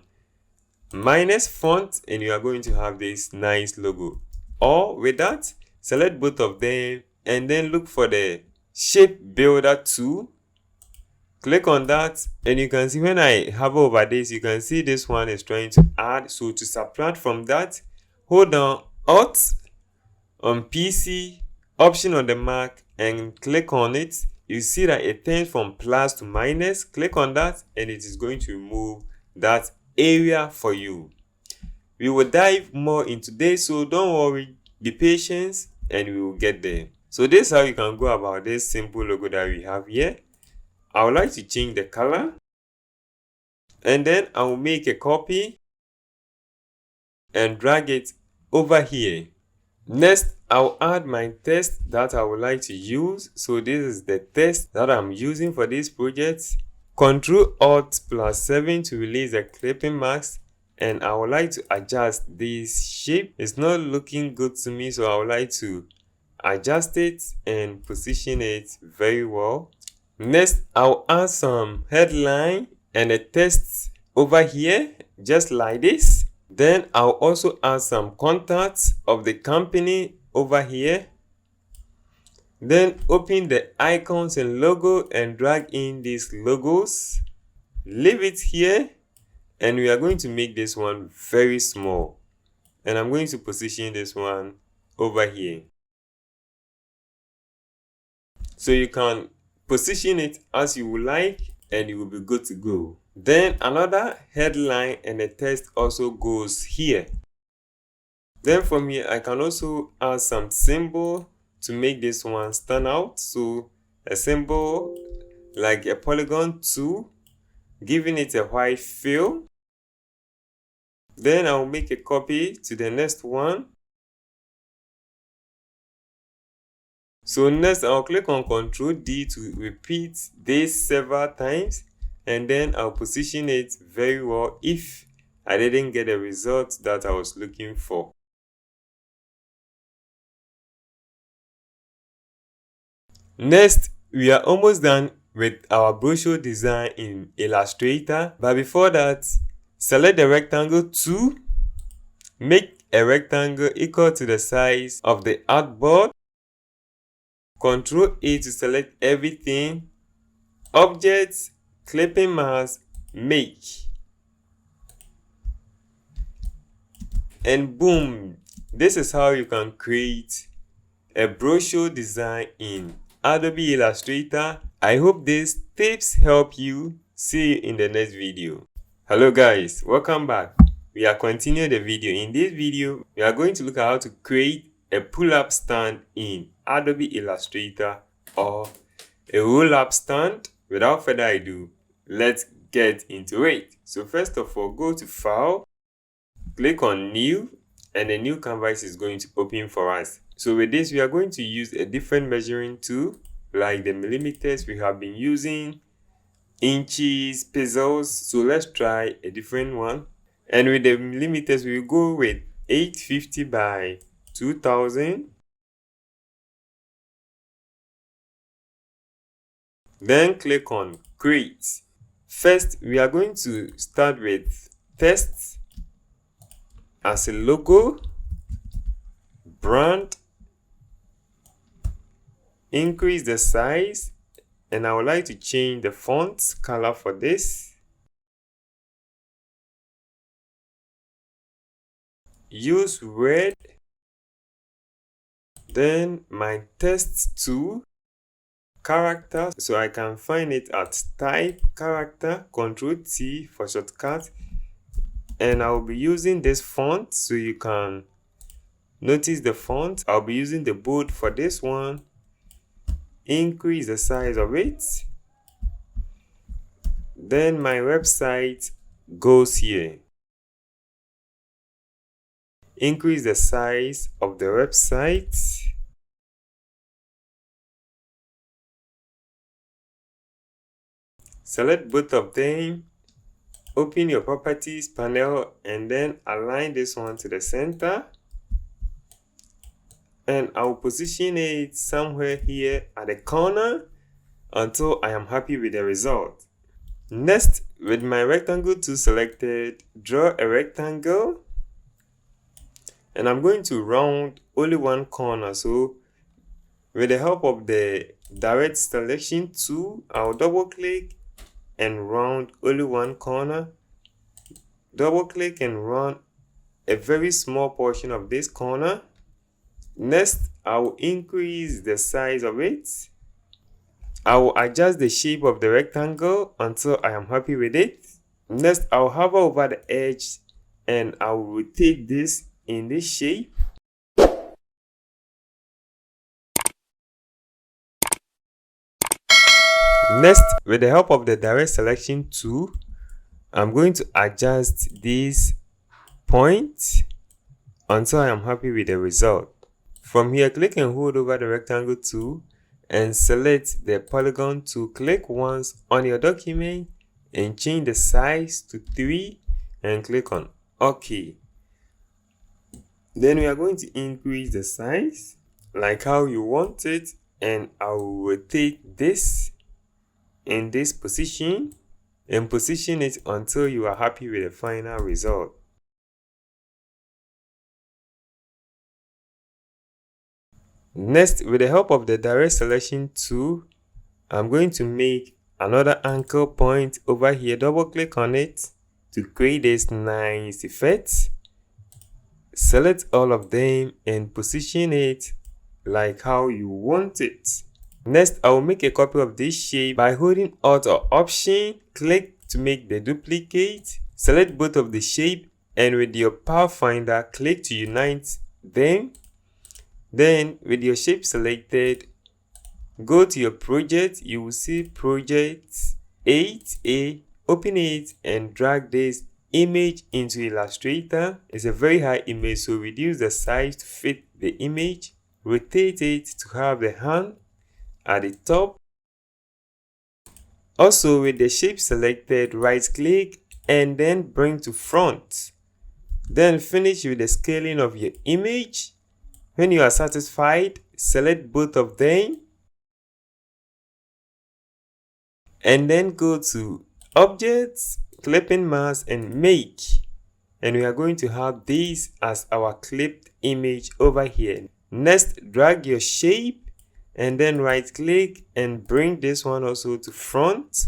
minus font and you are going to have this nice logo. Or with that, select both of them and then look for the shape builder tool. Click on that and you can see when I hover over this, you can see this one is trying to add. So to subtract from that, hold down Alt on PC, Option on the Mac, and click on it. You see that it turns from plus to minus. Click on that and it is going to remove that area for you. We will dive more into this, so don't worry, be patient and we will get there. So this is how you can go about this simple logo that we have here. I would like to change the color and then I will make a copy and drag it over here. Next, I'll add my text that I would like to use. So this is the text that I'm using for this project. Ctrl+Alt+7 to release the clipping mask, and I would like to adjust this shape. It's not looking good to me, so I would like to adjust it and position it very well. Next, I'll add some headline and a text over here, just like this. Then I'll also add some contacts of the company over here. Then open the icons and logo and drag in these logos. Leave it here and we are going to make this one very small. And I'm going to position this one over here. So you can position it as you would like and you will be good to go. Then another headline and a text also goes here. Then from here, I can also add some symbol to make this one stand out. So a symbol like a polygon 2, giving it a white fill. Then I'll make a copy to the next one. So next, I'll click on Ctrl D to repeat this several times. And then I'll position it very well if I didn't get the result that I was looking for. Next, we are almost done with our brochure design in Illustrator. But before that, select the rectangle tool, make a rectangle equal to the size of the artboard. Ctrl A to select everything, objects, clipping mask, make, and boom, this is how you can create a brochure design in Adobe Illustrator. I hope these tips help you. See you in the next video. Hello guys, welcome back. We are continuing the video. In this video, we are going to look at how to create a pull-up stand in Adobe Illustrator or a roll-up stand. Without further ado, let's get into it. So first of all, go to File, click on New, and a new canvas is going to open for us. So with this, we are going to use a different measuring tool, like the millimeters we have been using, inches, pixels. So let's try a different one. And with the millimeters, we will go with 850 by 2000. Then click on Create. First, we are going to start with text as a logo, brand, increase the size, and I would like to change the font color for this. Use red. Then my text tool, character, so I can find it at type character, Ctrl T for shortcut, and I'll be using this font so you can notice the font. I'll be using the bold for this one. Increase the size of it. Then my website goes here. Increase the size of the website. Select both of them, open your properties panel, and then align this one to the center. And I'll position it somewhere here at the corner. until I am happy with the result. Next, with my rectangle tool selected, draw a rectangle, and I'm going to round only one corner. So with the help of the direct selection tool, I'll double click and round only one corner. Double click and round a very small portion of this corner. Next, I will increase the size of it. I will adjust the shape of the rectangle until I am happy with it. Next, I'll hover over the edge and I will rotate this in this shape. Next, with the help of the direct selection tool, I'm going to adjust this point until I am happy with the result. From here, click and hold over the rectangle tool and select the polygon tool. Click once on your document and change the size to 3 and click on OK. Then we are going to increase the size like how you want it, and I will rotate this in this position and position it until you are happy with the final result. Next, with the help of the direct selection tool, I'm going to make another anchor point over here. Double click on it to create this nice effect. Select all of them and position it like how you want it. Next, I will make a copy of this shape by holding Alt or Option. Click to make the duplicate. Select both of the shape and with your Pathfinder, click to unite them. Then with your shape selected, go to your project. You will see project 8A. Open it and drag this image into Illustrator. It's a very high image, so reduce the size to fit the image. Rotate it to have the hand at the top. Also, with the shape selected, right click and then bring to front. Then finish with the scaling of your image. When you are satisfied, select both of them and then go to Objects, Clipping Mask and Make. And we are going to have this as our clipped image over here. Next, drag your shape and then right click and bring this one also to front.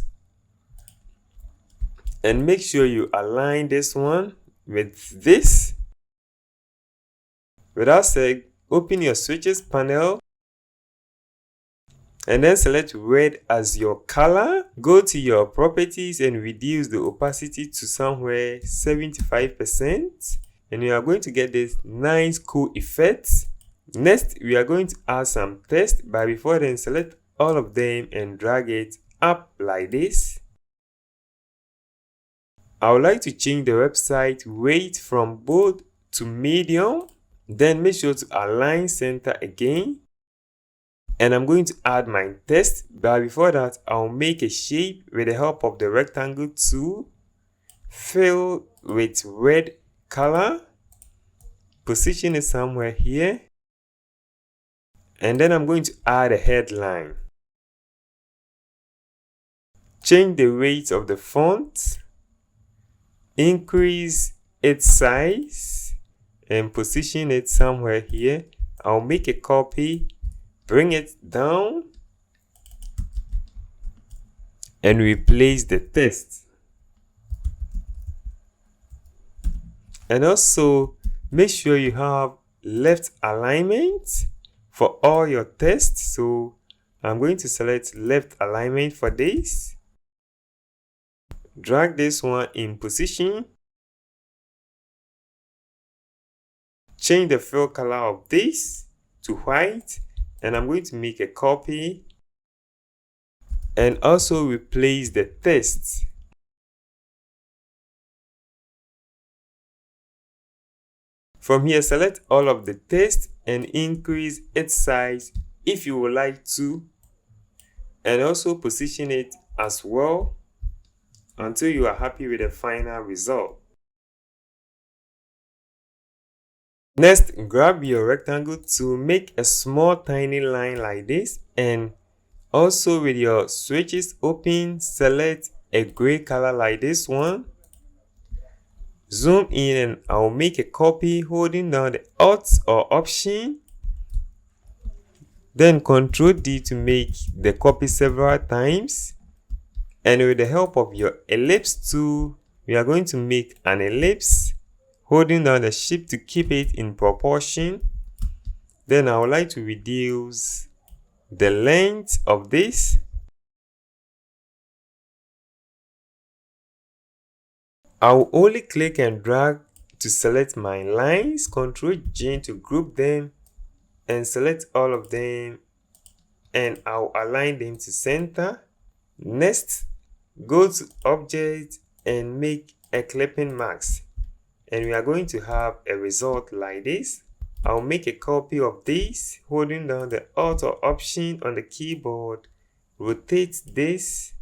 And make sure you align this one with this. With that said, open your switches panel and then select red as your color. Go to your properties and reduce the opacity to somewhere 75%. And you are going to get this nice cool effect. Next, we are going to add some text, but before then, select all of them and drag it up like this. I would like to change the website weight from bold to medium. Then make sure to align center again. And I'm going to add my text, but before that, I'll make a shape with the help of the rectangle tool. Fill with red color. Position it somewhere here. And then I'm going to add a headline. Change the weight of the font. Increase its size and position it somewhere here. I'll make a copy, bring it down and replace the text. And also make sure you have left alignment for all your text. So I'm going to select left alignment for this. Drag this one in position. Change the fill color of this to white. And I'm going to make a copy and also replace the text. From here, select all of the text and increase its size if you would like to, and also position it as well until you are happy with the final result. Next, grab your rectangle to make a small tiny line like this and Also, with your switches open, select a gray color like this one. Zoom in and I'll make a copy holding down the Alt or Option. Then Ctrl D to make the copy several times. And with the help of your ellipse tool, we are going to make an ellipse, holding down the shift to keep it in proportion. Then I would like to reduce the length of this. I will only click and drag to select my lines, Ctrl J to group them and select all of them, and I'll align them to center. Next, go to Object and make a clipping mask, and we are going to have a result like this. I'll make a copy of this, holding down the Alt or Option on the keyboard, rotate this,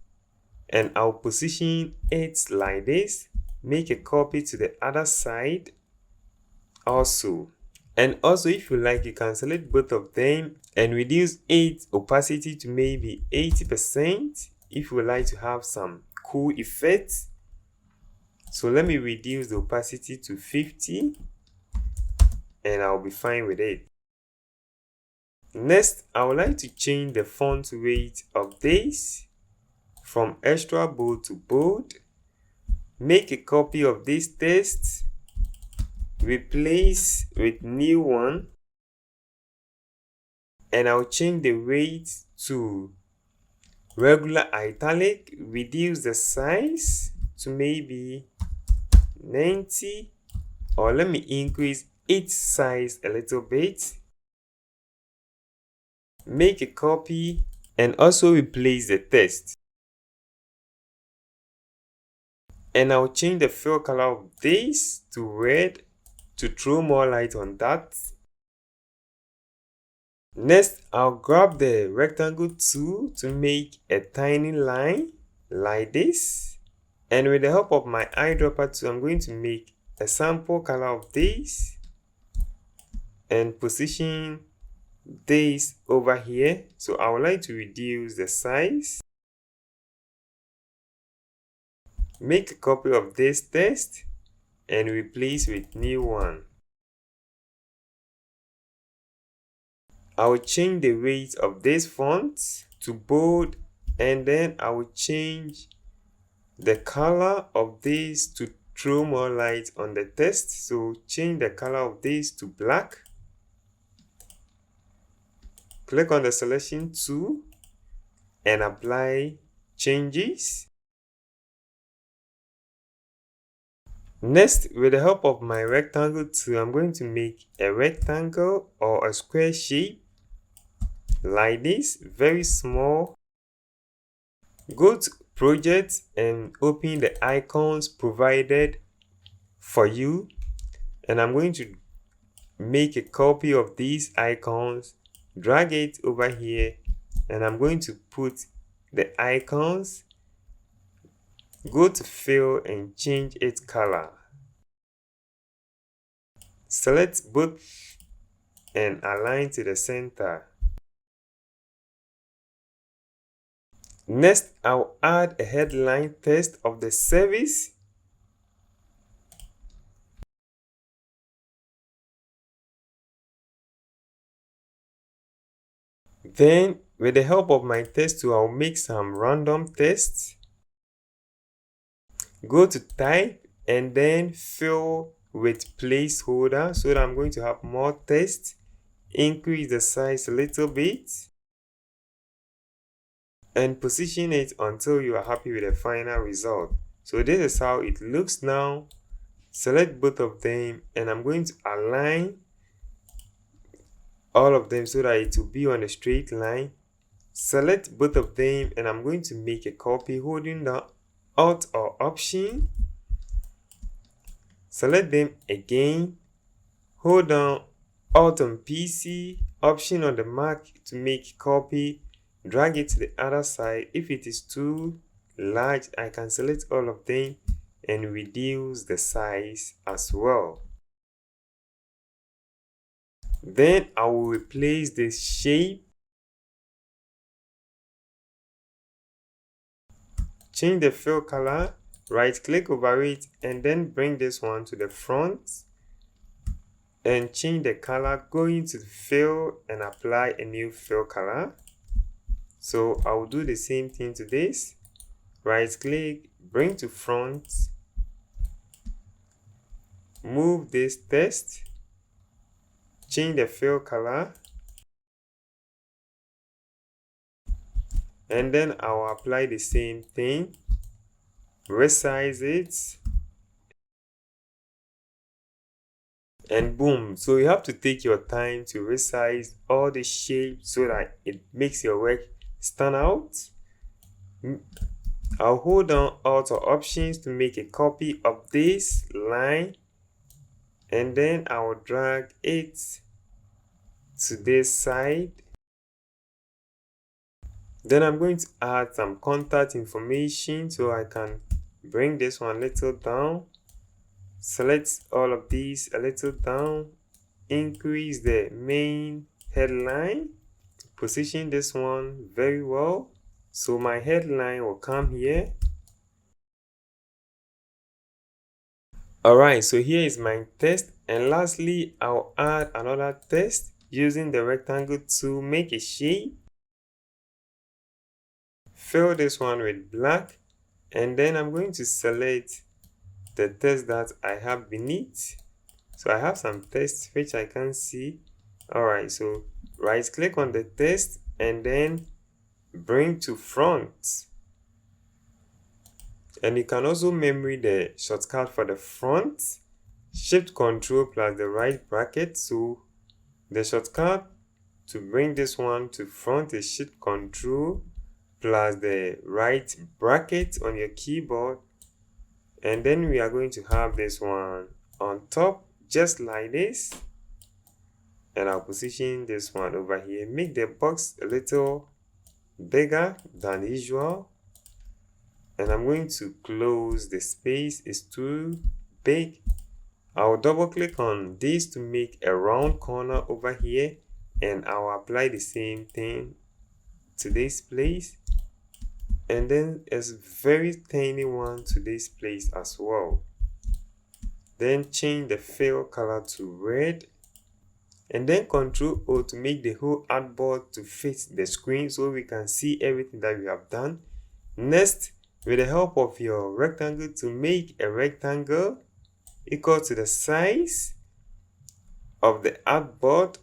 and I'll position it like this. Make a copy to the other side also. And also, if you like, you can select both of them and reduce its opacity to maybe 80% if you would like to have some cool effects. So let me reduce the opacity to 50 and I'll be fine with it. Next, I would like to change the font weight of this from extra bold to bold. Make a copy of this text, replace with new one, and I'll change the weight to regular italic, reduce the size to maybe 90, or let me increase its size a little bit. Make a copy and also replace the text. And I'll change the fill color of this to red to throw more light on that. Next, I'll grab the rectangle tool to make a tiny line like this. And with the help of my eyedropper tool, I'm going to make a sample color of this and position this over here. So I would like to reduce the size. Make a copy of this text and replace with new one. I will change the weight of this font to bold, and then I will change the color of this to throw more light on the text. So change the color of this to black. Click on the selection tool and apply changes. Next, with the help of my rectangle tool, I'm going to make a rectangle or a square shape like this, very small. Go to Project and open the icons provided for you, and I'm going to make a copy of these icons, drag it over here, and I'm going to put the icons. Go to Fill and change its color. Select both and align to the center. Next, I'll add a headline text of the service. Then, with the help of my text tool, I'll make some random text. Go to Type and then fill with placeholder so that I'm going to have more text. Increase the size a little bit and position it until you are happy with the final result. So this is how it looks now. Select both of them and I'm going to align all of them so that it will be on a straight line. Select both of them and I'm going to make a copy holding down Alt or Option. Select them again, hold down Alt on PC, Option on the Mac to make copy, drag it to the other side. If it is too large, I can select all of them and reduce the size as well. Then I will replace this shape change the fill color, right click over it, and then bring this one to the front and change the color, going to the fill and apply a new fill color. So I will do the same thing to this. Right click, bring to front, move this text, change the fill color, and then I will apply the same thing, resize it, and boom. So you have to take your time to resize all the shapes so that it makes your work stand out. I'll hold down Alt or Options to make a copy of this line, and then I will drag it to this side. Then I'm going to add some contact information, so I can bring this one a little down, select all of these a little down, increase the main headline, position this one very well. So my headline will come here. Alright, so here is my text, and lastly I'll add another text using the rectangle to make a shape. Fill this one with black, and then I'm going to select the text that I have beneath. So I have some text which I can see. Alright, so right click on the text and then bring to front. And you can also memory the shortcut for the front, Shift Control plus the right bracket. So the shortcut to bring this one to front is Shift Control plus the right bracket on your keyboard, and then we are going to have this one on top just like this, and I'll position this one over here, make the box a little bigger than usual, and I'm going to close the space, it's too big. I'll double click on this to make a round corner over here, and I'll apply the same thing to this place, and then a very tiny one to this place as well. Then change the fill color to red, and then Ctrl O to make the whole artboard to fit the screen so we can see everything that we have done. Next, with the help of your rectangle, to make a rectangle equal to the size of the artboard.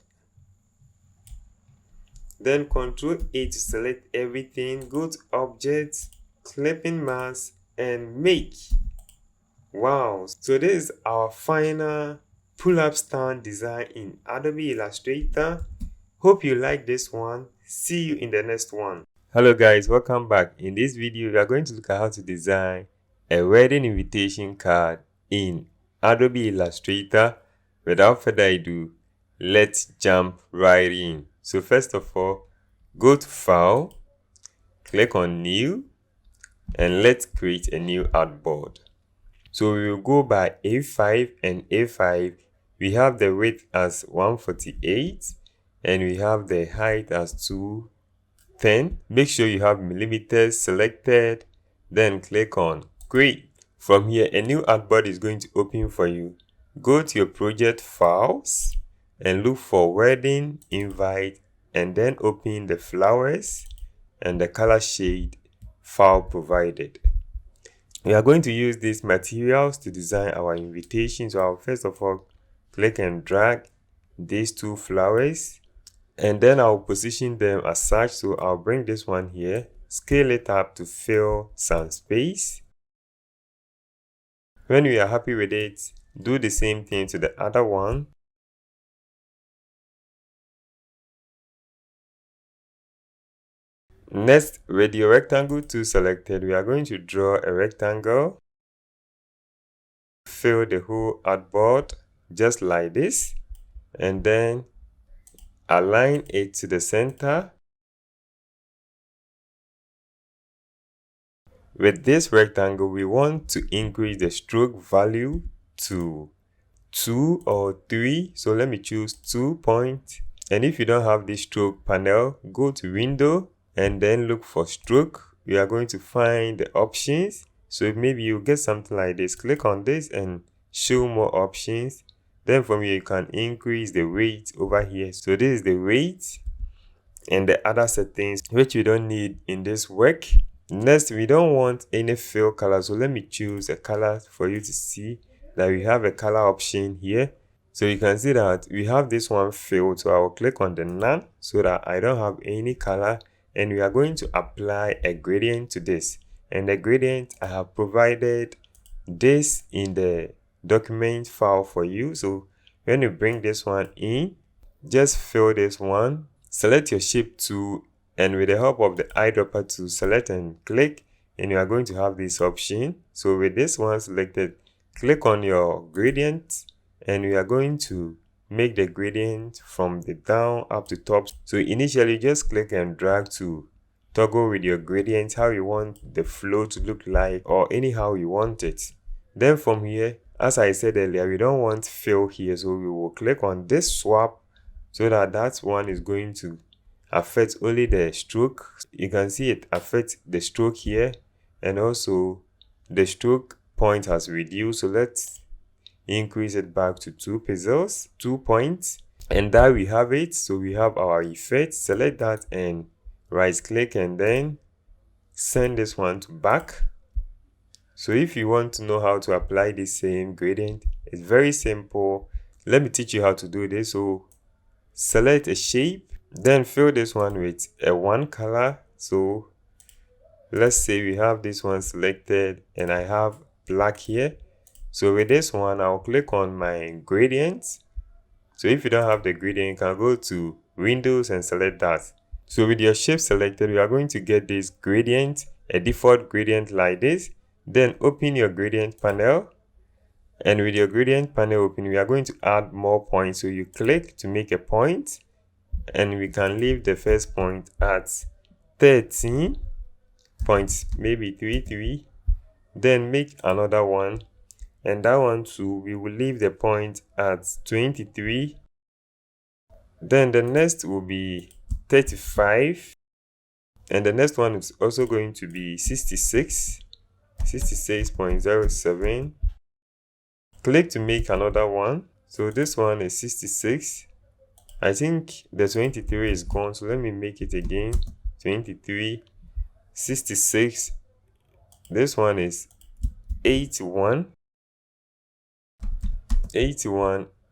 Then Ctrl A to select everything, go to Objects, Clipping Mask, and Make. Wow, so this is our final pull-up stand design in Adobe Illustrator. Hope you like this one. See you in the next one. Hello guys, welcome back. In this video, we are going to look at how to design a wedding invitation card in Adobe Illustrator. Without further ado, let's jump right in. So first of all, go to File, click on New, and let's create a new artboard. So we will go by A5 and A5. We have the width as 148 and we have the height as 210. Make sure you have millimeters selected, then click on Create. From here, a new artboard is going to open for you. Go to your project files and look for wedding invite, and then open the flowers and the color shade file provided. We are going to use these materials to design our invitation. So I'll first of all click and drag these two flowers, and then I'll position them as such. So I'll bring this one here, scale it up to fill some space. When we are happy with it, do the same thing to the other one. Next, with your rectangle tool selected, we are going to draw a rectangle. Fill the whole artboard just like this, and then align it to the center. With this rectangle, we want to increase the stroke value to 2 or 3. So let me choose 2 point. And if you don't have this stroke panel, go to Window and then look for stroke we are going to find the options. So maybe you get something like this. Click on this and show more options. Then from here you can increase the weight over here. So this is the weight and the other settings which we don't need in this work. Next, we don't want any fill color, so let me choose a color for you to see that we have a color option here. So you can see that we have this one filled, so I will click on the none so that I don't have any color, and we are going to apply a gradient to this. And the gradient, I have provided this in the document file for you. So when you bring this one in, just fill this one, select your shape tool, and with the help of the eyedropper tool, select and click, and you are going to have this option. So with this one selected, click on your gradient, and we are going to make the gradient from the down up to top. So initially just click and drag to toggle with your gradient how you want the flow to look like, or anyhow you want it. Then from here, as I said earlier, we don't want fill here, so we will click on this swap so that one is going to affect only the stroke. You can see it affects the stroke here, and also the stroke point has reduced. So let's increase it back to 2 pixels, 2 points, and there we have it. So we have our effect. Select that and right click, and then send this one to back. So if you want to know how to apply the same gradient, it's very simple. Let me teach you how to do this. So select a shape, then fill this one with a one color. So let's say we have this one selected and I have black here. So with this one, I'll click on my gradient. So if you don't have the gradient, you can go to Windows and select that. So with your shape selected, we are going to get this gradient, a default gradient like this. Then open your gradient panel. And with your gradient panel open, we are going to add more points. So you click to make a point, and we can leave the first point at 13 points, maybe 33. Then make another one, and that one too, we will leave the point at 23. Then the next will be 35, and the next one is also going to be 66.07. Click to make another one. So this one is 66. I think the 23 is gone, so let me make it again. 23, 66. This one is 81,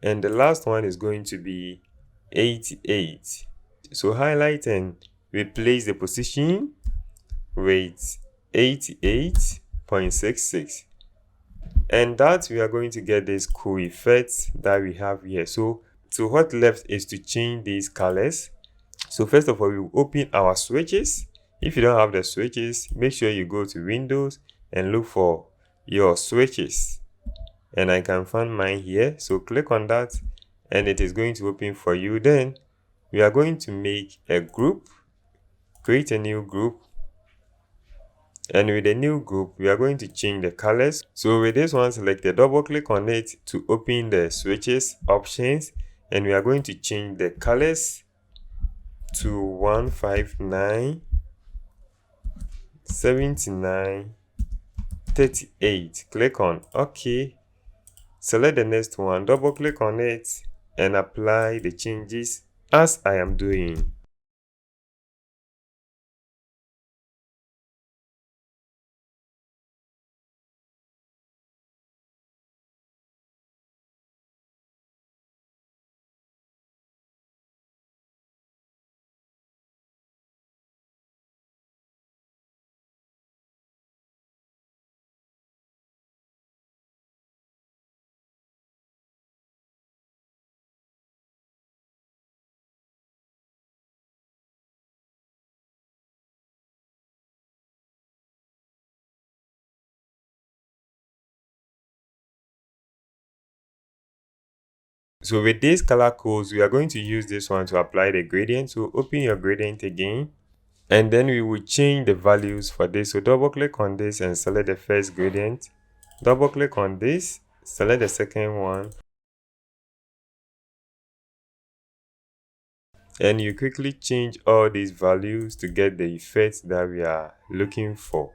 and the last one is going to be 88. So highlight and replace the position with 88.66, and that we are going to get this cool effect that we have here. So what left is to change these colors. So first of all, we will open our switches. If you don't have the switches, make sure you go to Windows and look for your switches, and I can find mine here. So click on that and it is going to open for you. Then we are going to make a group, create a new group, and with a new group we are going to change the colors. So with this one selected, double click on it to open the switches options, and we are going to change the colors to 159, 79, 38. Click on OK. Select the next one, double click on it, and apply the changes as I am doing. So with these color codes, we are going to use this one to apply the gradient. So open your gradient again, and then we will change the values for this. So double click on this and select the first gradient. Double click on this, select the second one, and you quickly change all these values to get the effect that we are looking for.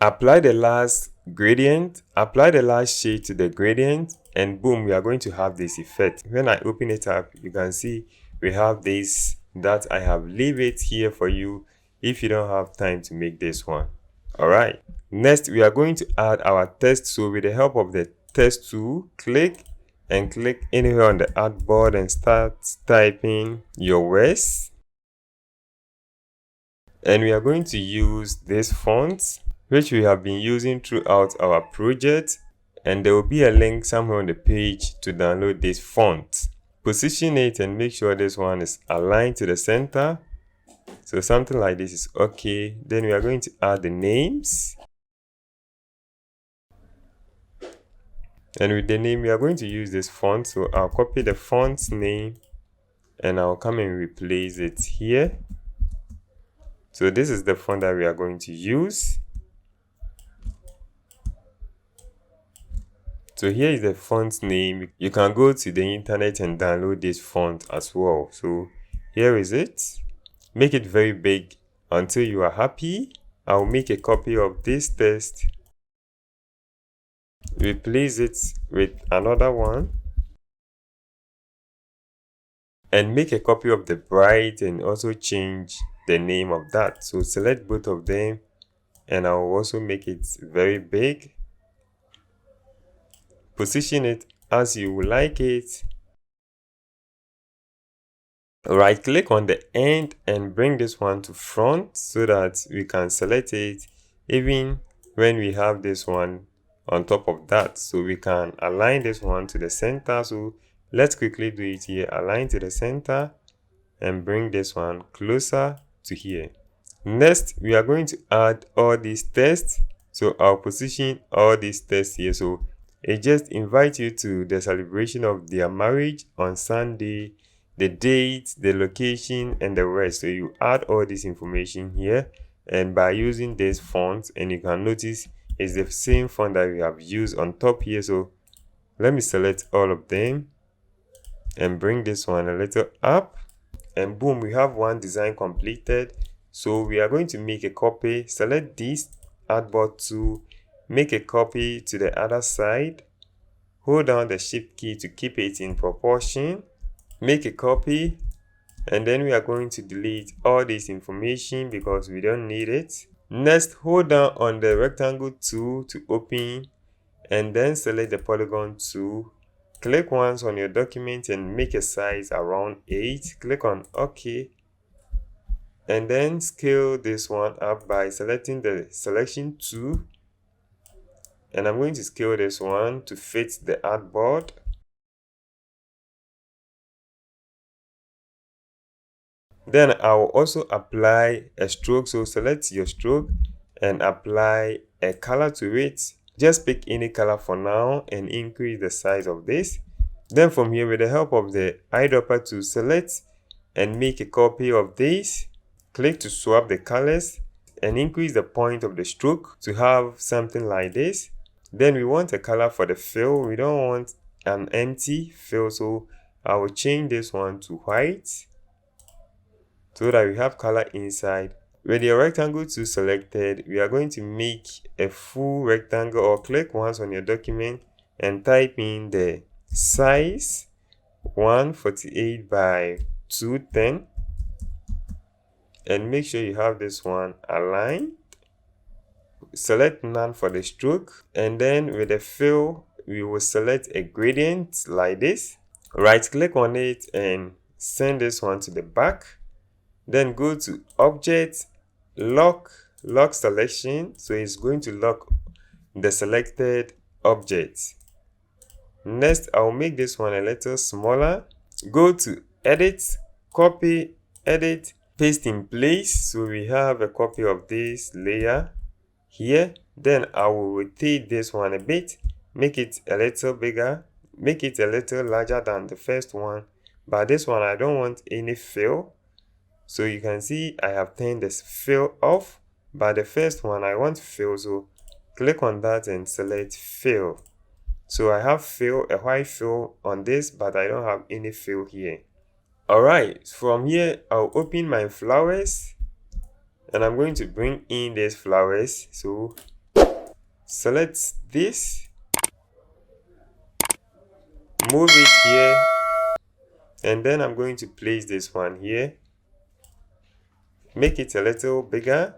Apply the last gradient, apply the last shade to the gradient, and boom, we are going to have this effect. When I open it up, you can see we have this that I have leave it here for you if you don't have time to make this one. All right, next we are going to add our text. So with the help of the text tool, click anywhere on the artboard and start typing your words. And we are going to use this font, which we have been using throughout our project, and there will be a link somewhere on the page to download this font. Position it and make sure this one is aligned to the center. So something like this is okay. Then we are going to add the names. And with the name, we are going to use this font. So I'll copy the font's name and I'll come and replace it here. So this is the font that we are going to use. So here is the font name. You can go to the internet and download this font as well. So here is it. Make it very big until you are happy. I'll make a copy of this text. Replace it with another one. And make a copy of the bright and also change the name of that. So select both of them and I'll also make it very big. Position it as you would like it. Right click on the end and bring this one to front so that we can select it even when we have this one on top of that. So we can align this one to the center. So let's quickly do it here. Align to the center and bring this one closer to here. Next, we are going to add all these tests. So I'll position all these tests here. So it just invites you to the celebration of their marriage on Sunday, the date, the location, and the rest. So you add all this information here, and by using this font, and you can notice it's the same font that we have used on top here. So let me select all of them and bring this one a little up, and boom, we have one design completed. So we are going to make a copy. Select this artboard tool, make a copy to the other side, hold down the shift key to keep it in proportion, make a copy, and then we are going to delete all this information because we don't need it. Next, hold down on the rectangle tool to open, and then select the polygon tool. Click once on your document and make a size around 8. Click on OK, and then scale this one up by selecting the selection tool, and I'm going to scale this one to fit the artboard. Then I will also apply a stroke. So select your stroke and apply a color to it. Just pick any color for now and increase the size of this. Then from here, with the help of the eyedropper tool, select and make a copy of this. Click to swap the colors and increase the point of the stroke to have something like this. Then we want a color for the fill. We don't want an empty fill, so I will change this one to white so that we have color inside. With your rectangle tool selected, we are going to make a full rectangle, or click once on your document and type in the size 148 by 210, and make sure you have this one aligned. Select none for the stroke, and then with the fill, we will select a gradient like this. Right click on it and send this one to the back. Then go to Object, Lock Selection. So it's going to lock the selected object. Next, I'll make this one a little smaller. Go to Edit, Copy, Edit, paste in place. So we have a copy of this layer here. Then I will rotate this one a bit, make it a little bigger, make it a little larger than the first one. But this one I don't want any fill, so you can see I have turned this fill off. But the first one I want fill, so click on that and select fill. So I have fill, a white fill on this, but I don't have any fill here. Alright, from here I'll open my flowers and I'm going to bring in these flowers. So select this, move it here, and then I'm going to place this one here, make it a little bigger.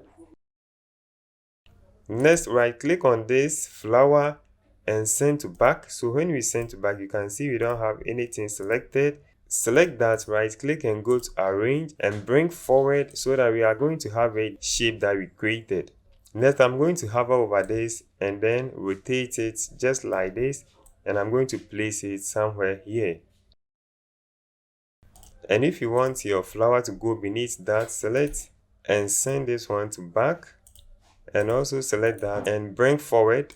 Next, right click on this flower and send to back. So when we send to back, you can see we don't have anything selected. Select that, right click and go to arrange and bring forward, so that we are going to have a shape that we created. Next, I'm going to hover over this and then rotate it just like this, and I'm going to place it somewhere here. And if you want your flower to go beneath that, select and send this one to back, and also select that and bring forward,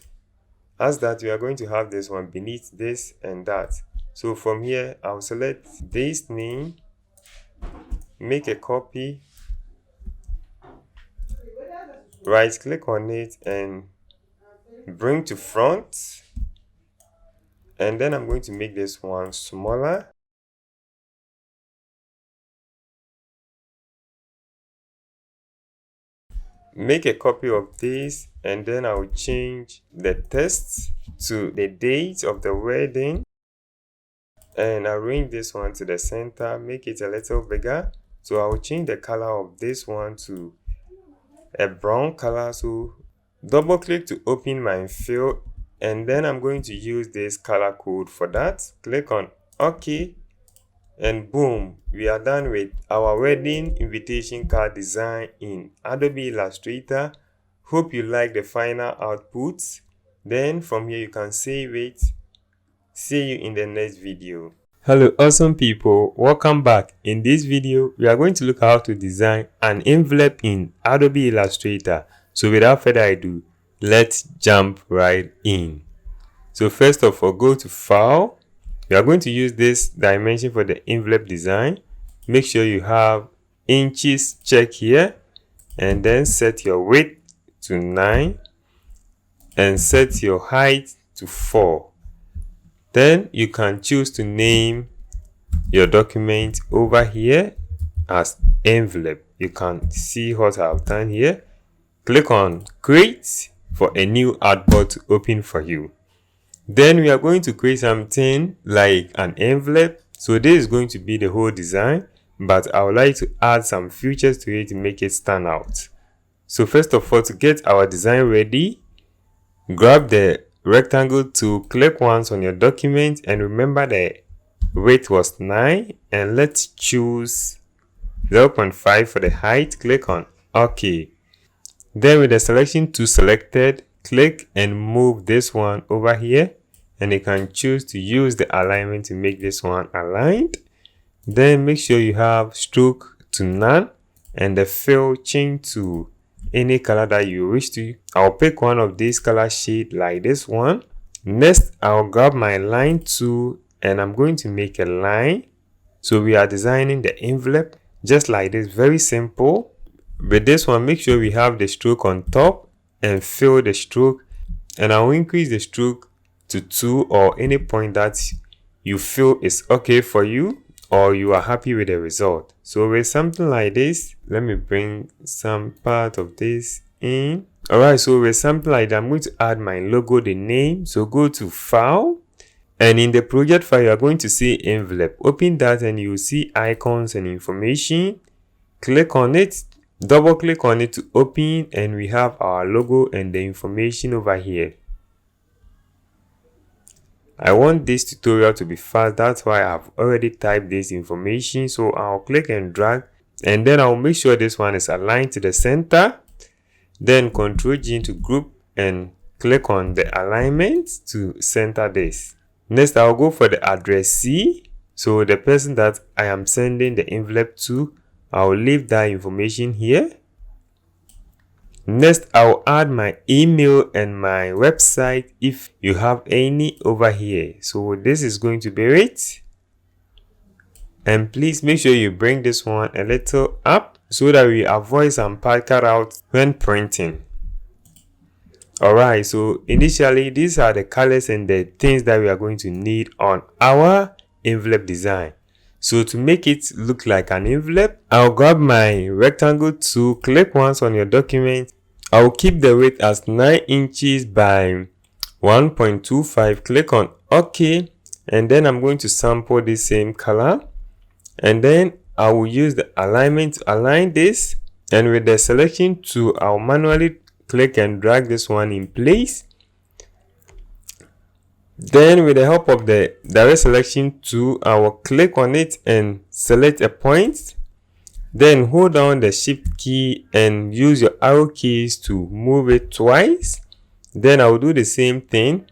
as that we are going to have this one beneath this and that. So from here I'll select this name, make a copy, right click on it and bring to front, and then I'm going to make this one smaller. Make a copy of this, and then I'll change the text to the date of the wedding, and arrange this one to the center, make it a little bigger. So I'll change the color of this one to a brown color. So double click to open my fill, and then I'm going to use this color code for that. Click on OK, and boom, we are done with our wedding invitation card design in Adobe Illustrator. Hope you like the final output. Then from here you can save it. See you in the next video. Hello awesome people, welcome back. In this video we are going to look at how to design an envelope in Adobe Illustrator. So without further ado, let's jump right in. So first of all, go to File. We are going to use this dimension for the envelope design. Make sure you have inches check here, and then set your width to 9 and set your height to 4. Then you can choose to name your document over here as envelope. You can see what I've done here. Click on create for a new artboard to open for you. Then we are going to create something like an envelope. So this is going to be the whole design, but I would like to add some features to it to make it stand out. So first of all, to get our design ready, grab the rectangle tool, click once on your document, and remember the width was 9, and let's choose 0.5 for the height. Click on OK. Then with the selection tool selected, click and move this one over here, and you can choose to use the alignment to make this one aligned. Then make sure you have stroke to none, and the fill change to any color that you wish to. I'll pick one of these color shade like this one. Next, I'll grab my line tool and I'm going to make a line. So we are designing the envelope just like this, very simple. With this one, make sure we have the stroke on top and fill the stroke, and I'll increase the stroke to 2 or any point that you feel is okay for you or you are happy with the result. So with something like this, let me bring some part of this in. Alright, so with something like that, I'm going to add my logo, the name. So go to File, and in the project file, you are going to see envelope. Open that and you will see icons and information. Click on it, double click on it to open, and we have our logo and the information over here. I want this tutorial to be fast, that's why I've already typed this information. So I'll click and drag, and then I'll make sure this one is aligned to the center. Then Ctrl G to group and click on the alignment to center this. Next, I'll go for the addressee. So the person that I am sending the envelope to, I'll leave that information here. Next, I'll add my email and my website if you have any over here. So this is going to be it. And please make sure you bring this one a little up so that we avoid some pad cutout when printing. Alright, so initially these are the colors and the things that we are going to need on our envelope design. So to make it look like an envelope, I'll grab my rectangle tool, click once on your document. I'll keep the width as 9 inches by 1.25. Click on OK, and then I'm going to sample the same color, and then I will use the alignment to align this, and with the selection tool I'll manually click and drag this one in place. Then with the help of the direct selection tool, I will click on it and select a point. Then hold down the shift key and use your arrow keys to move it twice. Then I will do the same thing.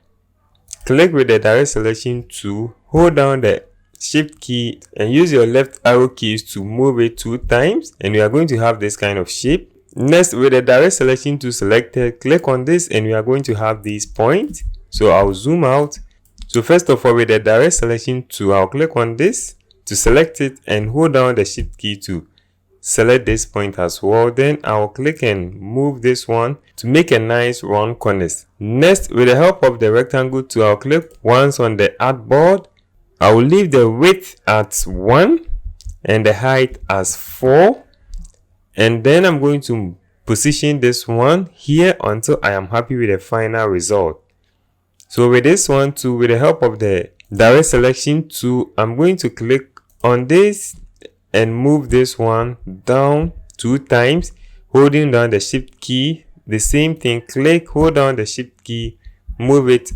Click with the direct selection tool, hold down the shift key and use your left arrow keys to move it 2 times, and we are going to have this kind of shape. Next, with the direct selection tool selected, click on this and we are going to have these points. So I'll zoom out. So first of all, with the direct selection tool, I'll click on this to select it and hold down the shift key to select this point as well. Then I'll click and move this one to make a nice round corners. Next, with the help of the rectangle tool, I'll click once on the artboard. I will leave the width at 1 and the height as 4, and then I'm going to position this one here until I am happy with the final result. So with this one too, with the help of the direct selection tool, I'm going to click on this and move this one down 2 times, holding down the shift key. The same thing, click, hold down the shift key, move it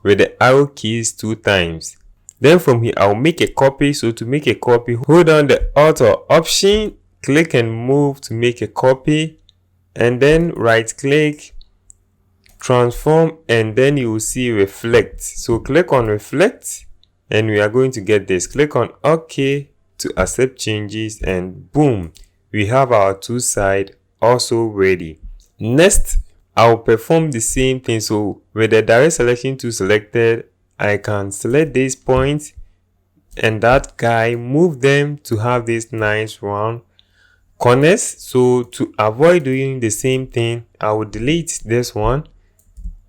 with the arrow keys 2 times. Then from here I'll make a copy. So to make a copy, hold down the Alt or Option, click and move to make a copy, and then right click, transform, and then you will see reflect. So click on reflect and we are going to get this. Click on OK to accept changes, and boom, we have our 2 sides also ready. Next, I'll perform the same thing. So with the direct selection tool selected, I can select these points and that guy, move them to have these nice round corners. So to avoid doing the same thing, I will delete this one,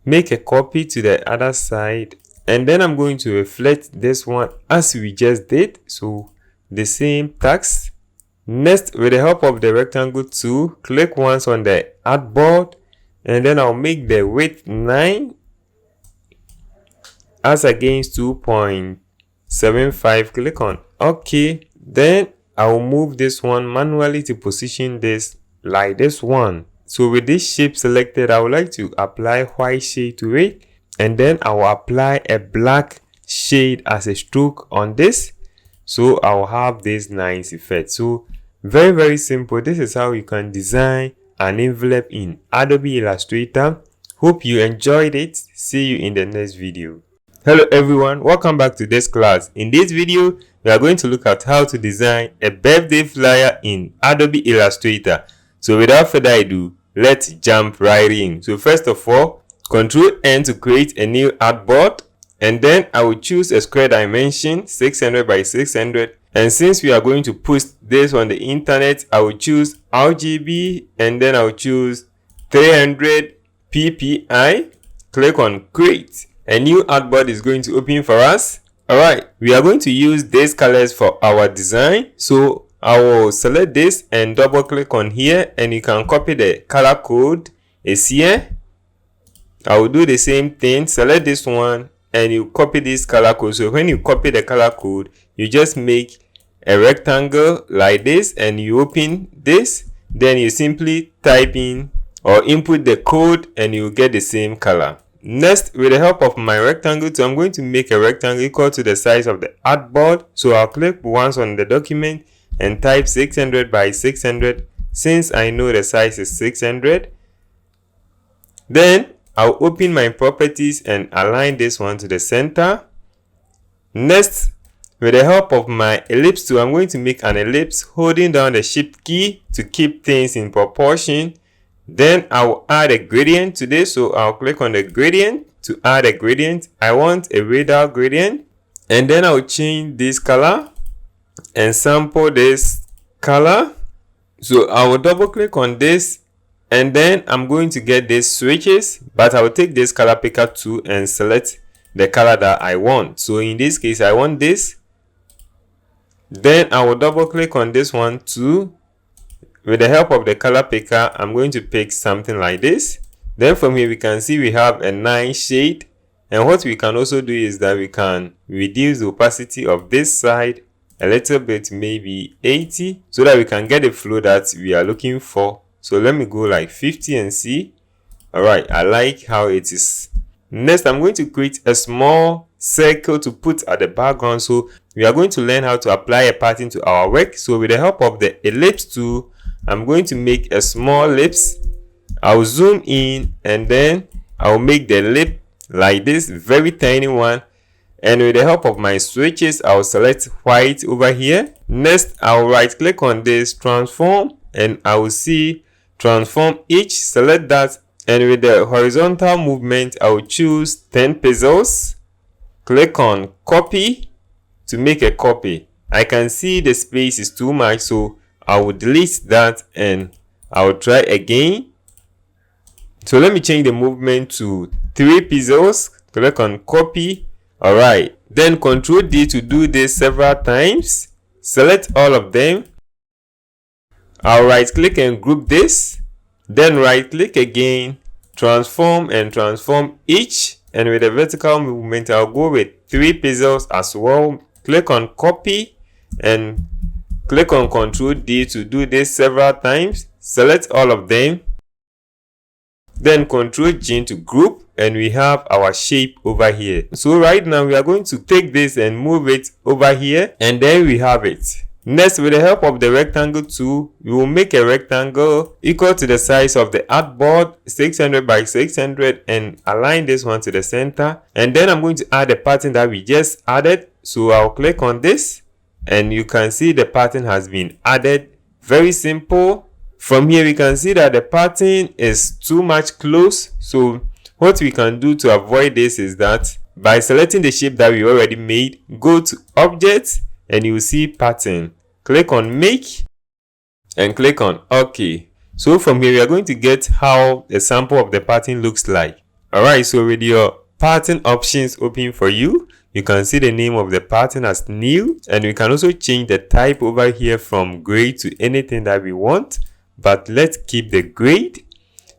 make a copy to the other side, and then I'm going to reflect this one as we just did. So the same text. Next, with the help of the rectangle tool, click once on the artboard, and then I'll make the width 9 as against 2.75. Click on OK. Then I will move this one manually to position this like this one. So with this shape selected, I would like to apply white shade to it, and then I will apply a black shade as a stroke on this. So I will have this nice effect. So very simple. This is how you can design an envelope in Adobe Illustrator. Hope you enjoyed it. See you in the next video. Hello everyone, welcome back to this class. In this video, we are going to look at how to design a birthday flyer in Adobe Illustrator. So without further ado, let's jump right in. So first of all, Ctrl N to create a new artboard, and then I will choose a square dimension 600 by 600. And since we are going to post this on the internet, I will choose RGB, and then I will choose 300 ppi. Click on create. A new artboard is going to open for us. Alright, we are going to use these colors for our design. So I will select this and double click on here, and you can copy the color code. It's here. I will do the same thing. Select this one and you copy this color code. So when you copy the color code, you just make a rectangle like this and you open this. Then you simply type in or input the code and you get the same color. Next, with the help of my rectangle tool, I'm going to make a rectangle equal to the size of the artboard. So I'll click once on the document and type 600 by 600 since I know the size is 600. Then I'll open my properties and align this one to the center. Next, with the help of my ellipse tool, I'm going to make an ellipse holding down the shift key to keep things in proportion. Then I will add a gradient to this, so I'll click on the gradient to add a gradient. I want a radial gradient, and then I'll change this color and sample this color. So I will double click on this, and then I'm going to get these switches, but I will take this color picker tool and select the color that I want. So in this case, I want this. Then I will double click on this one too. With the help of the color picker, I'm going to pick something like this. Then from here we can see we have a nice shade, and what we can also do is that we can reduce the opacity of this side a little bit, maybe 80, so that we can get the flow that we are looking for. So let me go like 50 and see. All right, I like how it is. Next, I'm going to create a small circle to put at the background. So we are going to learn how to apply a pattern to our work. So with the help of the ellipse tool, I'm going to make a small ellipse. I'll zoom in, and then I'll make the ellipse like this, very tiny one. And with the help of my switches, I'll select white over here. Next, I'll right click on this transform, and I will see transform each, select that, and with the horizontal movement, I will choose 10 pixels. Click on copy to make a copy. I can see the space is too much, so I will delete that and I will try again. So let me change the movement to 3 pixels. Click on copy. All right, then Ctrl D to do this several times. Select all of them. I'll right click and group this, then right click again, transform and transform each, and with a vertical movement I'll go with 3 pixels as well. Click on copy and click on Ctrl D to do this several times. Select all of them, then Ctrl G to group, and we have our shape over here. So right now we are going to take this and move it over here, and then we have it. Next, with the help of the rectangle tool, we will make a rectangle equal to the size of the artboard, 600 by 600, and align this one to the center. And then I'm going to add the pattern that we just added. So I'll click on this, and you can see the pattern has been added. Very simple. From here we can see that the pattern is too much close. So what we can do to avoid this is that by selecting the shape that we already made, go to Object, and you will see Pattern. Click on Make and click on OK. So from here we are going to get how a sample of the pattern looks like. Alright, so with your pattern options open for you, you can see the name of the pattern as new, and we can also change the type over here from grade to anything that we want, but let's keep the grade.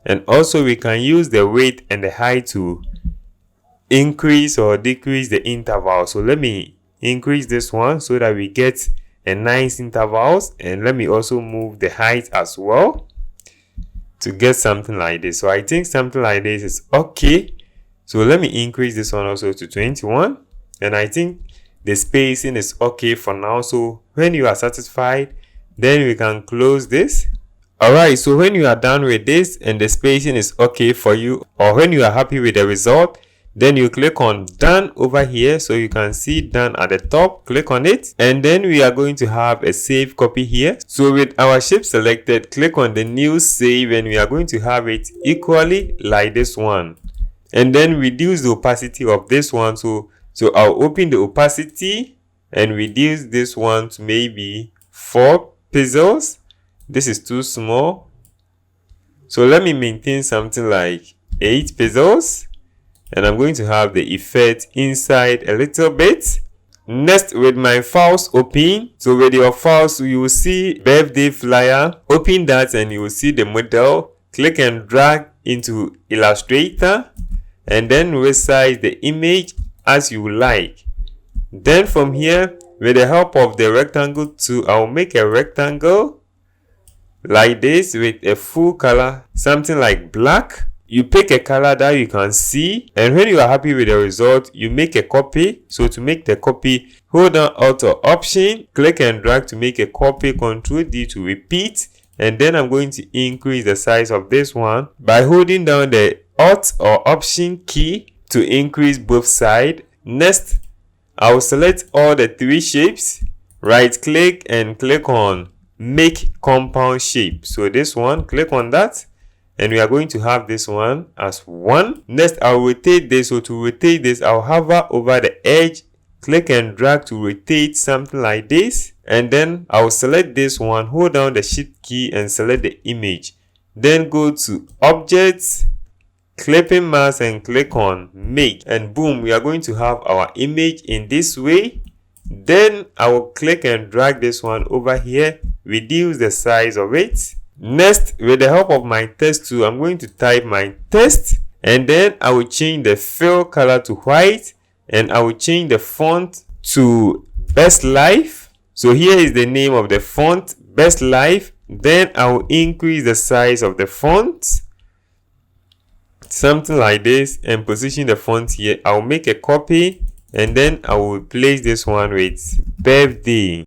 And also we can use the weight and the height to increase or decrease the interval. So let me increase this one so that we get a nice intervals, and let me also move the height as well to get something like this. So I think something like this is okay. So let me increase this one also to 21, and I think the spacing is okay for now. So when you are satisfied, then we can close this. Alright, so when you are done with this and the spacing is okay for you, or when you are happy with the result, then you click on done over here. So you can see done at the top. Click on it, and then we are going to have a save copy here. So with our shape selected, click on the new save, and we are going to have it equally like this one, and then reduce the opacity of this one. So I'll open the opacity and reduce this one to maybe 4 pixels. This is too small, so let me maintain something like 8 pixels, and I'm going to have the effect inside a little bit. Next, with my files open, so with your files you will see birthday flyer. Open that and you will see the model. Click and drag into Illustrator, and then resize the image as you like. Then from here, with the help of the rectangle tool, I'll make a rectangle like this with a full color, something like black. You pick a color that you can see, and when you are happy with the result, you make a copy. So to make the copy, hold down Alt or Option, click and drag to make a copy, Ctrl D to repeat, and then I'm going to increase the size of this one by holding down the Alt or Option key to increase both sides. Next, I will select all the 3 shapes, right click and click on make compound shape. So this one, click on that, and we are going to have this one as 1. Next, I'll rotate this. So to rotate this, I'll hover over the edge, click and drag to rotate something like this, and then I'll select this one, hold down the shift key and select the image. Then go to objects, clipping mask and click on make, and boom, we are going to have our image in this way. Then I will click and drag this one over here, reduce the size of it. Next, with the help of my text tool, I'm going to type my text, and then I will change the fill color to white, and I will change the font to Best Life. So here is the name of the font, Best Life. Then I will increase the size of the font, something like this, and position the font here. I'll make a copy, and then I will replace this one with birthday.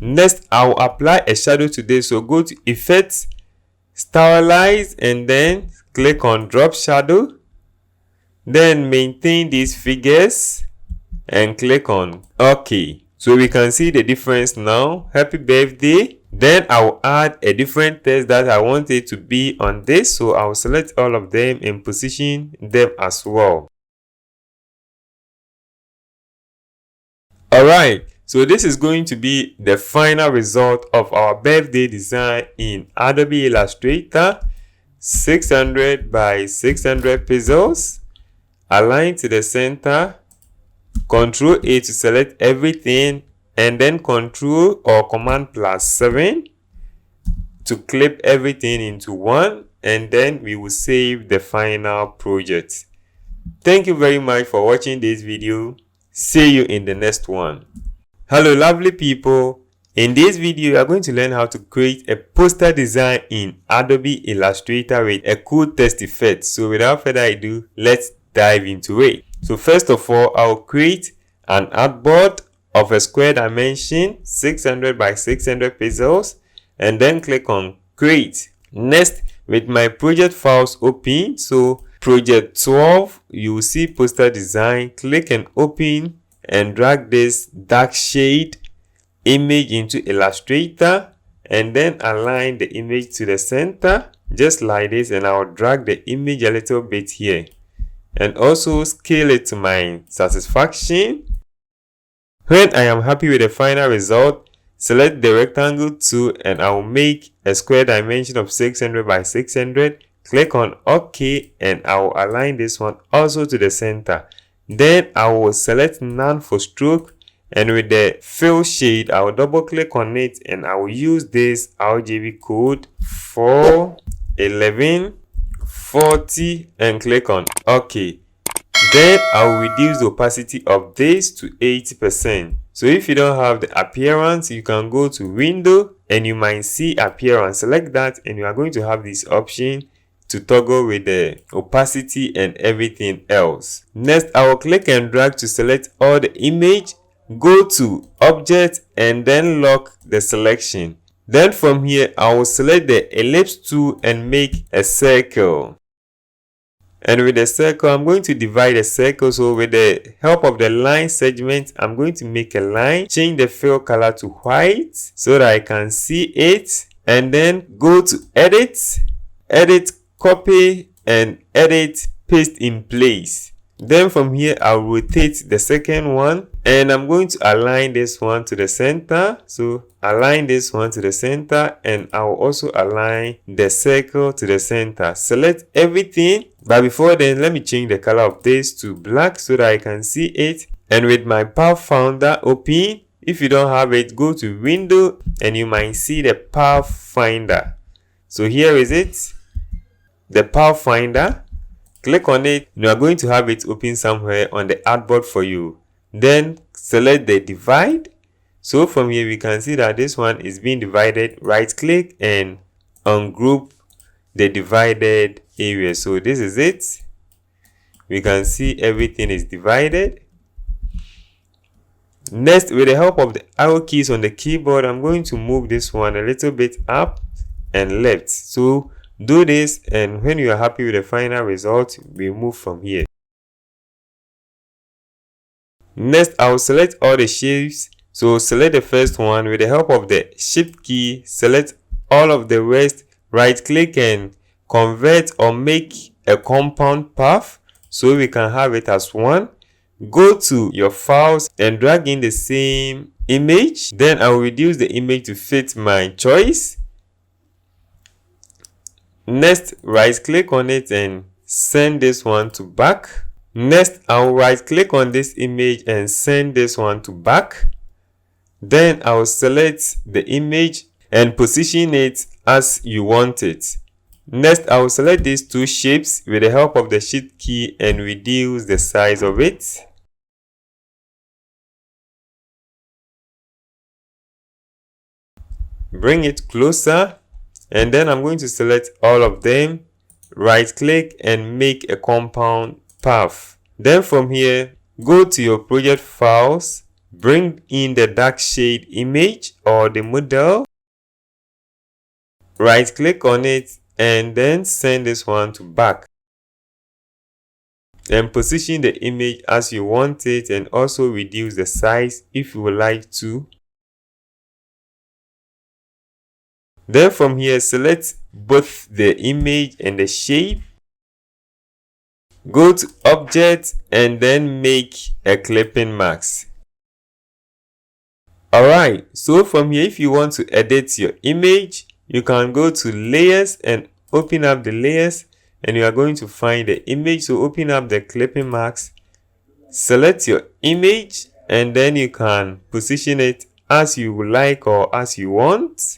Next, I will apply a shadow to this. So go to Effects, Stylize, and then click on Drop Shadow. Then maintain these figures and click on OK. So we can see the difference now. Happy birthday. Then I will add a different text that I want it to be on this. So I will select all of them and position them as well. Alright. So this is going to be the final result of our birthday design in Adobe Illustrator 600 by 600 pixels. Align to the center. Ctrl A to select everything, and then Ctrl or Command +7 to clip everything into one, and then we will save the final project. Thank you very much for watching this video. See you in the next one. Hello lovely people, in this video you are going to learn how to create a poster design in Adobe Illustrator with a cool text effect. So without further ado, let's dive into it. So first of all, I'll create an artboard of a square dimension 600 by 600 pixels, and then click on create. Next, with my project files open, so project 12, you will see poster design. Click and open and drag this dark shade image into Illustrator, and then align the image to the center just like this, and I'll drag the image a little bit here and also scale it to my satisfaction. When I am happy with the final result, select the rectangle tool and I will make a square dimension of 600 by 600. Click on OK, and I will align this one also to the center. Then I will select none for stroke, and with the fill shade I will double click on it, and I will use this RGB code 41140 and click on OK. Then I will reduce the opacity of this to 80%. So if you don't have the appearance, you can go to window and you might see appearance. Select that and you are going to have this option to toggle with the opacity and everything else. Next, I will click and drag to select all the image. Go to object and then lock the selection. Then from here, I will select the ellipse tool and make a circle. And with the circle, I'm going to divide the circle. So with the help of the line segment, I'm going to make a line, change the fill color to white so that I can see it, and then go to edit, copy, and edit, paste in place. Then from here, I'll rotate the second one, and I'm going to align this one to the center. So align this one to the center, and I'll also align the circle to the center. Select everything, but before then, let me change the color of this to black so that I can see it. And with my Pathfinder open, if you don't have it, go to window and you might see the Pathfinder. So here is it, the Pathfinder. Click on it. You are going to have it open somewhere on the artboard for you. Then select the divide. So from here we can see that this one is being divided. Right click and ungroup the divided area. So this is it. We can see everything is divided. Next, with the help of the arrow keys on the keyboard, I'm going to move this one a little bit up and left. So Do this, and when you are happy with the final result, we move from here. Next, I will select all the shapes. So select the first one. With the help of the Shift key, select all of the rest, right click and convert or make a compound path so we can have it as one. Go to your files and drag in the same image. Then I will reduce the image to fit my choice. Next, right click on it and send this one to back. Next, I'll right click on this image and send this one to back. Then I'll select the image and position it as you want it. Next, I will select these two shapes with the help of the Shift key and reduce the size of it. Bring it closer, and then I'm going to select all of them, right click and make a compound path. Then from here, go to your project files, bring in the dark shade image or the model, right click on it and then send this one to back. And position the image as you want it, and also reduce the size if you would like to. Then from here, select both the image and the shape. Go to Object and then make a clipping mask. Alright, so from here, if you want to edit your image, you can go to Layers and open up the layers, and you are going to find the image. So open up the clipping mask, select your image, and then you can position it as you would like or as you want.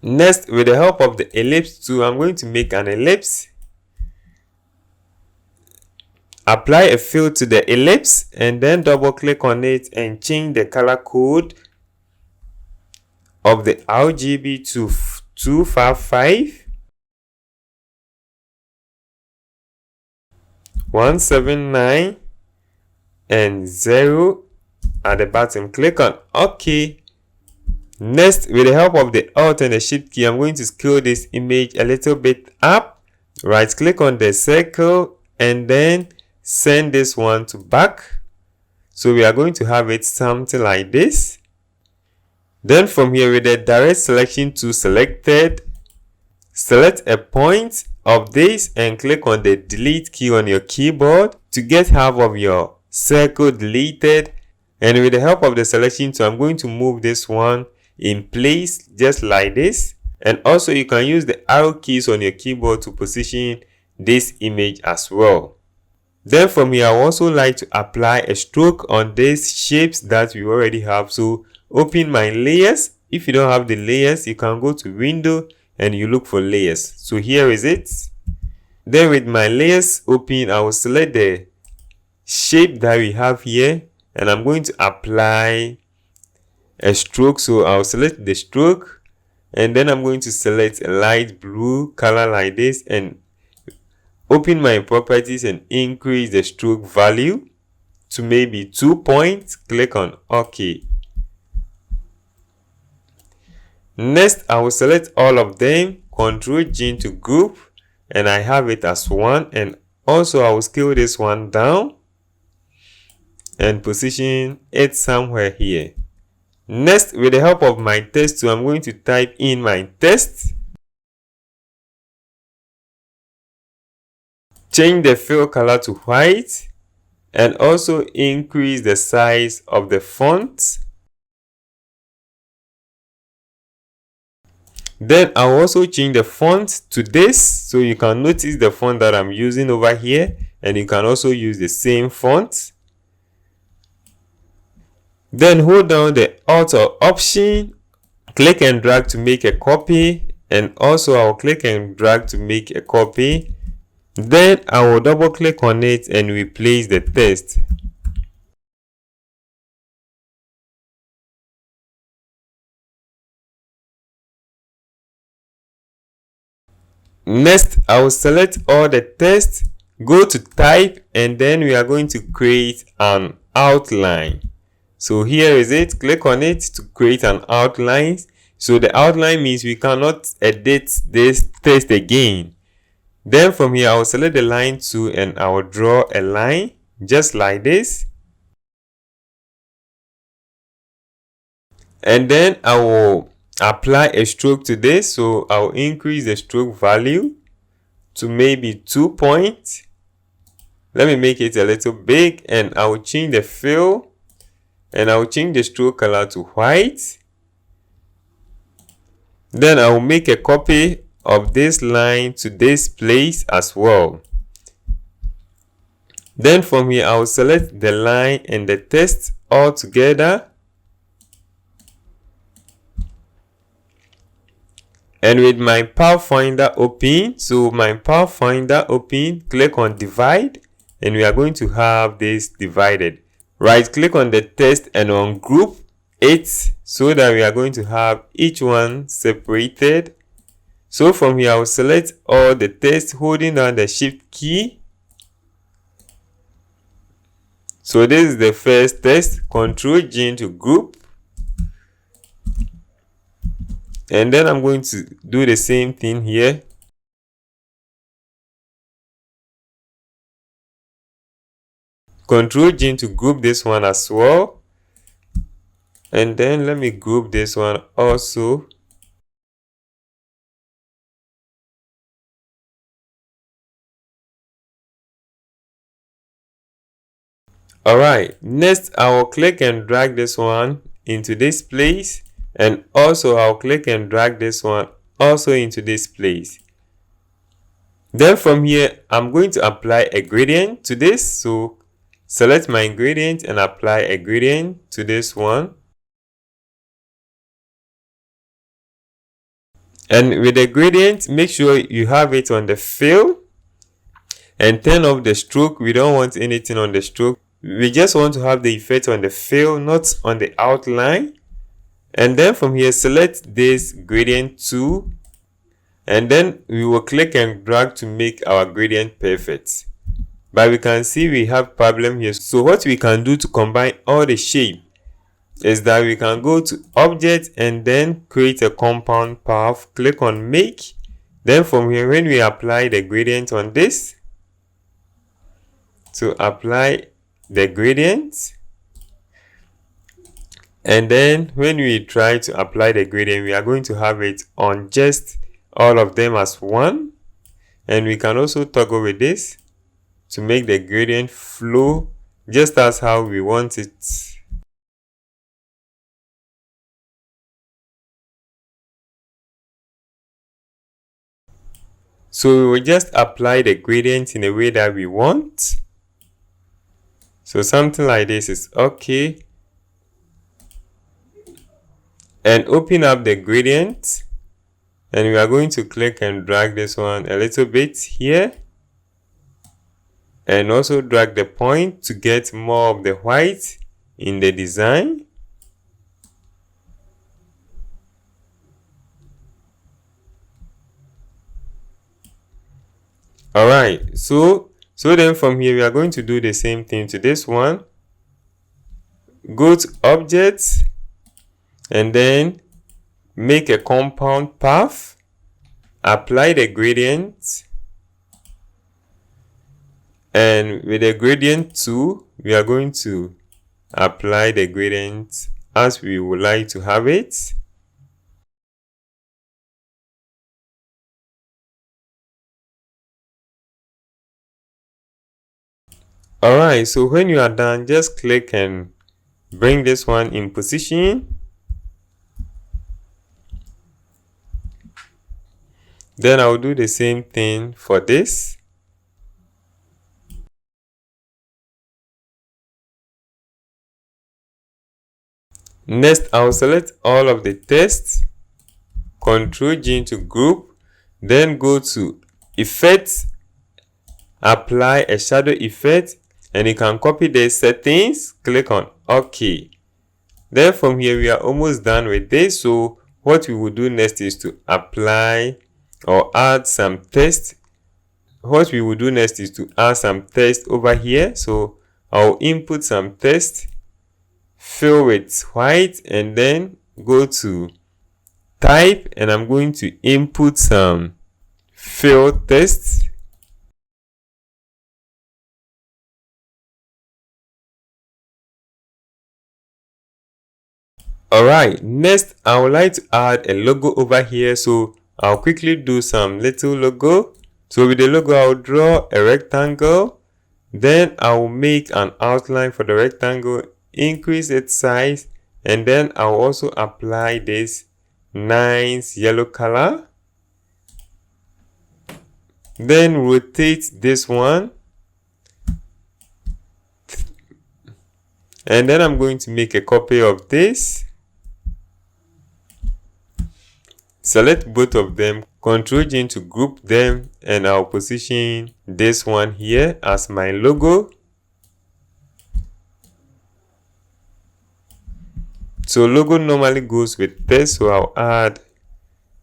Next, with the help of the ellipse tool, I'm going to make an ellipse. Apply a fill to the ellipse and then double click on it and change the color code of the RGB to 255 179 and 0 at the bottom. Click on OK. Next, with the help of the Alt and the Shift key, I'm going to scale this image a little bit up. Right click on the circle and then send this one to back. So we are going to have it something like this. Then from here, with the direct selection tool selected, select a point of this and click on the delete key on your keyboard to get half of your circle deleted. And with the help of the selection tool, I'm going to move this one in place just like this. And also you can use the arrow keys on your keyboard to position this image as well. Then from here, I would also like to apply a stroke on these shapes that we already have. So open my layers. If you don't have the layers, you can go to window and you look for layers. So here is it. Then with my layers open, I will select the shape that we have here and I'm going to apply a stroke. So I'll select the stroke and then I'm going to select a light blue color like this and open my properties and increase the stroke value to maybe 2 points. Click on OK. Next, I will select all of them, Ctrl G to group, and I have it as one. And also I will scale this one down and position it somewhere here. Next, with the help of my text tool, I'm going to type in my text. Change the fill color to white and also increase the size of the font. Then I'll also change the font to this, so you can notice the font that I'm using over here, and you can also use the same font. Then hold down the Alt or Option, click and drag to make a copy, and also I'll click and drag to make a copy. Then I will double click on it and replace the text. Next, I will select all the text, go to type, and then we are going to create an outline. So here is it. Click on it to create an outline. So the outline means we cannot edit this text again. Then from here, I will select the line tool and I will draw a line just like this. And then I will apply a stroke to this. So I will increase the stroke value to maybe 2 points. Let me make it a little big, and I will change the fill, and I will change the stroke color to white. Then I will make a copy of this line to this place as well. Then from here, I will select the line and the text all together. And with my Pathfinder open, so my Pathfinder open, click on divide, and we are going to have this divided. Right click on the text and on group it, so that we are going to have each one separated. So from here, I will select all the text holding down the shift key. So this is the first text, Ctrl G to group. And then I'm going to do the same thing here. Ctrl G to group this one as well. And then let me group this one also. Alright, next I will click and drag this one into this place. And also I'll click and drag this one also into this place. Then from here, I'm going to apply a gradient to this. So select my gradient and apply a gradient to this one. And with the gradient, make sure you have it on the fill and turn off the stroke. We don't want anything on the stroke. We just want to have the effect on the fill, not on the outline. And then from here, select this gradient tool, and then we will click and drag to make our gradient perfect. But we can see we have problem here. So what we can do to combine all the shape is that we can go to object and then create a compound path, click on make. Then from here, when we apply the gradient on this, to apply the gradient, and then when we try to apply the gradient, we are going to have it on just all of them as one. And we can also toggle with this to make the gradient flow just as how we want it. So we will just apply the gradient in a way that we want. So something like this is okay. And open up the gradient, and we are going to click and drag this one a little bit here, and also drag the point to get more of the white in the design. Alright, so then from here we are going to do the same thing to this one. Go to objects and then make a compound path, apply the gradient, and with the gradient tool we are going to apply the gradient as we would like to have it. Alright, so when you are done, just click and bring this one in position. Then I'll do the same thing for this. Next, I'll select all of the text, Ctrl G to group, then go to Effects, apply a shadow effect, and you can copy the settings, click on OK. Then from here, we are almost done with this. So what we will do next is to apply or add some text. What we will do next is to add some text over here. So I'll input some text, fill with white, and then go to type, and I'm going to input some field text. Alright, next I would like to add a logo over here, so I'll quickly do some little logo. So with the logo, I'll draw a rectangle, then I'll make an outline for the rectangle, increase its size, and then I'll also apply this nice yellow color. Then rotate this one, and then I'm going to make a copy of this. Select both of them, Ctrl G to group them, and I'll position this one here as my logo. So logo normally goes with this, so I'll add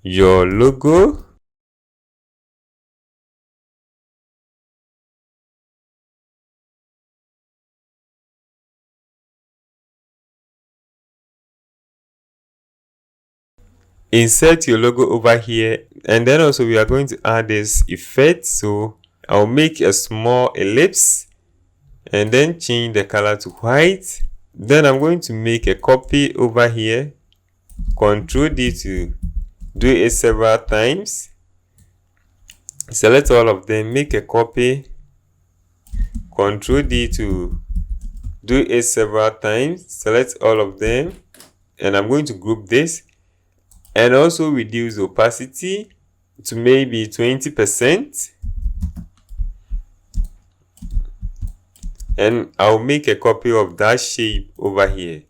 your logo. Insert your logo over here, and then also we are going to add this effect. So I'll make a small ellipse and then change the color to white. Then I'm going to make a copy over here, Ctrl D to do it several times. Select all of them, make a copy, Ctrl D to do it several times, select all of them, and I'm going to group this. And also reduce opacity to maybe 20%. And I'll make a copy of that shape over here.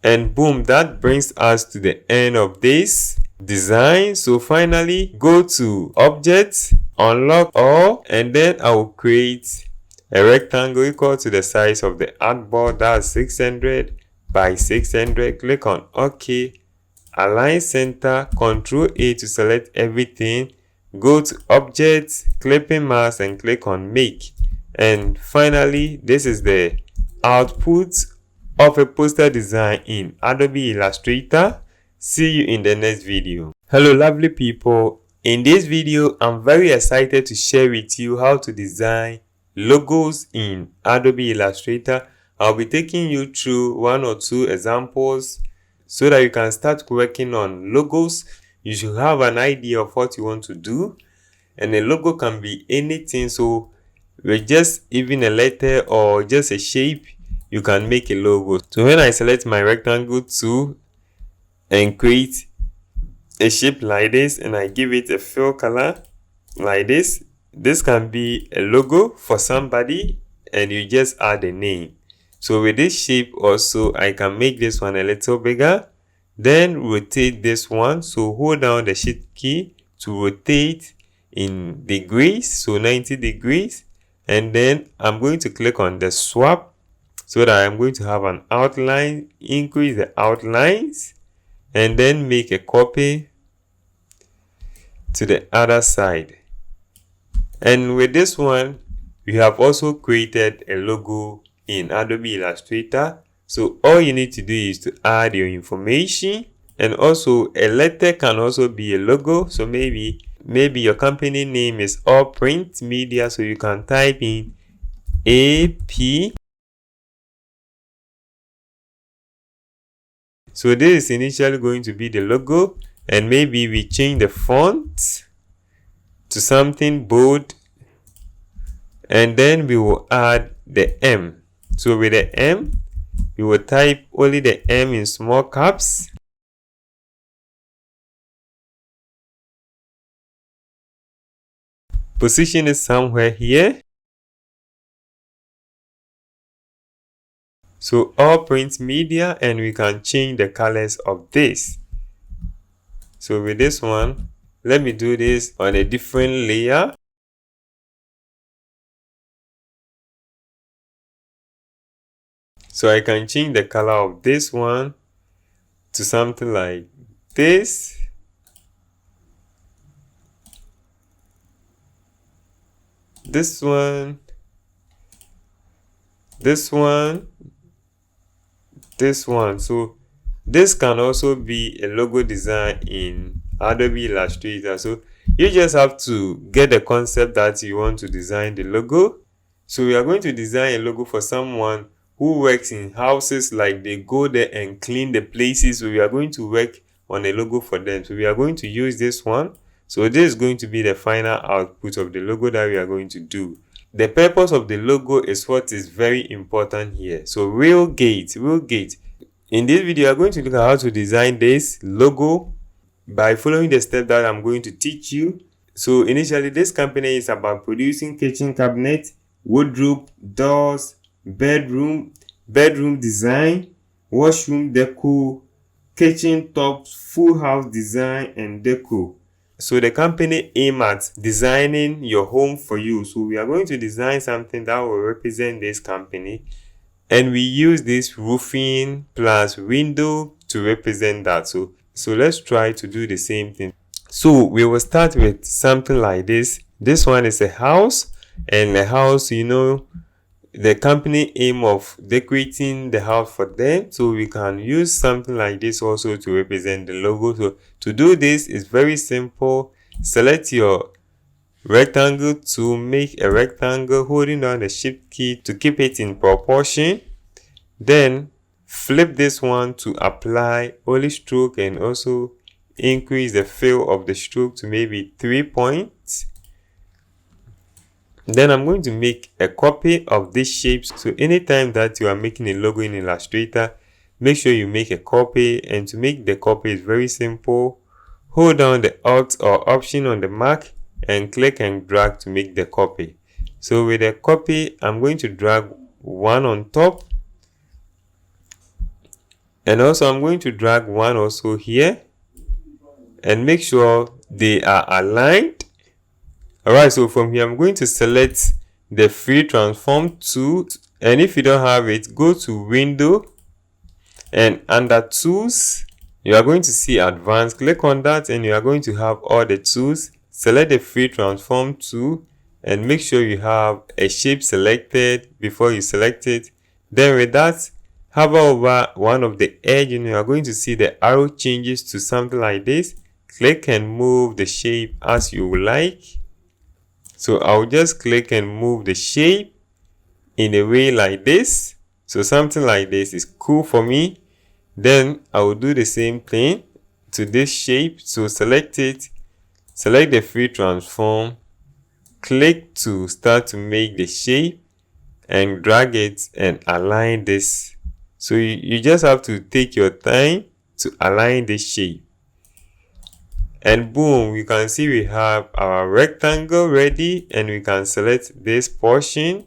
And boom, that brings us to the end of this design. So finally, go to Object, Unlock All, and then I will create a rectangle equal to the size of the artboard. That's 600 by 600. Click on OK. Align center, Ctrl A to select everything, go to Object, Clipping Mask, and click on Make. And finally, this is the output of a poster design in Adobe Illustrator. See you in the next video. Hello lovely people, in this video I'm very excited to share with you how to design logos in Adobe Illustrator. I'll be taking you through one or two examples so that you can start working on logos. You should have an idea of what you want to do, and a logo can be anything. So with just even a letter or just a shape, you can make a logo. So when I select my rectangle tool and create a shape like this, and I give it a fill color like this can be a logo for somebody, and you just add a name. So with this shape also, I can make this one a little bigger, then rotate this one. So hold down the shift key to rotate in degrees, so 90 degrees, and then I'm going to click on the swap so that I'm going to have an outline, increase the outlines, and then make a copy to the other side. And with this one, we have also created a logo in Adobe Illustrator. So all you need to do is to add your information, and also a letter can also be a logo. So maybe your company name is All Print Media, so you can type in AP. So this is initially going to be the logo, and maybe we change the font to something bold, and then we will add the M. So with the M, we will type only the M in small caps. Position it somewhere here. So All Print Media, and we can change the colors of this. So with this one, let me do this on a different layer. So I can change the color of this one to something like this. This one, this one, this one. So this can also be a logo design in Adobe Illustrator. So you just have to get the concept that you want to design the logo. So we are going to design a logo for someone who works in houses, like they go there and clean the places. So we are going to work on a logo for them. So we are going to use this one. So this is going to be the final output of the logo that we are going to do. The purpose of the logo is what is very important here. So real gate. In this video, we are going to look at how to design this logo by following the steps that I'm going to teach you. So initially, this company is about producing kitchen cabinets, wardrobe, doors, bedroom design, washroom deco, kitchen tops, full house design and deco. So the company aim at designing your home for you. So we are going to design something that will represent this company, and we use this roofing plus window to represent that. So let's try to do the same thing. So we will start with something like this. This one is a house, and the house, the company aim of decorating the house for them. So we can use something like this also to represent the logo. So to do this is very simple. Select your rectangle to make a rectangle, holding down the shift key to keep it in proportion. Then flip this one to apply only stroke, and also increase the fill of the stroke to maybe 3 points. Then I'm going to make a copy of this shape. So anytime that you are making a logo in Illustrator, make sure you make a copy. And to make the copy is very simple. Hold down the Alt or Option on the Mac and click and drag to make the copy. So with the copy, I'm going to drag one on top. And also I'm going to drag one also here. And make sure they are aligned. Alright, so from here I'm going to select the free transform tool, and if you don't have it, go to window and under tools you are going to see advanced. Click on that and you are going to have all the tools. Select the free transform tool and make sure you have a shape selected before you select it. Then with that, hover over one of the edge and you are going to see the arrow changes to something like this. Click and move the shape as you would like. So I'll just click and move the shape in a way like this. So something like this is cool for me. Then I will do the same thing to this shape. So select it, select the free transform, click to start to make the shape and drag it and align this. So you just have to take your time to align this shape. And boom, you can see we have our rectangle ready, and we can select this portion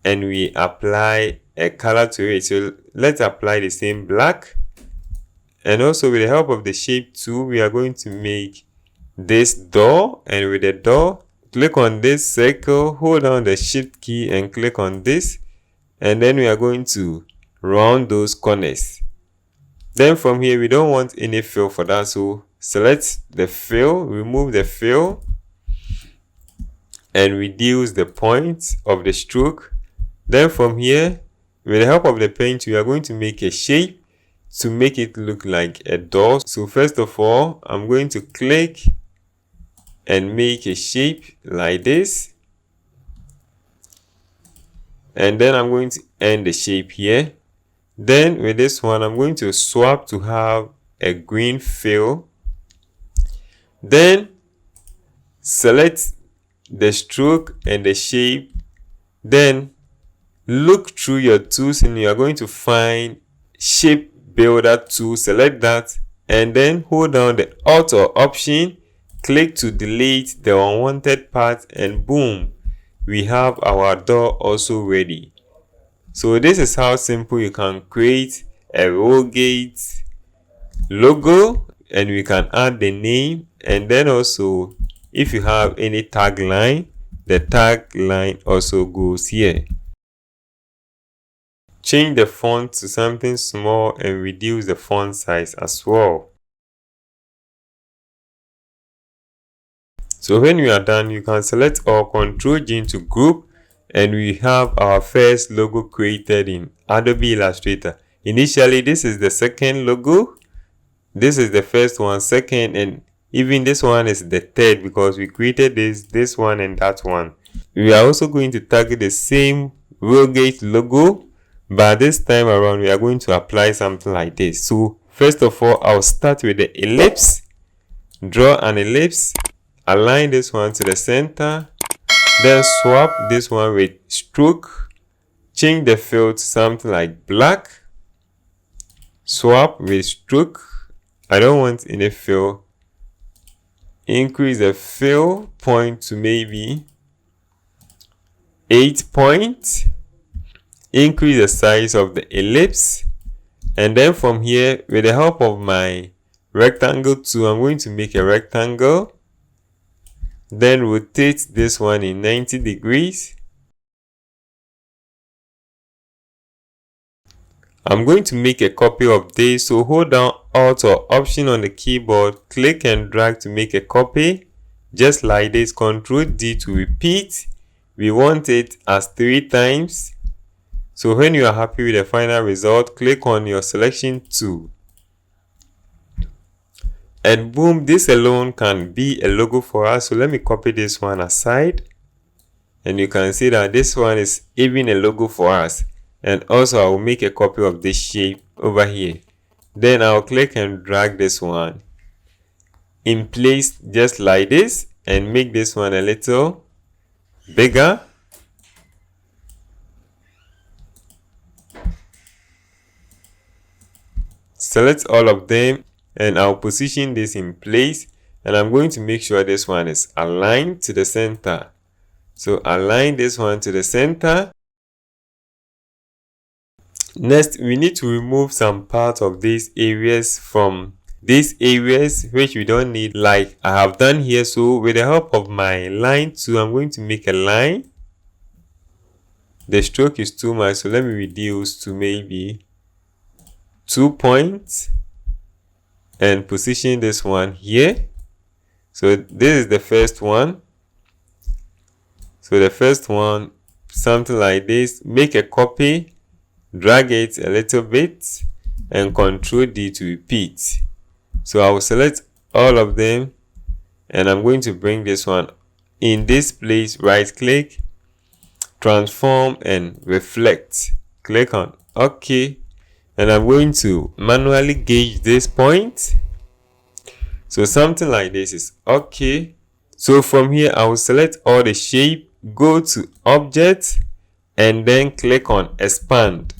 and we apply a color to it. So let's apply the same black. And also with the help of the shape tool, we are going to make this door, and with the door, click on this circle, hold down the shift key and click on this, and then we are going to round those corners. Then from here, we don't want any fill for that, so select the fill, remove the fill, and reduce the point of the stroke. Then from here, with the help of the paint, we are going to make a shape to make it look like a door. So first of all, I'm going to click and make a shape like this. And then I'm going to end the shape here. Then with this one, I'm going to swap to have a green fill. Then select the stroke and the shape. Then look through your tools and you are going to find shape builder tool. Select that and then hold down the Alt or Option. Click to delete the unwanted part, and boom, we have our door also ready. So this is how simple you can create a roll gate logo, and we can add the name. And then also, if you have any tagline, the tagline also goes here. Change the font to something small and reduce the font size as well. So when you are done, you can select or Ctrl G to group, and we have our first logo created in Adobe Illustrator. Initially, this is the second logo. This is the first one, second, and even this one is the third because we created this one and that one. We are also going to target the same row gauge logo, but this time around we are going to apply something like this. So first of all, I'll start with the ellipse. Draw an ellipse, align this one to the center, then swap this one with stroke, change the fill to something like black, swap with stroke. I don't want any fill. Increase the fill point to maybe 8 points. Increase the size of the ellipse, and then from here, with the help of my rectangle tool, I'm going to make a rectangle. Then rotate this one in 90 degrees. I'm going to make a copy of this, so hold down Alt or Option on the keyboard, click and drag to make a copy, just like this. Ctrl D to repeat. We want it as 3 times. So when you are happy with the final result, click on your selection tool. And boom, this alone can be a logo for us. So let me copy this one aside. And you can see that this one is even a logo for us. And also I will make a copy of this shape over here. Then I'll click and drag this one in place just like this and make this one a little bigger. Select all of them and I'll position this in place, and I'm going to make sure this one is aligned to the center. So align this one to the center. Next, we need to remove some part of these areas from these areas which we don't need, like I have done here. So with the help of my line tool, I'm going to make a line. The stroke is too much, so let me reduce to maybe 2 points and position this one here. So this is the first one. So the first one, something like this. Make a copy, drag it a little bit, and Ctrl D to repeat. So I will select all of them, and I'm going to bring this one in this place. Right click, transform and reflect. Click on OK, and I'm going to manually gauge this point. So something like this is OK. So from here, I will select all the shape, go to Object, and then click on Expand.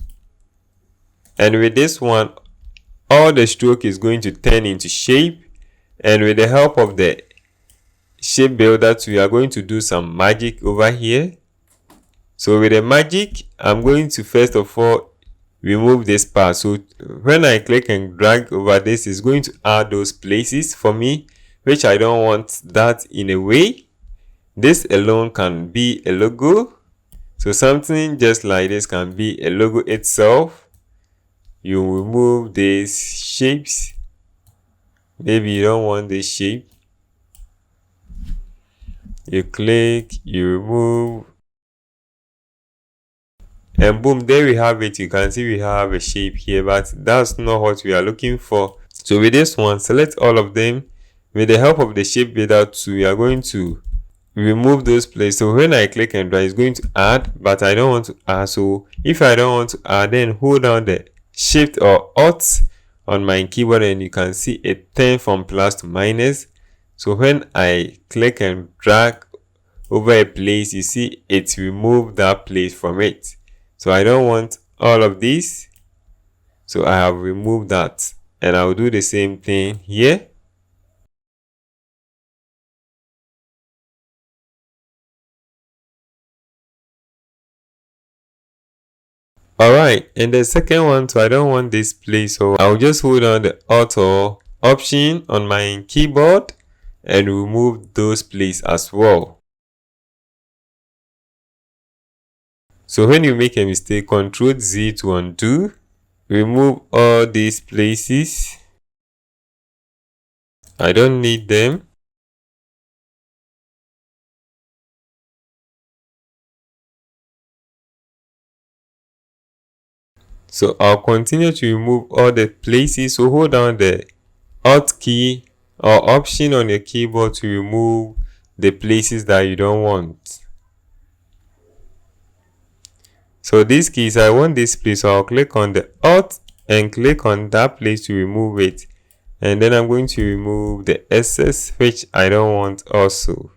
And with this one, all the stroke is going to turn into shape. And with the help of the shape builder, we are going to do some magic over here. So with the magic, I'm going to first of all remove this part. So when I click and drag over this, it's going to add those places for me, which I don't want that in a way. This alone can be a logo. So something just like this can be a logo itself. You remove these shapes. Maybe you don't want this shape. You click, you remove, and boom, there we have it. You can see we have a shape here, but that's not what we are looking for. So with this one, select all of them. With the help of the shape builder tool, we are going to remove those places. So when I click and drag, it's going to add, but I don't want to add. So if I don't want to add, then hold down the Shift or Alt on my keyboard, and you can see it turn from plus to minus. So when I click and drag over a place, you see it removed that place from it. So I don't want all of these, so I have removed that, and I'll do the same thing here. Alright, and the second one, so I don't want this place, so I'll just hold on the Alt or Option on my keyboard and remove those places as well. So when you make a mistake, Ctrl Z to undo. Remove all these places. I don't need them. So I'll continue to remove all the places. So hold down the Alt key or Option on your keyboard to remove the places that you don't want. So these keys, I want this place, so I'll click on the Alt and click on that place to remove it. And then I'm going to remove the excess, which I don't want also.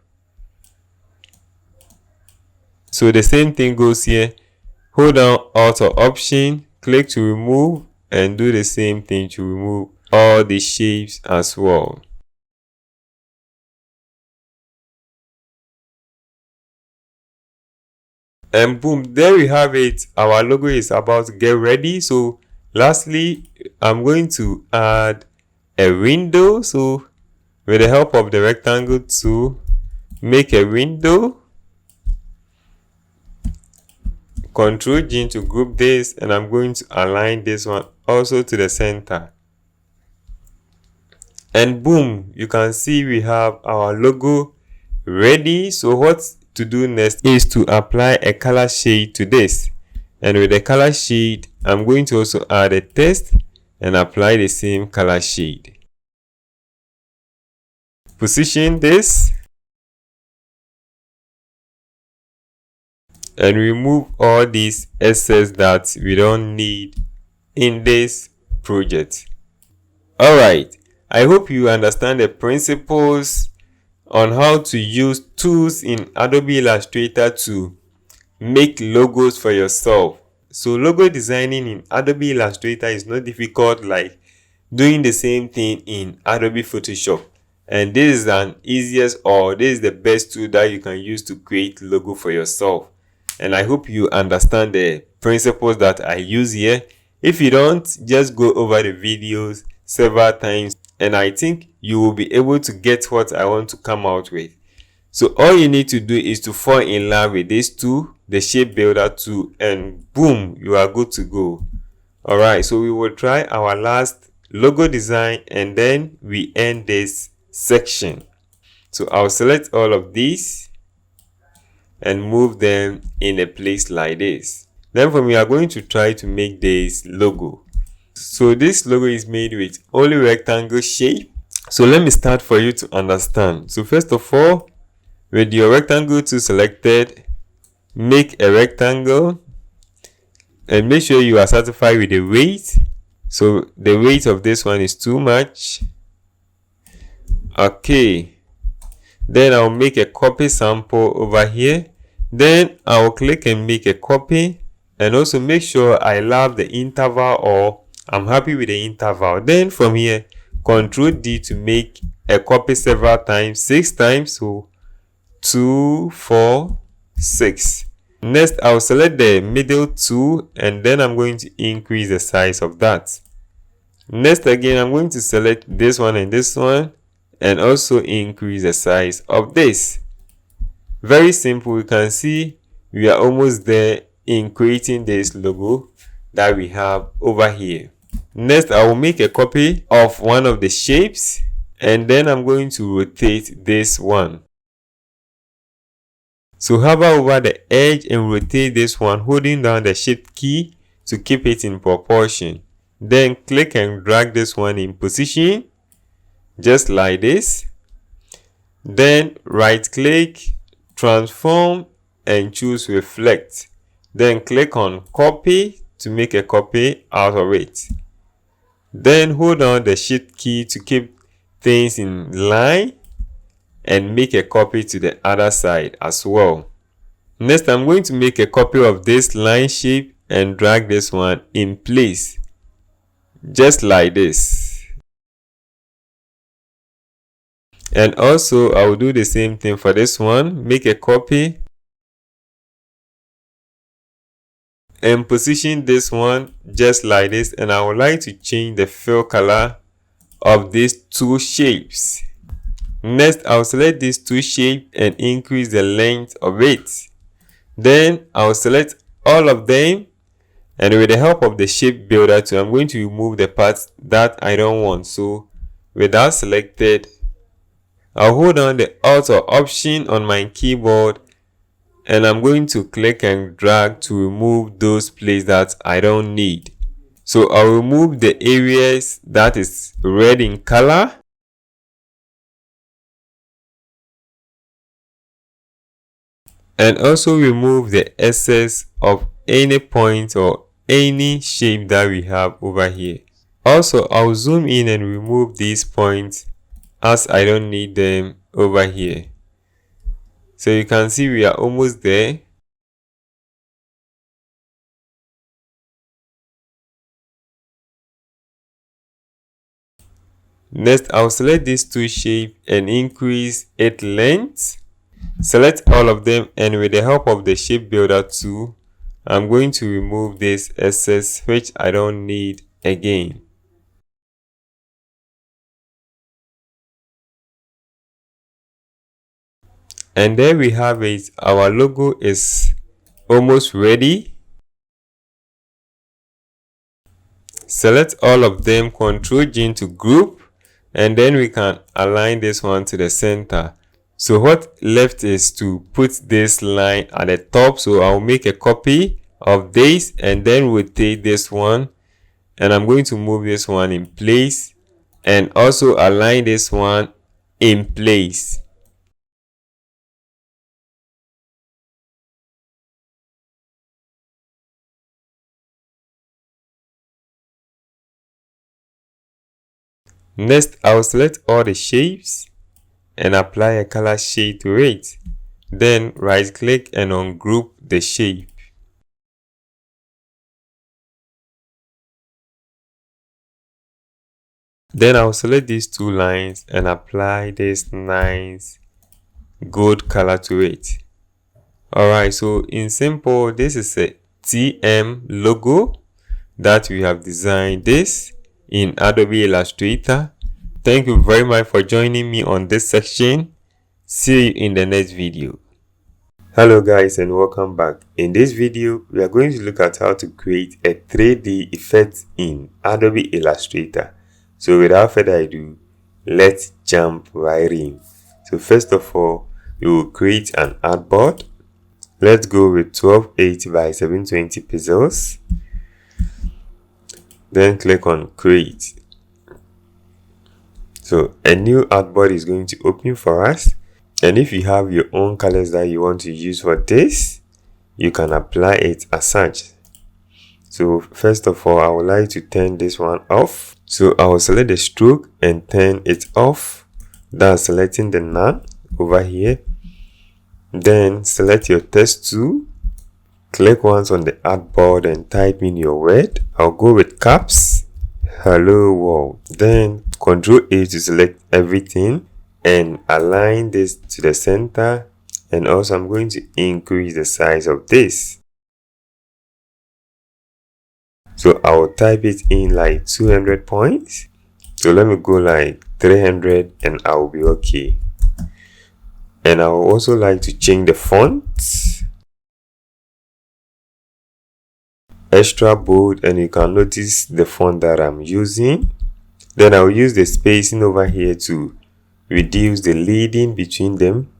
So the same thing goes here. Hold down Alt or Option, click to remove, and do the same thing to remove all the shapes as well. And boom, there we have it. Our logo is about to get ready. So lastly, I'm going to add a window. So with the help of the rectangle tool, make a window. Ctrl G to group this, and I'm going to align this one also to the center. And boom, you can see we have our logo ready. So what to do next is to apply a color shade to this. And with the color shade, I'm going to also add a text and apply the same color shade. Position this and remove all these excess that we don't need in this project. Alright, I hope you understand the principles on how to use tools in Adobe Illustrator to make logos for yourself. So logo designing in Adobe Illustrator is not difficult like doing the same thing in Adobe Photoshop. And this is this is the best tool that you can use to create logo for yourself. And I hope you understand the principles that I use here. If you don't, just go over the videos several times and I think you will be able to get what I want to come out with. So all you need to do is to fall in love with this tool, the shape builder tool, and boom, you are good to go. Alright, so we will try our last logo design and then we end this section. So I'll select all of these and move them in a place like this. Then from here, we are going to try to make this logo. So this logo is made with only rectangle shape. So let me start for you to understand. So first of all, with your rectangle tool selected, make a rectangle and make sure you are satisfied with the weight. So the weight of this one is too much. Okay. Then I'll make a copy sample over here. Then I'll click and make a copy and also make sure I love the interval or I'm happy with the interval. Then from here, Ctrl D to make a copy several times, 6 times. So 2, 4, 6. Next, I'll select the middle two and then I'm going to increase the size of that. Next again, I'm going to select this one and also increase the size of this. Very simple. You can see we are almost there in creating this logo that we have over here. Next, I will make a copy of one of the shapes and then I'm going to rotate this one. So hover over the edge and rotate this one, holding down the shift key to keep it in proportion. Then click and drag this one in position, just like this. Then right click, transform and choose reflect. Then click on copy to make a copy out of it. Then hold on the shift key to keep things in line and make a copy to the other side as well. Next, I'm going to make a copy of this line shape and drag this one in place, just like this. And also, I will do the same thing for this one. Make a copy and position this one just like this. And I would like to change the fill color of these two shapes. Next, I'll select these two shapes and increase the length of it. Then I'll select all of them and with the help of the shape builder tool, I'm going to remove the parts that I don't want. So with that selected, I'll hold on the Alt or Option on my keyboard and I'm going to click and drag to remove those places that I don't need. So I'll remove the areas that is red in color. And also remove the excess of any point or any shape that we have over here. Also, I'll zoom in and remove these points as I don't need them over here. So you can see we are almost there. Next, I'll select these two shapes and increase its length. Select all of them, and with the help of the shape builder tool, I'm going to remove this excess which I don't need again. And there we have it. Our logo is almost ready. Select all of them, Ctrl G to group, and then we can align this one to the center. So what left is to put this line at the top. So I'll make a copy of this and then rotate this one, and I'm going to move this one in place and also align this one in place. Next, I'll select all the shapes and apply a color shade to it. Then right click and ungroup the shape. Then I'll select these two lines and apply this nice gold color to it. Alright, so in simple, this is a TM logo that we have designed this in Adobe Illustrator. Thank you very much for joining me on this section. See you in the next video. Hello guys and welcome back. In this video, we are going to look at how to create a 3D effect in Adobe Illustrator. So without further ado, let's jump right in. So first of all, you will create an artboard. Let's go with 1280 by 720 pixels. Then click on create. So a new artboard is going to open for us. And if you have your own colors that you want to use for this, you can apply it as such. So first of all, I would like to turn this one off. So I will select the stroke and turn it off. That's selecting the none over here. Then select your text tool. Click once on the artboard and type in your word. I'll go with caps. Hello world. Then Ctrl A to select everything and align this to the center. And also I'm going to increase the size of this. So I will type it in like 200 points. So let me go like 300 and I will be okay. And I would also like to change the font. Extra bold, and you can notice the font that I'm using. Then I'll use the spacing over here to reduce the leading between them.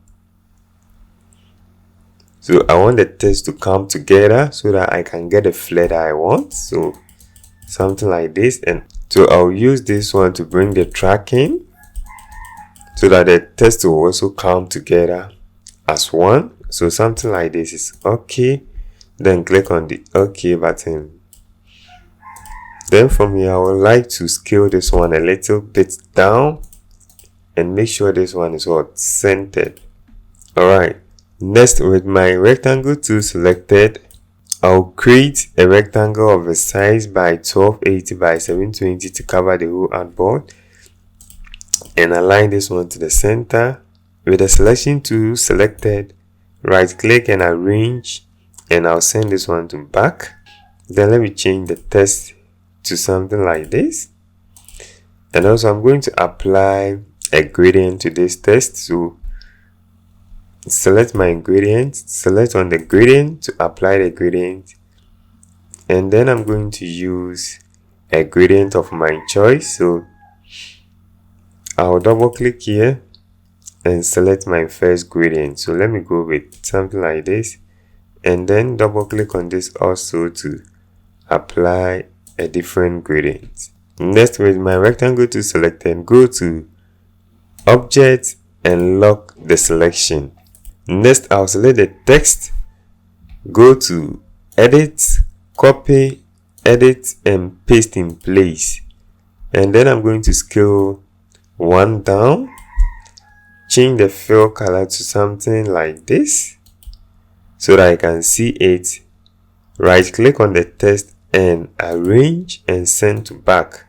So I want the text to come together so that I can get the flare that I want. So something like this. And so I'll use this one to bring the tracking so that the text will also come together as one. So something like this is okay. Then click on the OK button. Then from here, I would like to scale this one a little bit down and make sure this one is what centered. Alright. Next, with my rectangle tool selected, I'll create a rectangle of a size by 1280 by 720 to cover the whole artboard and align this one to the center. With the selection tool selected, right click and arrange, and I'll send this one to back. Then let me change the text to something like this. And also I'm going to apply a gradient to this text. So select my gradient, select on the gradient to apply the gradient, and then I'm going to use a gradient of my choice. So I'll double click here and select my first gradient. So let me go with something like this, and then double click on this also to apply a different gradient. Next, with my rectangle tool selected, go to Object and lock the selection. Next, I'll select the text, go to Edit, Copy, Edit and Paste in place. And then I'm going to scale 1 down, change the fill color to something like this so that I can see it. Right click on the text and arrange and send to back.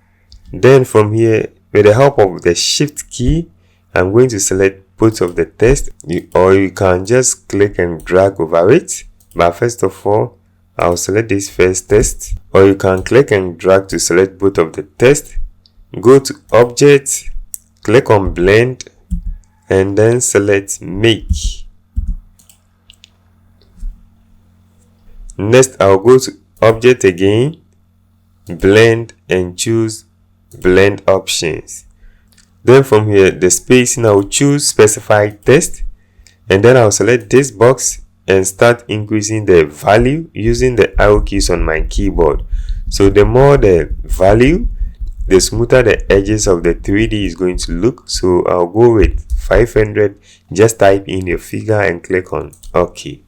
Then from here, with the help of the shift key, I'm going to select both of the text, or you can just click and drag over it. But first of all, I'll select this first text, or you can click and drag to select both of the text. Go to Object, click on Blend, and then select Make. Next, I'll go to Object again, Blend, and choose Blend Options. Then from here, the spacing, I'll choose Specify Text, and then I'll select this box and start increasing the value using the arrow keys on my keyboard. So the more the value, the smoother the edges of the 3D is going to look. So I'll go with 500. Just type in your figure and click on OK.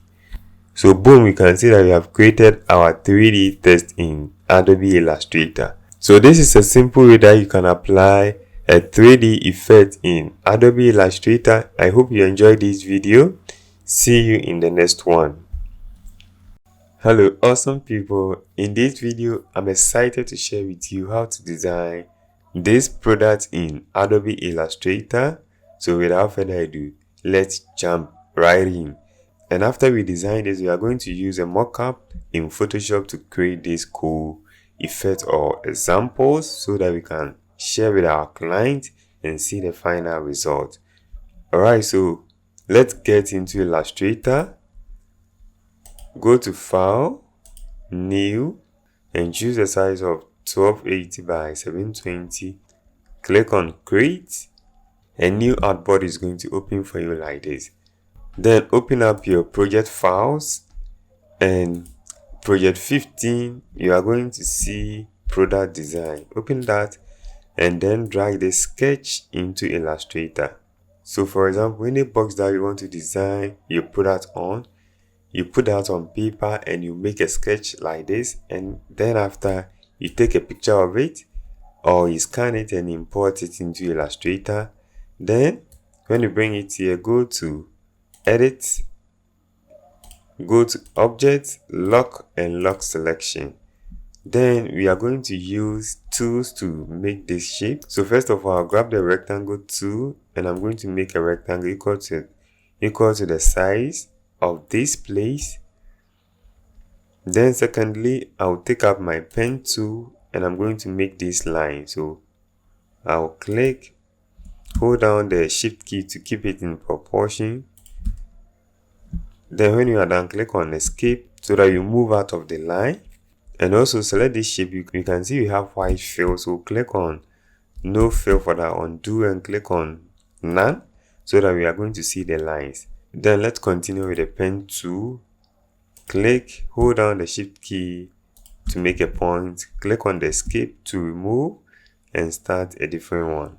So boom, we can see that we have created our 3D text in Adobe Illustrator. So this is a simple way that you can apply a 3D effect in Adobe Illustrator. I hope you enjoyed this video. See you in the next one. Hello awesome people. In this video, I'm excited to share with you how to design this product in Adobe Illustrator. So without further ado, let's jump right in. And after we design this, we are going to use a mockup in Photoshop to create this cool effect or examples so that we can share with our client and see the final result. Alright, so let's get into Illustrator. Go to File, New, and choose a size of 1280 by 720. Click on Create. A new artboard is going to open for you like this. Then open up your project files, and project 15, you are going to see product design. Open that and then drag the sketch into Illustrator. So for example, any box that you want to design your product on, you put that on paper and you make a sketch like this, and then after you take a picture of it or you scan it and import it into Illustrator. Then when you bring it here, go to Edit, go to Object, Lock and Lock Selection. Then we are going to use tools to make this shape. So first of all, I'll grab the rectangle tool and I'm going to make a rectangle equal to the size of this place. Then secondly, I'll take up my pen tool and I'm going to make this line. So I'll click, hold down the shift key to keep it in proportion. Then when you are done, click on Escape so that you move out of the line. And also select this shape. You can see we have white fill, so click on No Fill for that, undo, and click on None so that we are going to see the lines. Then let's continue with the pen tool. Click, hold down the shift key to make a point, click on the Escape to remove and start a different one.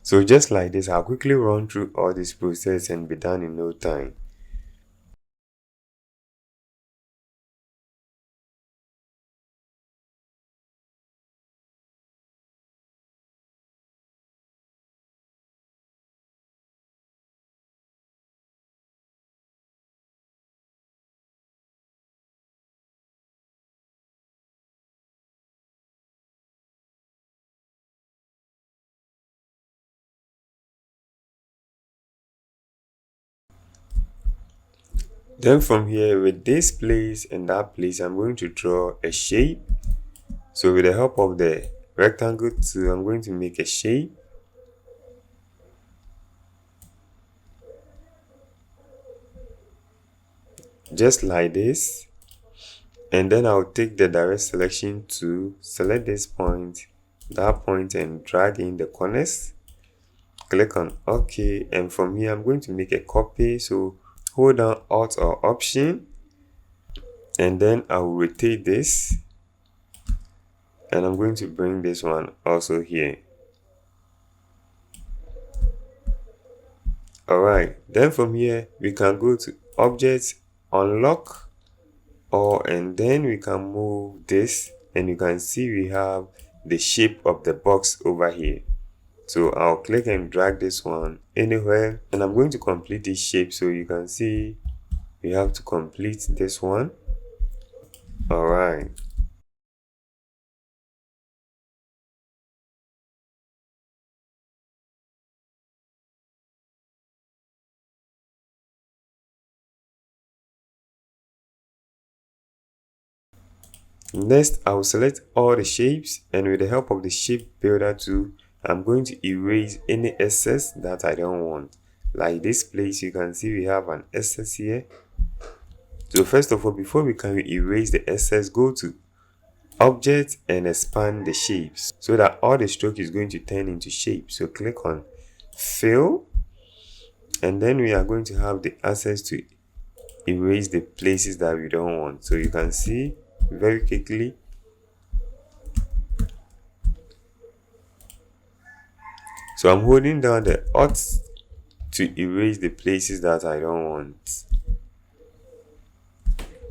So just like this, I'll quickly run through all this process and be done in no time. Then from here, with this place and that place, I'm going to draw a shape. So with the help of the rectangle tool, I'm going to make a shape. Just like this. And then I'll take the direct selection to select this point, that point, and drag in the corners. Click on OK, and from here I'm going to make a copy. So hold down Alt or Option, and then I'll rotate this, and I'm going to bring this one also here. Alright, then from here we can go to Object, Unlock, and then we can move this, and you can see we have the shape of the box over here. So I'll click and drag this one anywhere, and I'm going to complete this shape. So you can see we have to complete this one. Alright. Next, I will select all the shapes, and with the help of the shape builder tool, I'm going to erase any excess that I don't want. Like this place, you can see we have an excess here. So first of all, before we can erase the excess, go to Object and expand the shapes so that all the stroke is going to turn into shape. So click on Fill, and then we are going to have the access to erase the places that we don't want. So you can see very quickly. So I'm holding down the Alt to erase the places that I don't want.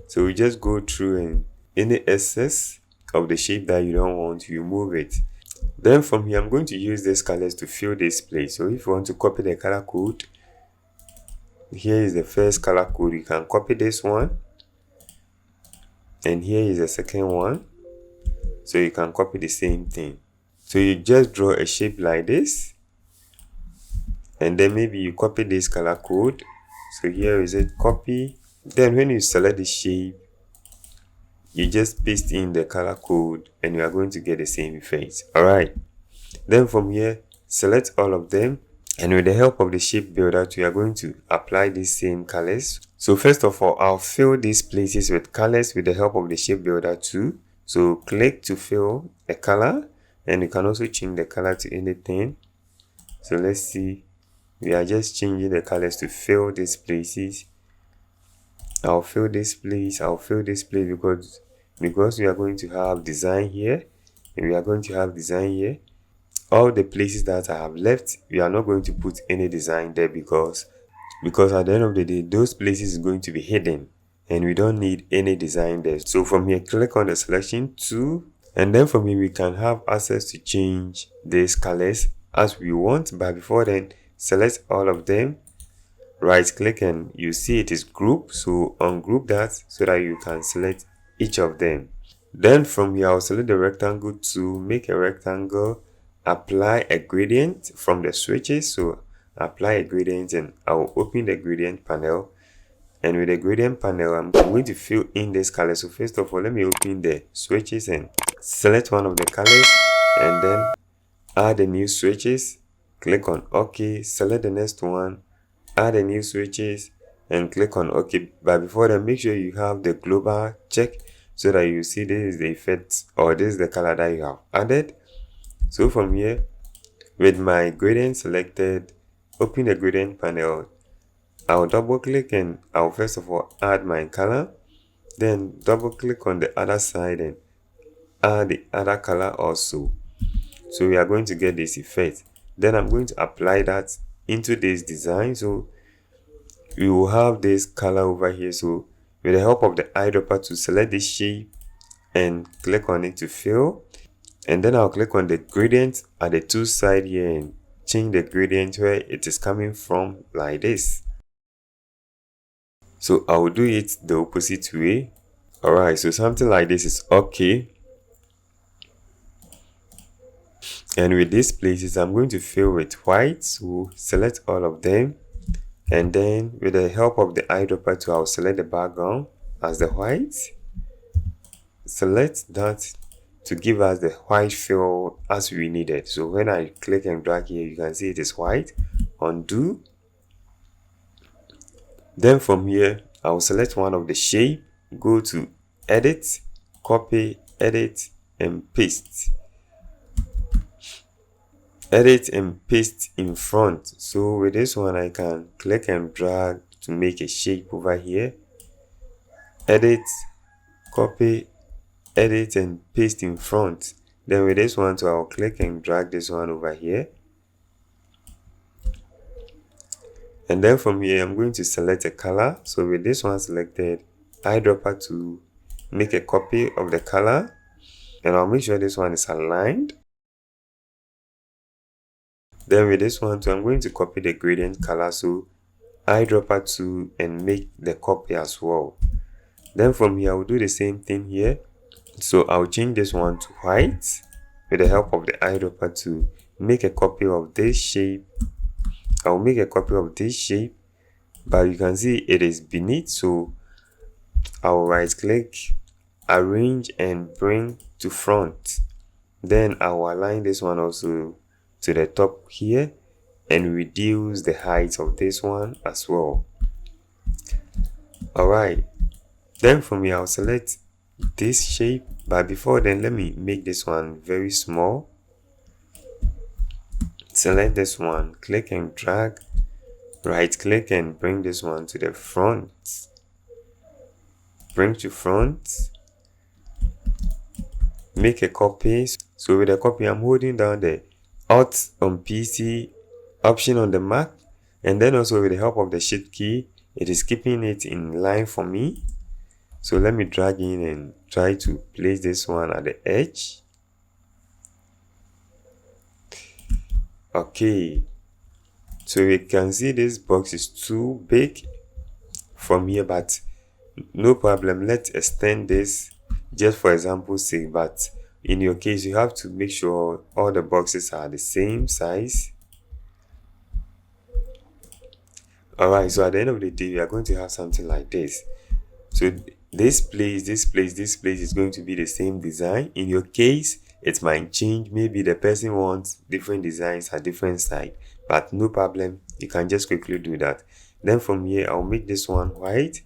So we just go through, and any excess of the shape that you don't want, you move it. Then from here, I'm going to use these colors to fill this place. So if you want to copy the color code, here is the first color code. You can copy this one, and here is the second one. So you can copy the same thing. So you just draw a shape like this, and then maybe you copy this color code. So here is it, copy. Then when you select the shape, you just paste in the color code, and you are going to get the same effect. Alright, then from here, select all of them, and with the help of the shape builder, we are going to apply these same colors. So first of all, I'll fill these places with colors with the help of the shape builder too. So click to fill a color, and you can also change the color to anything. So let's see, we are just changing the colors to fill these places. I'll fill this place, I'll fill this place because we are going to have design here, and we are going to have design here. All the places that I have left, we are not going to put any design there because at the end of the day, those places is going to be hidden, and we don't need any design there. So from here, click on the selection tool, and then from here we can have access to change these colors as we want. But before then, select all of them, right click, and you see it is group. So ungroup that so that you can select each of them. Then from here, I'll select the rectangle to make a rectangle, apply a gradient from the switches. So apply a gradient, and I'll open the gradient panel, and with the gradient panel, I'm going to fill in this color. So first of all, let me open the switches and select one of the colors, and then add the new switches. Click on OK, select the next one, add the new switches, and click on OK. But before that, make sure you have the global check so that you see this is the effect, or this is the color that you have added. So from here, with my gradient selected, open the gradient panel. I'll double click, and I'll first of all add my color, then double click on the other side and add the other color also. So we are going to get this effect. Then I'm going to apply that into this design. So we will have this color over here. So with the help of the eyedropper to select this shape and click on it to fill, and then I'll click on the gradient at the two side here and change the gradient where it is coming from like this. So I will do it the opposite way. Alright, so something like this is okay. And with these places, I'm going to fill with white. So select all of them, and then with the help of the eyedropper tool, I'll select the background as the white. Select that to give us the white fill as we needed. So when I click and drag here, you can see it is white. Undo. Then from here, I will select one of the shape, go to edit, copy, edit, and paste. Edit and paste in front. So with this one, I can click and drag to make a shape over here. Edit, copy, edit, and paste in front. Then with this one, so I'll click and drag this one over here. And then from here, I'm going to select a color. So with this one selected, eyedropper to make a copy of the color. And I'll make sure this one is aligned. Then with this one too, I'm going to copy the gradient color. So eyedropper to and make the copy as well. Then from here, I'll do the same thing here. So I'll change this one to white with the help of the eyedropper to make a copy of this shape. I'll make a copy of this shape, but you can see it is beneath. So I'll right click, arrange, and bring to front. Then I'll align this one also to the top here and reduce the height of this one as well. Alright, then from here I'll select this shape, but before then let me make this one very small. Select this one, click and drag, right click and bring this one to the front. Bring to front, make a copy. So with a copy, I'm holding down the Alt on PC, Option on the Mac, and then also with the help of the Shift key, it is keeping it in line for me. So let me drag in and try to place this one at the edge. Okay, so we can see this box is too big from here, but no problem. Let's extend this just for example's sake, but in your case you have to make sure all the boxes are the same size. Alright, so at the end of the day we are going to have something like this. So this place is going to be the same design. In your case it might change. Maybe the person wants different designs at different side, but no problem, you can just quickly do that. Then from here I'll make this one white,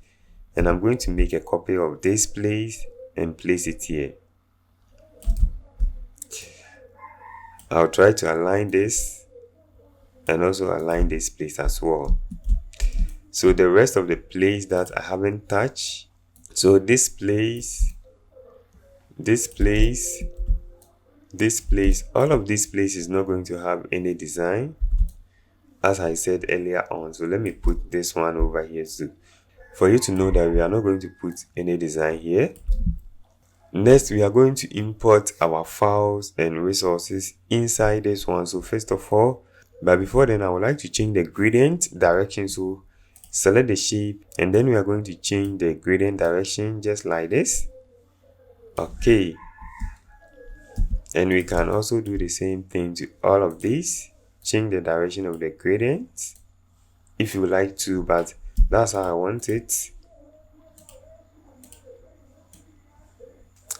and I'm going to make a copy of this place and place it here. I'll try to align this and also align this place as well. So the rest of the place that I haven't touched, so this place, all of this place is not going to have any design, as I said earlier on. So let me put this one over here too, for you to know that we are not going to put any design here. Next, we are going to import our files and resources inside this one. So first of all, but before then, I would like to change the gradient direction. So select the shape, and then we are going to change the gradient direction just like this. Okay, and we can also do the same thing to all of these. Change the direction of the gradient if you would like to, but that's how I want it.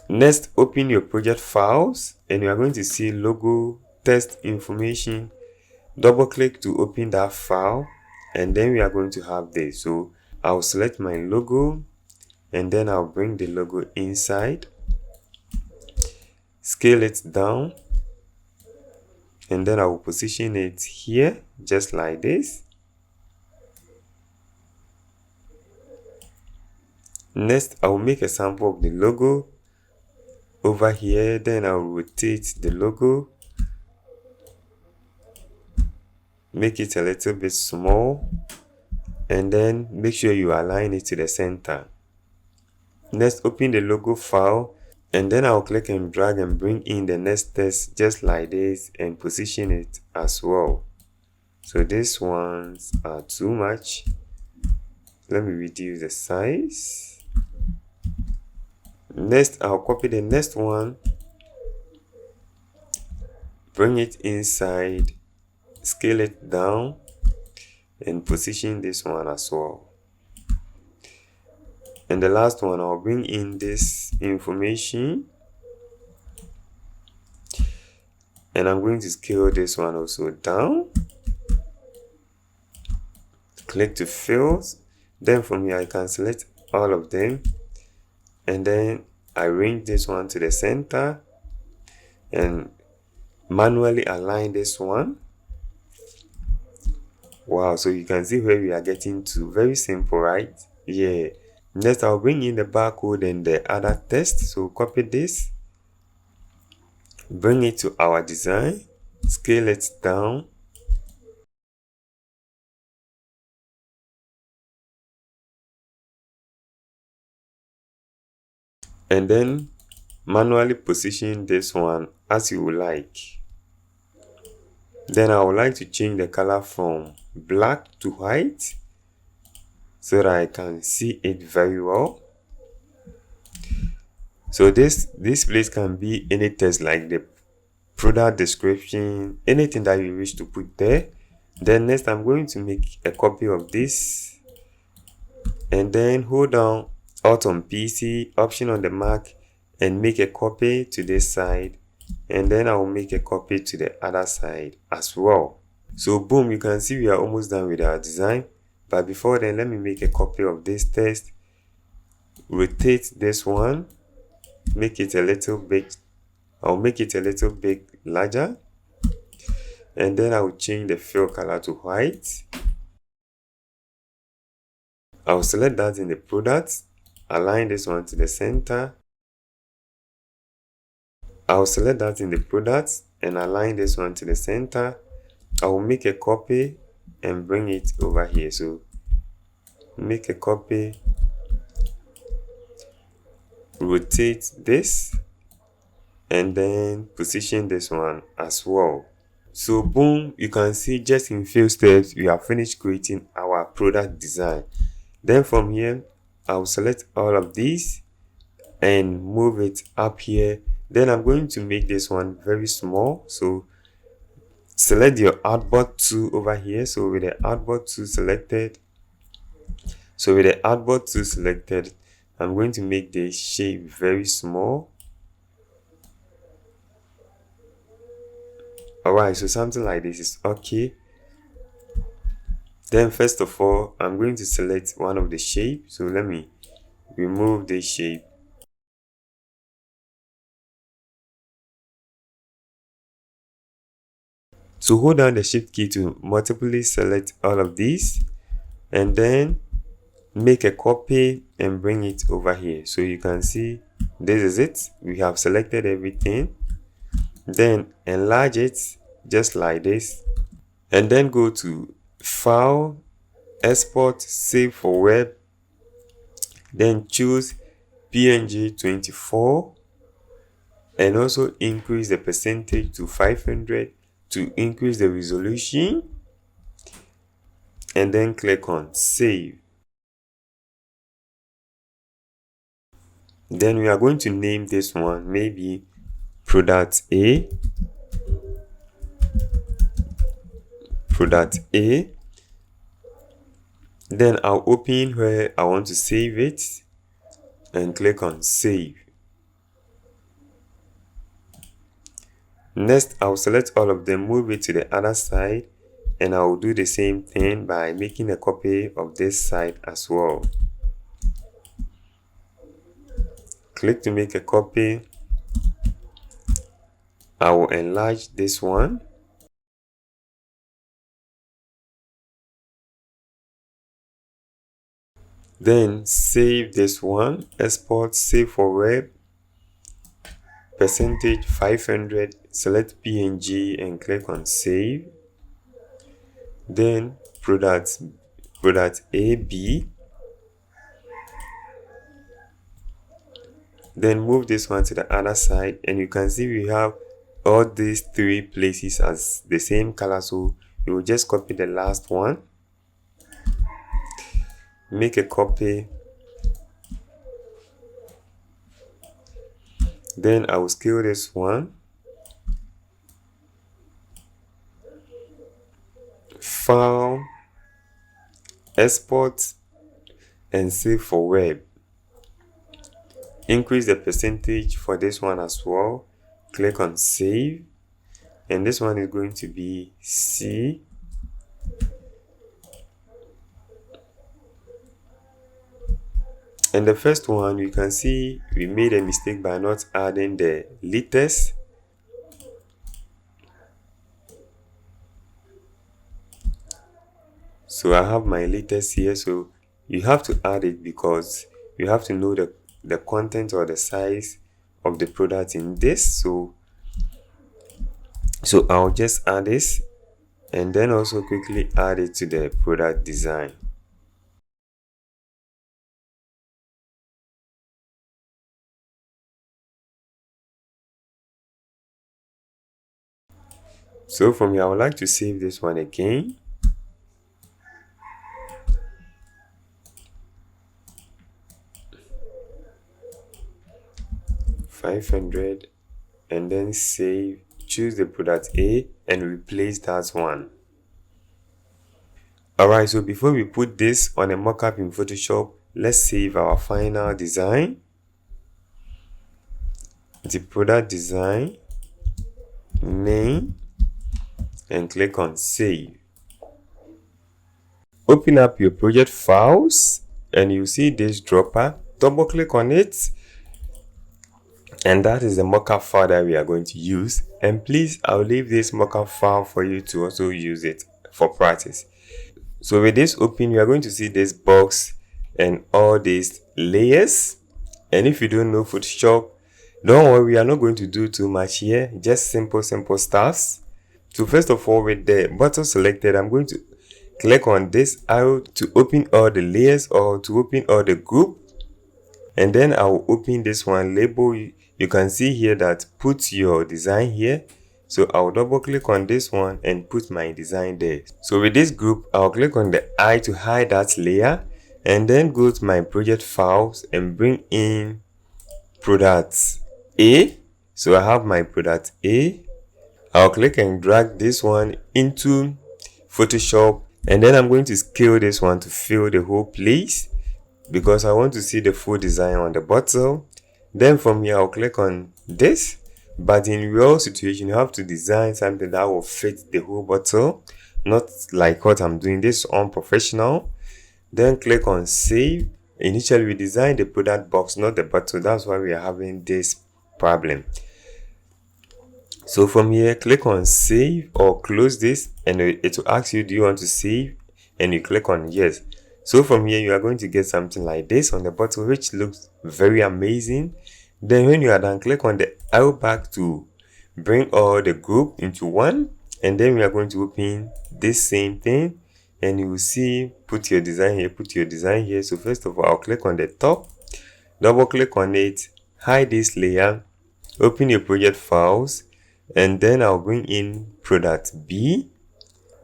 Next, open your project files, and you are going to see logo, text information. Double click to open that file, and then we are going to have this. So I'll select my logo, and then I'll bring the logo inside, scale it down, and then I will position it here just like this. Next, I will make a sample of the logo over here, then I'll rotate the logo, make it a little bit small, and then make sure you align it to the center. Next, open the logo file, and then I'll click and drag and bring in the next text just like this and position it as well. So these ones are too much. Let me reduce the size. Next, I'll copy the next one, bring it inside, scale it down, and position this one as well. And the last one, I'll bring in this information, and I'm going to scale this one also down. Click to fill. Then from here I can select all of them and then I arrange this one to the center and manually align this one. Wow, so you can see where we are getting to. Very simple, right? Yeah. Next, I'll bring in the barcode and the other text. So copy this, bring it to our design, scale it down, and then manually position this one as you would like. Then I would like to change the color from black to white so that I can see it very well. So this place can be any text like the product description, anything that you wish to put there. Then next, I'm going to make a copy of this and then hold down Alt on PC, Option on the Mac, and make a copy to this side, and then I will make a copy to the other side as well. So boom, you can see we are almost done with our design. But before then, let me make a copy of this text, rotate this one, make it a little bit, I'll make it a little bit larger, and then I will change the fill color to white. I'll select that in the product, align this one to the center. I'll select that in the product and align this one to the center. I will make a copy and bring it over here. So make a copy, rotate this, and then position this one as well. So boom, you can see just in few steps we have finished creating our product design. Then from here, I'll select all of these and move it up here. Then I'm going to make this one very small. So select your artboard tool over here. So with the artboard tool selected, I'm going to make the shape very small. Alright, so something like this is okay. Then first of all, I'm going to select one of the shapes. So let me remove this shape. So hold down the shift key to multiply select all of these, and then make a copy and bring it over here. So you can see this is it. We have selected everything. Then enlarge it just like this, and then go to File, Export, Save for Web. Then choose PNG 24 and also increase the percentage to 500 to increase the resolution, and then click on Save. Then we are going to name this one maybe Product A. Then I'll open where I want to save it and click on Save. Next, I'll select all of them, move it to the other side, and I'll do the same thing by making a copy of this side as well. Click to make a copy. I will enlarge this one. Then save this one, export, save for web, percentage 500, select PNG and click on Save. Then product AB. Then move this one to the other side, and you can see we have all these three places as the same color. So you will just copy the last one, make a copy, then I will scale this one, File, Export, and Save for Web. Increase the percentage for this one as well, click on Save, and this one is going to be C. And the first one, you can see we made a mistake by not adding the letters. So I have my letters here, so you have to add it because you have to know the content or the size of the product in this. So I'll just add this and then also quickly add it to the product design. So from here, I would like to save this one again. $500 and then save, choose the product A and replace that one. Alright, so before we put this on a mockup in Photoshop, let's save our final design. The product design, name, and click on save. Open up your project files and you see this dropper. Double click on it. And that is the mockup file that we are going to use. And please, I'll leave this mockup file for you to also use it for practice. So with this open, you are going to see this box and all these layers. And if you don't know Photoshop, don't worry, we are not going to do too much here. Just simple stuff. So first of all, with the button selected, I'm going to click on this arrow to open all the layers or to open all the group. And then I will open this one label. You can see here that put your design here. So I'll double click on this one and put my design there. So with this group, I'll click on the eye to hide that layer and then go to my project files and bring in product A. So I have my product A. I'll click and drag this one into Photoshop and then I'm going to scale this one to fill the whole place because I want to see the full design on the bottle. Then from here, I'll click on this. But in real situation, you have to design something that will fit the whole bottle, not like what I'm doing. This on professional. Then click on save. Initially, we designed the product box, not the bottle. That's why we are having this problem. So from here, click on save or close this, and it will ask you, do you want to save? And you click on yes. So from here, you are going to get something like this on the bottle, which looks very amazing. Then when you are done, click on the arrow back to bring all the group into one. And then we are going to open this same thing. And you will see, put your design here, put your design here. So first of all, I'll click on the top, double click on it, hide this layer, open your project files. And then I'll bring in product B.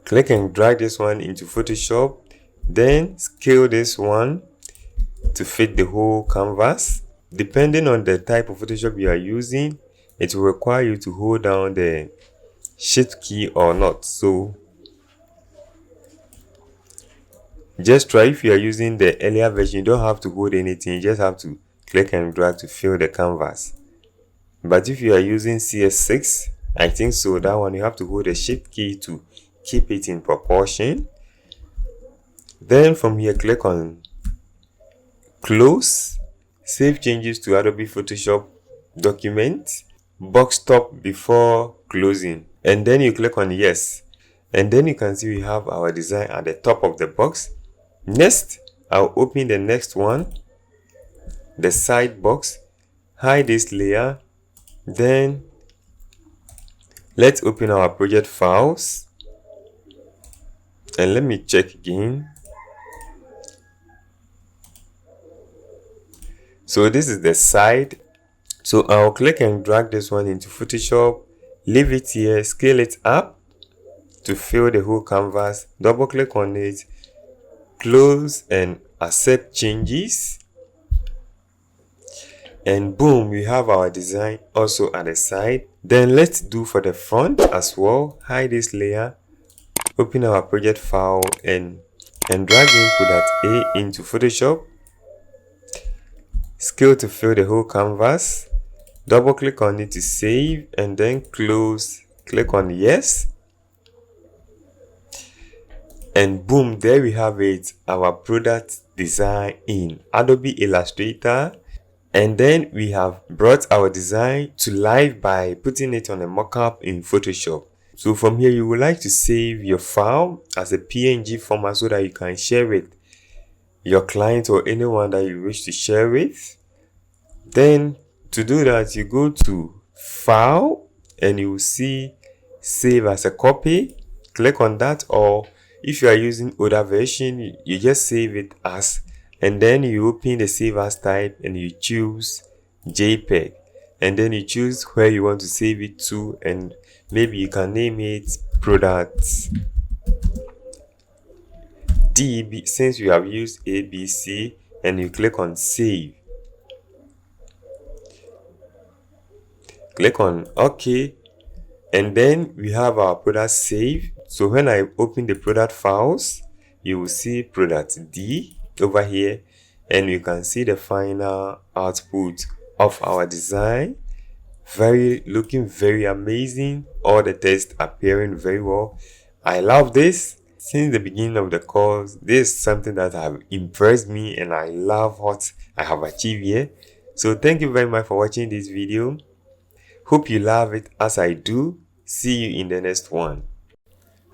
Click and drag this one into Photoshop. Then scale this one to fit the whole canvas. Depending on the type of Photoshop you are using, it will require you to hold down the shift key or not. So just try. If you are using the earlier version, you don't have to hold anything. You just have to click and drag to fill the canvas. But if you are using CS6, I think so, that one you have to hold the shift key to keep it in proportion. Then from here, click on close, save changes to Adobe Photoshop document, box top before closing, and then you click on yes. And then you can see we have our design at the top of the box. Next, I'll open the next one, the side box, hide this layer. Then let's open our project files and let me check again. So this is the side. So I'll click and drag this one into Photoshop, leave it here, scale it up to fill the whole canvas, double click on it, close and accept changes. And boom, we have our design also at the side. Then let's do for the front as well. Hide this layer, open our project file and drag in product A into Photoshop. Scale to fill the whole canvas. Double click on it to save and then close. Click on yes. And boom, there we have it, our product design in Adobe Illustrator, and then we have brought our design to life by putting it on a mockup in Photoshop. So from here, you would like to save your file as a PNG format so that you can share with your client or anyone that you wish to share with. Then to do that, you go to File and you will see Save as a copy. Click on that, or if you are using older version, you just save it as, and then you open the save as type and you choose JPEG, and then you choose where you want to save it to, and maybe you can name it product DB since you have used ABC, and you click on save. Click on OK, and then we have our product save. So when I open the product files, you will see product D over here, and you can see the final output of our design. Looking very amazing. All the text appearing very well. I love this. Since the beginning of the course, this is something that have impressed me, and I love what I have achieved here. So thank you very much for watching this video. Hope you love it as I do. See you in the next one.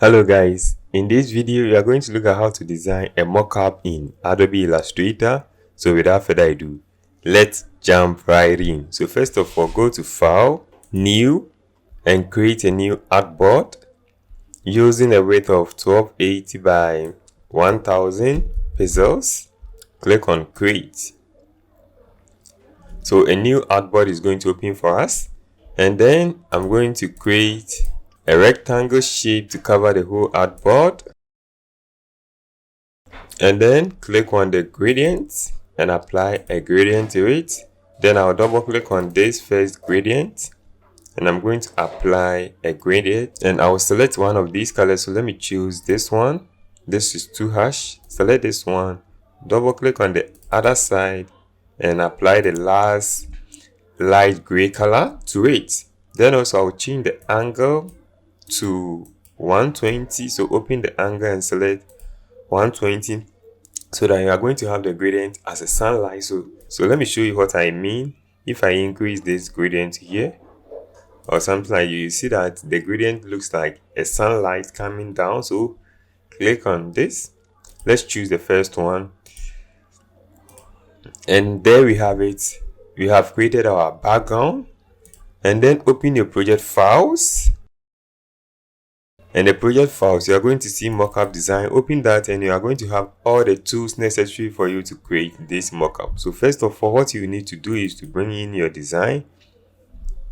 Hello guys, in this video we are going to look at how to design a mockup in Adobe Illustrator. So without further ado, let's jump right in. So first of all, go to File, New, and create a new artboard using a width of 1280 by 1000 pixels. Click on Create. So a new artboard is going to open for us, and then I'm going to create a rectangle shape to cover the whole artboard, and then click on the gradient and apply a gradient to it. Then I'll double click on this first gradient and I'm going to apply a gradient, and I'll select one of these colors. So let me choose this one. This is 2#. Select this one, double click on the other side and apply the last light gray color to it. Then also I'll change the angle to 120. So open the angle and select 120 so that you are going to have the gradient as a sunlight. So let me show you what I mean. If I increase this gradient here or something like, you see that the gradient looks like a sunlight coming down. So click on this. Let's choose the first one, and there we have it. We have created our background, and then open your project files. And the project files, you are going to see mockup design. Open that and you are going to have all the tools necessary for you to create this mockup. So first of all, what you need to do is to bring in your design,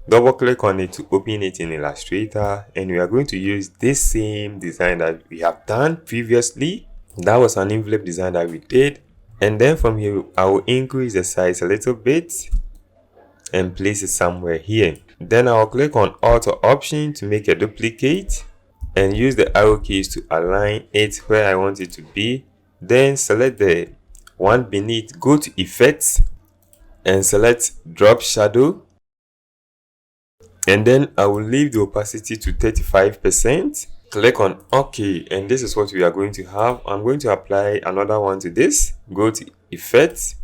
double click on it to open it in Illustrator, and we are going to use this same design that we have done previously. That was an envelope design that we did, and then from here I will increase the size a little bit and place it somewhere here. Then I'll click on Alt Option to make a duplicate and use the arrow keys to align it where I want it to be. Then select the one beneath, go to Effects and select Drop Shadow, and then I will leave the opacity to 35%. Click on OK, and this is what we are going to have. I'm going to apply another one to this. Go to Effects,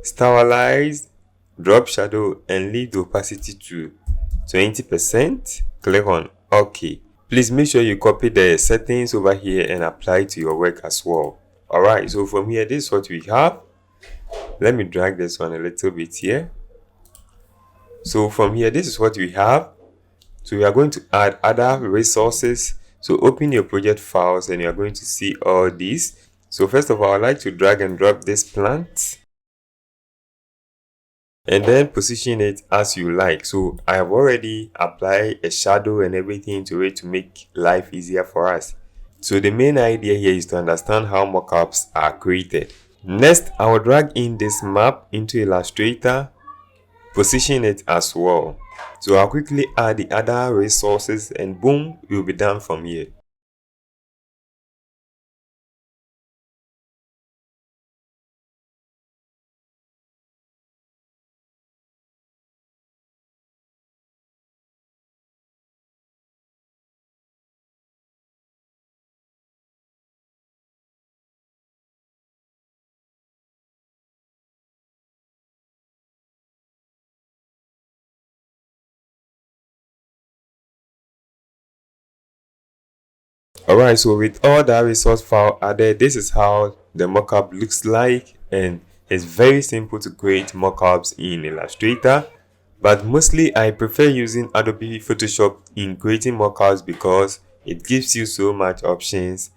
Stylize, Drop Shadow, and leave the opacity to 20%. Click on OK. Please make sure you copy the settings over here and apply to your work as well. Alright, so from here, this is what we have. Let me drag this one a little bit here. So from here, this is what we have. So we are going to add other resources. So open your project files and you are going to see all these. So first of all, I'd like to drag and drop this plant and then position it as you like. So I have already applied a shadow and everything to it to make life easier for us. So the main idea here is to understand how mockups are created. Next, I will drag in this map into Illustrator, position it as well. So I'll quickly add the other resources and boom, we'll be done from here. Alright, so with all that resource file added, this is how the mockup looks like, and it's very simple to create mockups in Illustrator. But mostly I prefer using Adobe Photoshop in creating mockups because it gives you so much options.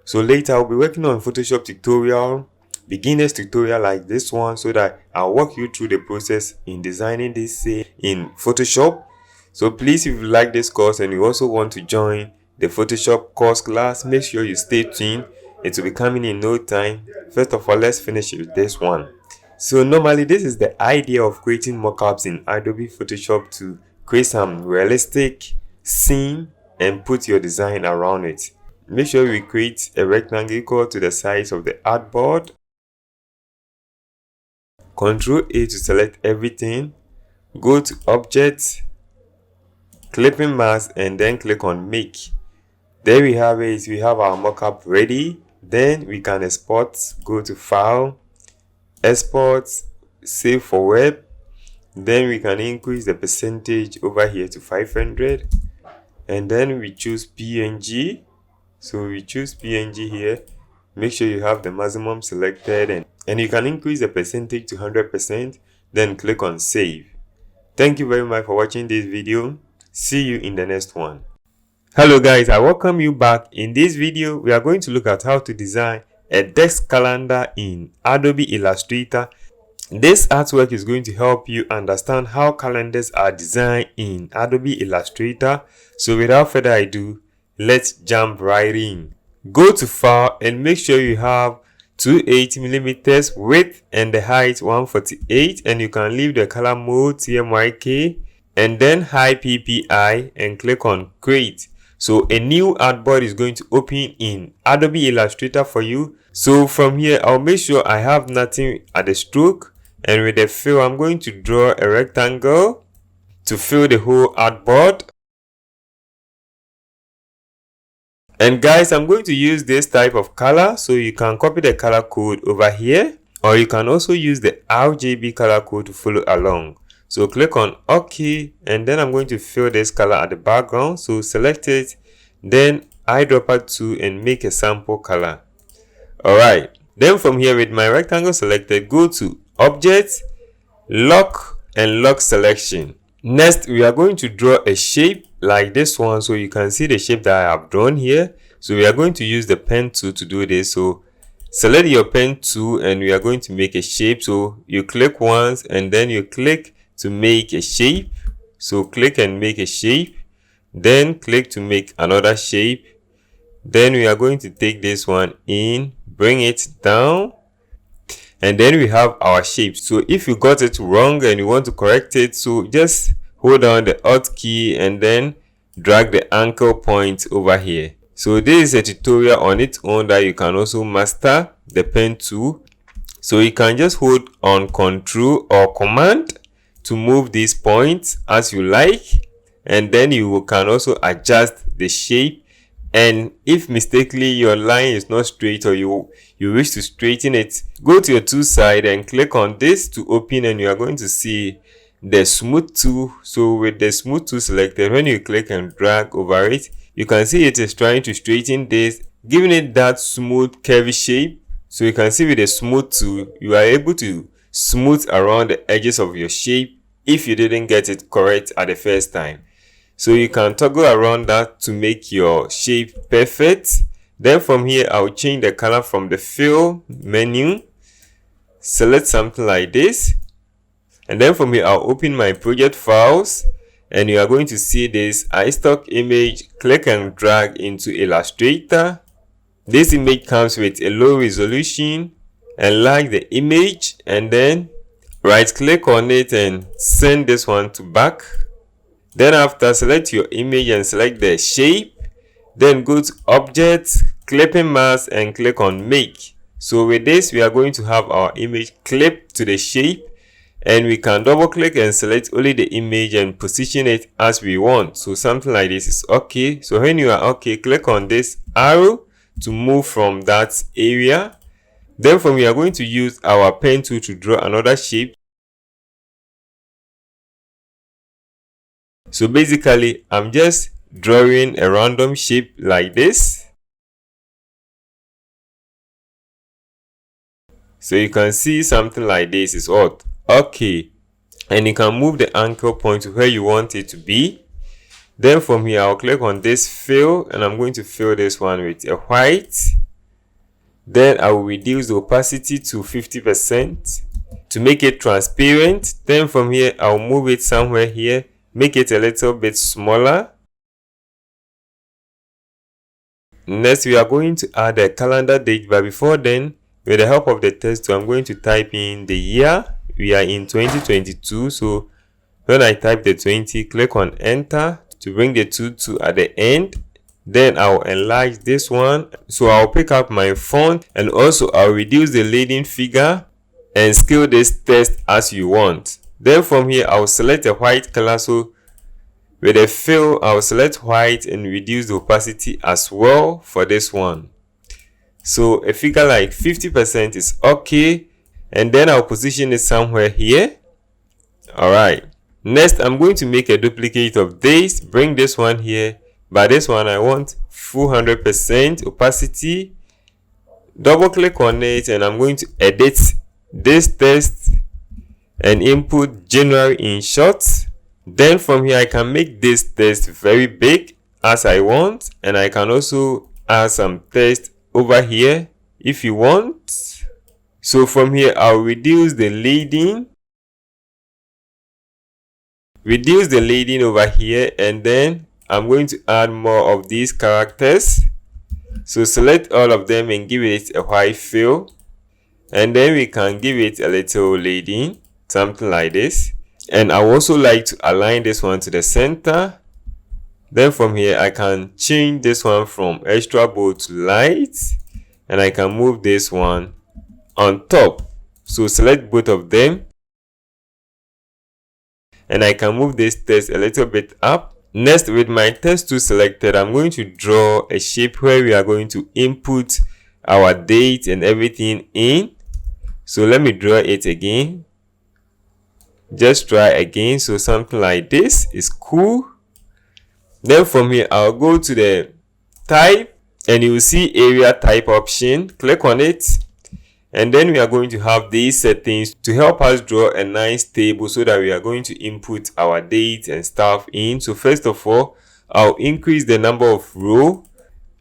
So later I'll be working on Photoshop tutorial, beginners tutorial like this one, so that I'll walk you through the process in designing this in Photoshop. So please, if you like this course and you also want to join the Photoshop course class, make sure you stay tuned. It will be coming in no time. First of all, let's finish with this one. So normally this is the idea of creating mockups in Adobe Photoshop to create some realistic scene and put your design around it. Make sure we create a rectangle equal to the size of the artboard. Ctrl A to select everything. Go to Object, Clipping Mask, and then click on Make. There we have it. We have our mockup ready. Then we can export. Go to File, Export, Save for Web. Then we can increase the percentage over here to 500. And then we choose PNG. So we choose PNG here. Make sure you have the maximum selected, and you can increase the percentage to 100%. Then click on Save. Thank you very much for watching this video. See you in the next one. Hello guys, I welcome you back. In this video, we are going to look at how to design a desk calendar in Adobe Illustrator. This artwork is going to help you understand how calendars are designed in Adobe Illustrator. So without further ado, let's jump right in. Go to File and make sure you have 280mm width and the height 148, and you can leave the color mode CMYK and then high PPI and click on Create. So a new artboard is going to open in Adobe Illustrator for you. So from here, I'll make sure I have nothing at the stroke, and with the fill, I'm going to draw a rectangle to fill the whole artboard. And guys, I'm going to use this type of color, so you can copy the color code over here, or you can also use the RGB color code to follow along. So click on OK, and then I'm going to fill this color at the background. So select it, then eyedropper 2 and make a sample color. Alright, then from here with my rectangle selected, go to Object, Lock and Lock Selection. Next, we are going to draw a shape like this one, so you can see the shape that I have drawn here. So we are going to use the pen tool to do this. So select your pen tool and we are going to make a shape. So you click once and then you click to make a shape. So click and make a shape, then click to make another shape. Then we are going to take this one in, bring it down, and then we have our shape. So if you got it wrong and you want to correct it, so just hold down the Alt key and then drag the anchor point over here. So this is a tutorial on its own that you can also master the pen tool. So you can just hold on Control or Command to move these points as you like, and then you can also adjust the shape. And if mistakenly your line is not straight or you wish to straighten it, go to your tool side and click on this to open, and you are going to see the smooth tool. So with the smooth tool selected, when you click and drag over it, you can see it is trying to straighten this, giving it that smooth curvy shape. So you can see with the smooth tool, you are able to smooth around the edges of your shape if you didn't get it correct at the first time. So you can toggle around that to make your shape perfect. Then from here, I'll change the color from the fill menu, select something like this, and then from here I'll open my project files, and you are going to see this iStock image. Click and drag into Illustrator. This image comes with a low resolution, and like the image, and then right click on it and send this one to back. Then after, select your image and select the shape, then go to Object, Clipping Mask and click on Make. So with this, we are going to have our image clipped to the shape, and we can double click and select only the image and position it as we want. So something like this is okay. So when you are okay, click on this arrow to move from that area. Then from here, we are going to use our pen tool to draw another shape. So basically, I'm just drawing a random shape like this. So you can see something like this is what? Okay. And you can move the anchor point to where you want it to be. Then from here, I'll click on this fill, and I'm going to fill this one with a white. Then I will reduce the opacity to 50% to make it transparent. Then from here, I'll move it somewhere here, make it a little bit smaller. Next, we are going to add a calendar date, but before then, with the help of the text tool, I'm going to type in the year. We are in 2022, so when I type the 20, click on enter to bring the 22 at the end. Then I'll enlarge this one, so I'll pick up my font, and also I'll reduce the leading figure and scale this text as you want. Then from here, I'll select a white color, so with a fill, I'll select white and reduce the opacity as well for this one. So a figure like 50% is okay, and then I'll position it somewhere here. Alright, next I'm going to make a duplicate of this, bring this one here, but this one I want full 100% opacity. Double click on it, and I'm going to edit this text and input January in short. Then from here, I can make this text very big as I want, and I can also add some text over here if you want. So from here, I'll reduce the leading over here, and then I'm going to add more of these characters. So select all of them and give it a white fill, and then we can give it a little leading, something like this. And I would also like to align this one to the center. Then from here, I can change this one from extra bold to light, and I can move this one on top. So select both of them, and I can move this text a little bit up. Next, with my text tool selected, I'm going to draw a shape where we are going to input our date and everything in. So let me draw it again. Just try again. So something like this is cool. Then from here, I'll go to the type, and you will see area type option. Click on it, and then we are going to have these settings to help us draw a nice table so that we are going to input our date and stuff in. So first of all, I'll increase the number of row.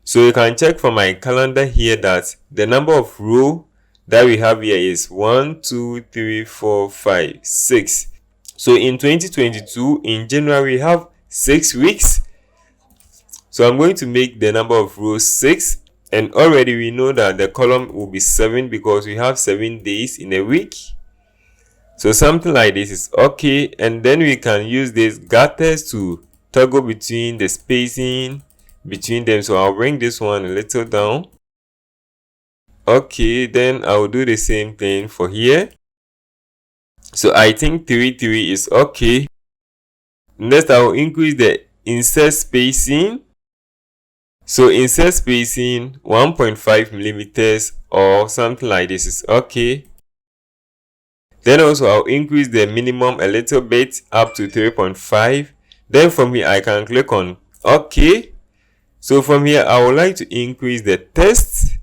So you can check from my calendar here that the number of row that we have here is 1, 2, 3, 4, 5, 6. So in 2022, in January, we have 6 weeks. So I'm going to make the number of rows 6. And already we know that the column will be 7 because we have 7 days in a week. So something like this is okay. And then we can use these gutters to toggle between the spacing between them. So I'll bring this one a little down. Okay, then I'll do the same thing for here. So I think 3 is okay. Next, I will increase the insert spacing. So insert spacing 1.5 millimeters or something like this is okay. Then also I'll increase the minimum a little bit up to 3.5. Then from here I can click on OK. So from here I would like to increase the text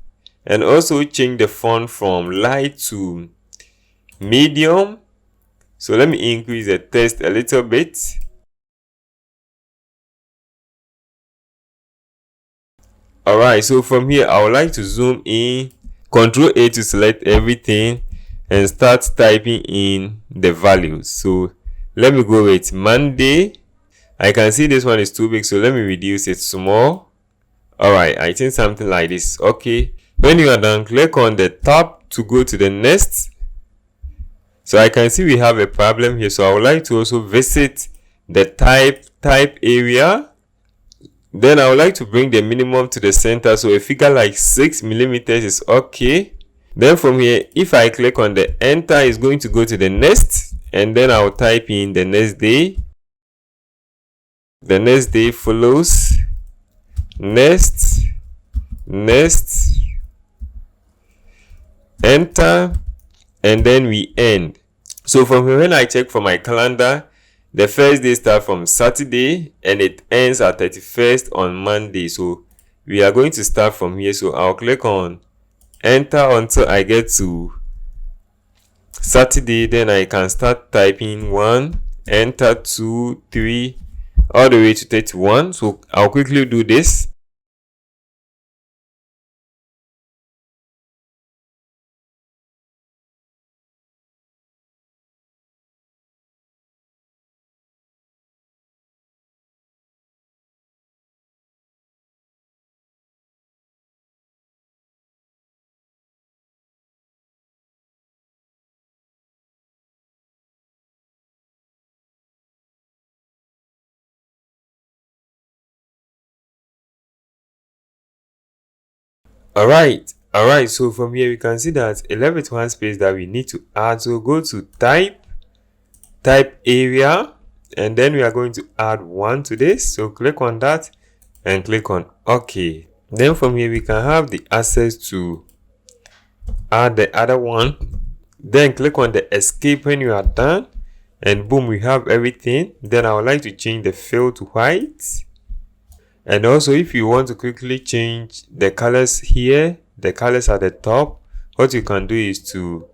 and also change the font from light to medium. So let me increase the text a little bit. Alright, so from here I would like to zoom in, Ctrl A to select everything and start typing in the values. So let me go with Monday. I can see this one is too big, so let me reduce it small. Alright, I think something like this. Okay, when you are done, click on the tab to go to the next. So I can see we have a problem here, so I would like to also visit the type area. Then I would like to bring the minimum to the center, so a figure like 6 millimeters is okay. Then from here, if I click on the enter, it's going to go to the next, and then I'll type in the next day. The next day follows, next, enter, and then we end. So from here, when I check for my calendar, the first day starts from Saturday and it ends at 31st on Monday. So we are going to start from here. So I'll click on enter until I get to Saturday, then I can start typing 1, enter 2, 3, all the way to 31. So I'll quickly do this. Alright, so from here we can see that a left with one space that we need to add. So go to type area, and then we are going to add 1 to this. So click on that and click on OK. Then from here we can have the access to add the other one. Then click on the escape when you are done, and boom, we have everything. Then I would like to change the fill to white. And also, if you want to quickly change the colors here, the colors at the top, what you can do is to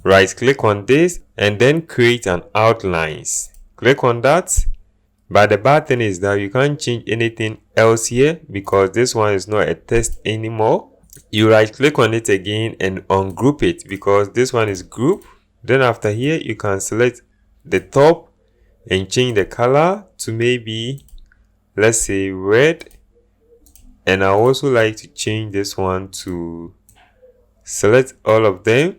right click on this and then create an outlines. Click on that. But the bad thing is that you can't change anything else here because this one is not a text anymore. You right click on it again and ungroup it because this one is group. Then after here, you can select the top and change the color to maybe, let's say, red. And I also like to change this one to select all of them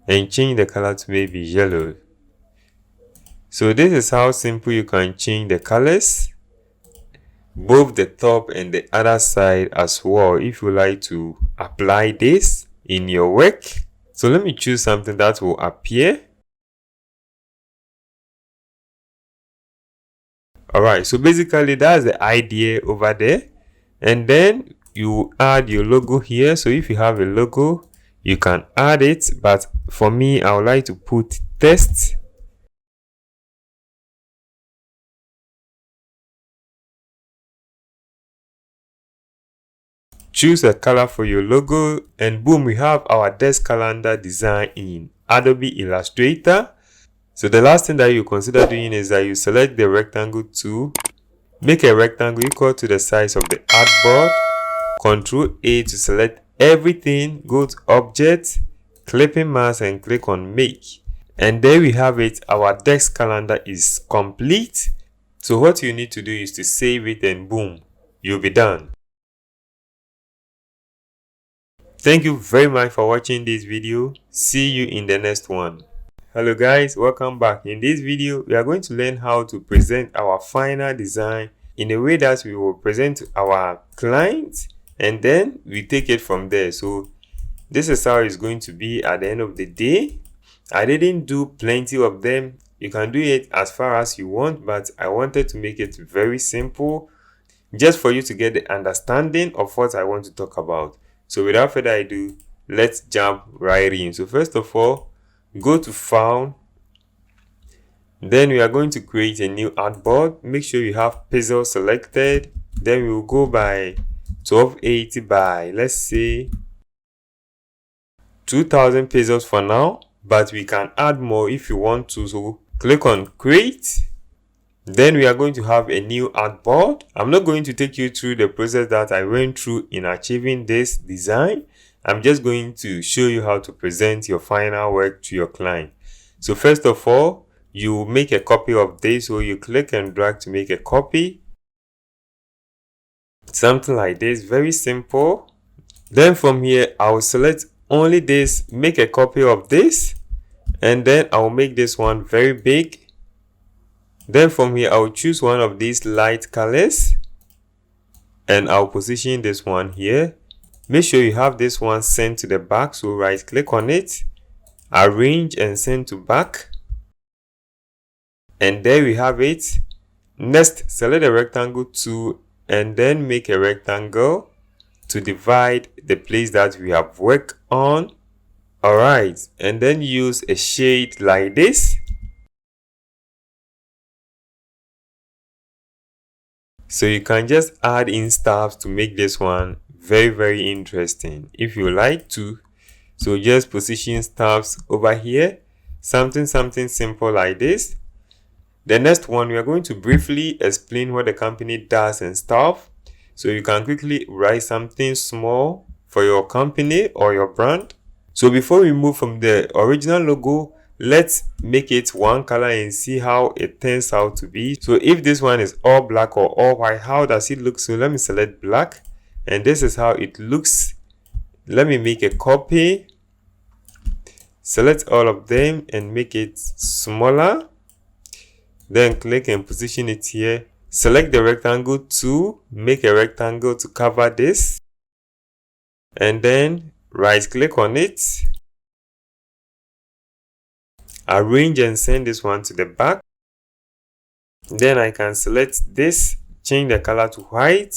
and change the color to maybe yellow. So this is how simple you can change the colors, both the top and the other side as well, if you like to apply this in your work. So let me choose something that will appear. Alright, so basically that's the idea over there. And then you add your logo here. So if you have a logo, you can add it, but for me, I would like to put text. Choose a color for your logo, and boom, we have our desk calendar design in Adobe Illustrator. So the last thing that you consider doing is that you select the rectangle tool, make a rectangle equal to the size of the artboard, Ctrl A to select everything, go to Object, Clipping Mask, and click on Make. And there we have it. Our desk calendar is complete. So what you need to do is to save it, and boom, you'll be done. Thank you very much for watching this video. See you in the next one. Hello guys, welcome back. In this video, we are going to learn how to present our final design in a way that we will present to our clients, and then we take it from there. So this is how it's going to be at the end of the day. I didn't do plenty of them. You can do it as far as you want, but I wanted to make it very simple just for you to get the understanding of what I want to talk about. So without further ado, let's jump right in. So first of all, go to File. Then we are going to create a new artboard. Make sure you have pixel selected. Then we will go by 1280 by, let's say, 2000 pixels for now, but we can add more if you want to. So click on Create. Then we are going to have a new artboard. I'm not going to take you through the process that I went through in achieving this design. I'm just going to show you how to present your final work to your client. So first of all, you make a copy of this. So you click and drag to make a copy. Something like this, very simple. Then from here, I will select only this, make a copy of this, and then I will make this one very big. Then from here, I will choose one of these light colors and I'll position this one here. Make sure you have this one sent to the back. So right click on it, arrange and send to back. And there we have it. Next, select the rectangle tool and then make a rectangle to divide the place that we have worked on. Alright, and then use a shade like this. So you can just add in stuff to make this one very interesting if you like to. So just position stuffs over here, something simple like this. The next one, we are going to briefly explain what the company does and stuff. So you can quickly write something small for your company or your brand. So before we move from the original logo, let's make it one color and see how it turns out to be. So if this one is all black or all white, how does it look? So let me select black, and this is how it looks. Let me make a copy, select all of them and make it smaller. Then click and position it here. Select the rectangle to make a rectangle to cover this. And then right click on it. Arrange and send this one to the back. Then I can select this, change the color to white.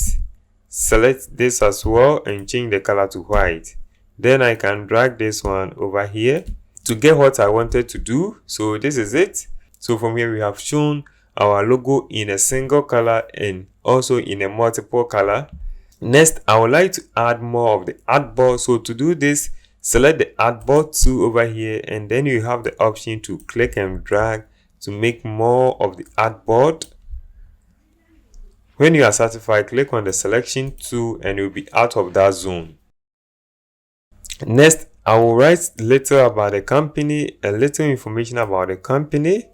Select this as well and change the color to white. Then I can drag this one over here to get what I wanted to do. So this is it. So from here we have shown our logo in a single color and also in a multiple color. Next, I would like to add more of the artboard. So to do this, select the artboard tool over here, and then you have the option to click and drag to make more of the artboard. When you are satisfied, click on the selection tool and you'll be out of that zone. Next, I will write little about the company, a little information about the company.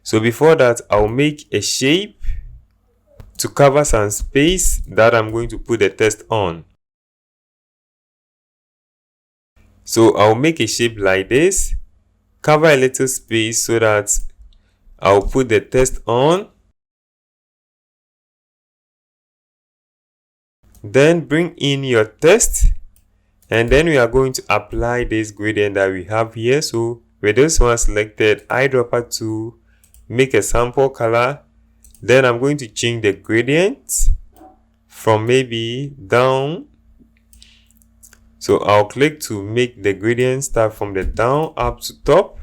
So before that, I'll make a shape to cover some space that I'm going to put the text on. So I'll make a shape like this, cover a little space so that I'll put the text on. Then bring in your text, and then we are going to apply this gradient that we have here. So with this one selected, eyedropper tool, make a sample color. Then I'm going to change the gradient from maybe down. So I'll click to make the gradient start from the down up to top.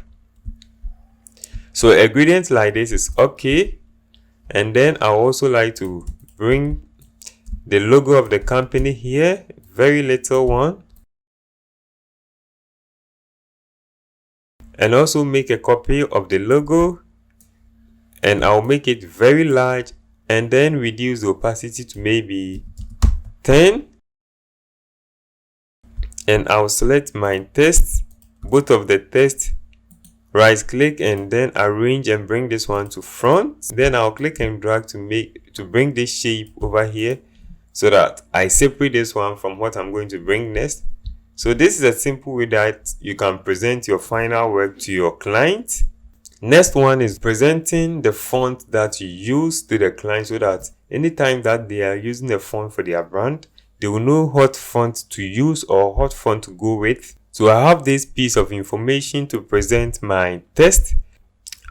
So a gradient like this is okay. And then I also like to bring the logo of the company here, very little one. And also make a copy of the logo. And I'll make it very large and then reduce the opacity to maybe 10. And I'll select my text, both of the text, right click and then arrange and bring this one to front. Then I'll click and drag to bring this shape over here so that I separate this one from what I'm going to bring next. So this is a simple way that you can present your final work to your client. Next one is presenting the font that you use to the client so that anytime that they are using a font for their brand, they will know what font to use or what font to go with. So I have this piece of information to present my text.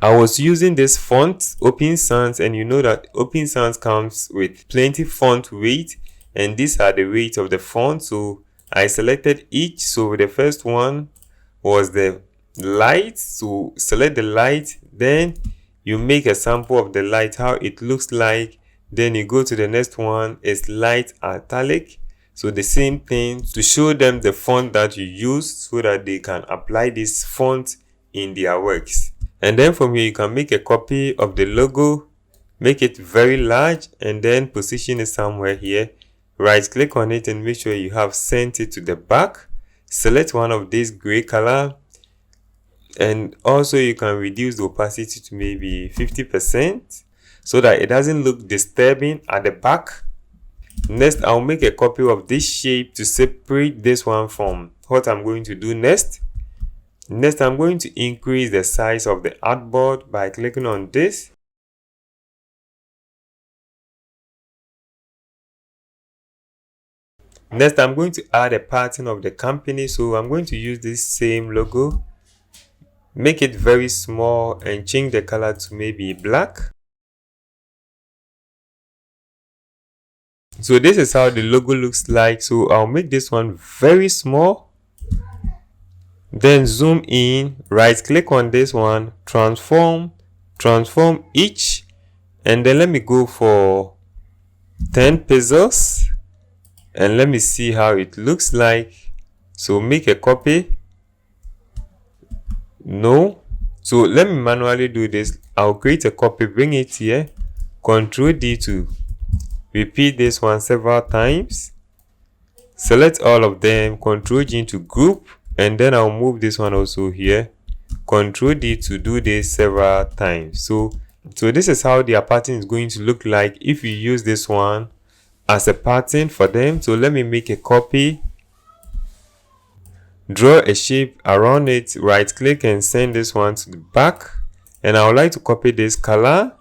I was using this font, Open Sans, and you know that Open Sans comes with plenty font weight, and these are the weight of the font. So I selected each. So the first one was the light. So select the light, then you make a sample of the light, how it looks like. Then you go to the next one, is light italic. So the same thing to show them the font that you use so that they can apply this font in their works. And then from here you can make a copy of the logo, make it very large, and then position it somewhere here. Right click on it and make sure you have sent it to the back. Select one of these gray color, and also you can reduce the opacity to maybe 50% so that it doesn't look disturbing at the back. Next, I'll make a copy of this shape to separate this one from what I'm going to do next. Next, I'm going to increase the size of the artboard by clicking on this. Next, I'm going to add a pattern of the company. So I'm going to use this same logo, make it very small and change the color to maybe black. So this is how the logo looks like. So I'll make this one very small, then zoom in, right click on this one, transform each, and then let me go for 10 pixels and let me see how it looks like. So make a copy, No. So let me manually do this. I'll create a copy, bring it here, Ctrl D to repeat this one several times. Select all of them, Ctrl G to group, and then I'll move this one also here, Ctrl D to do this several times. So this is how their pattern is going to look like if you use this one as a pattern for them. So let me make a copy, draw a shape around it, right click and send this one to the back, and I would like to copy this color.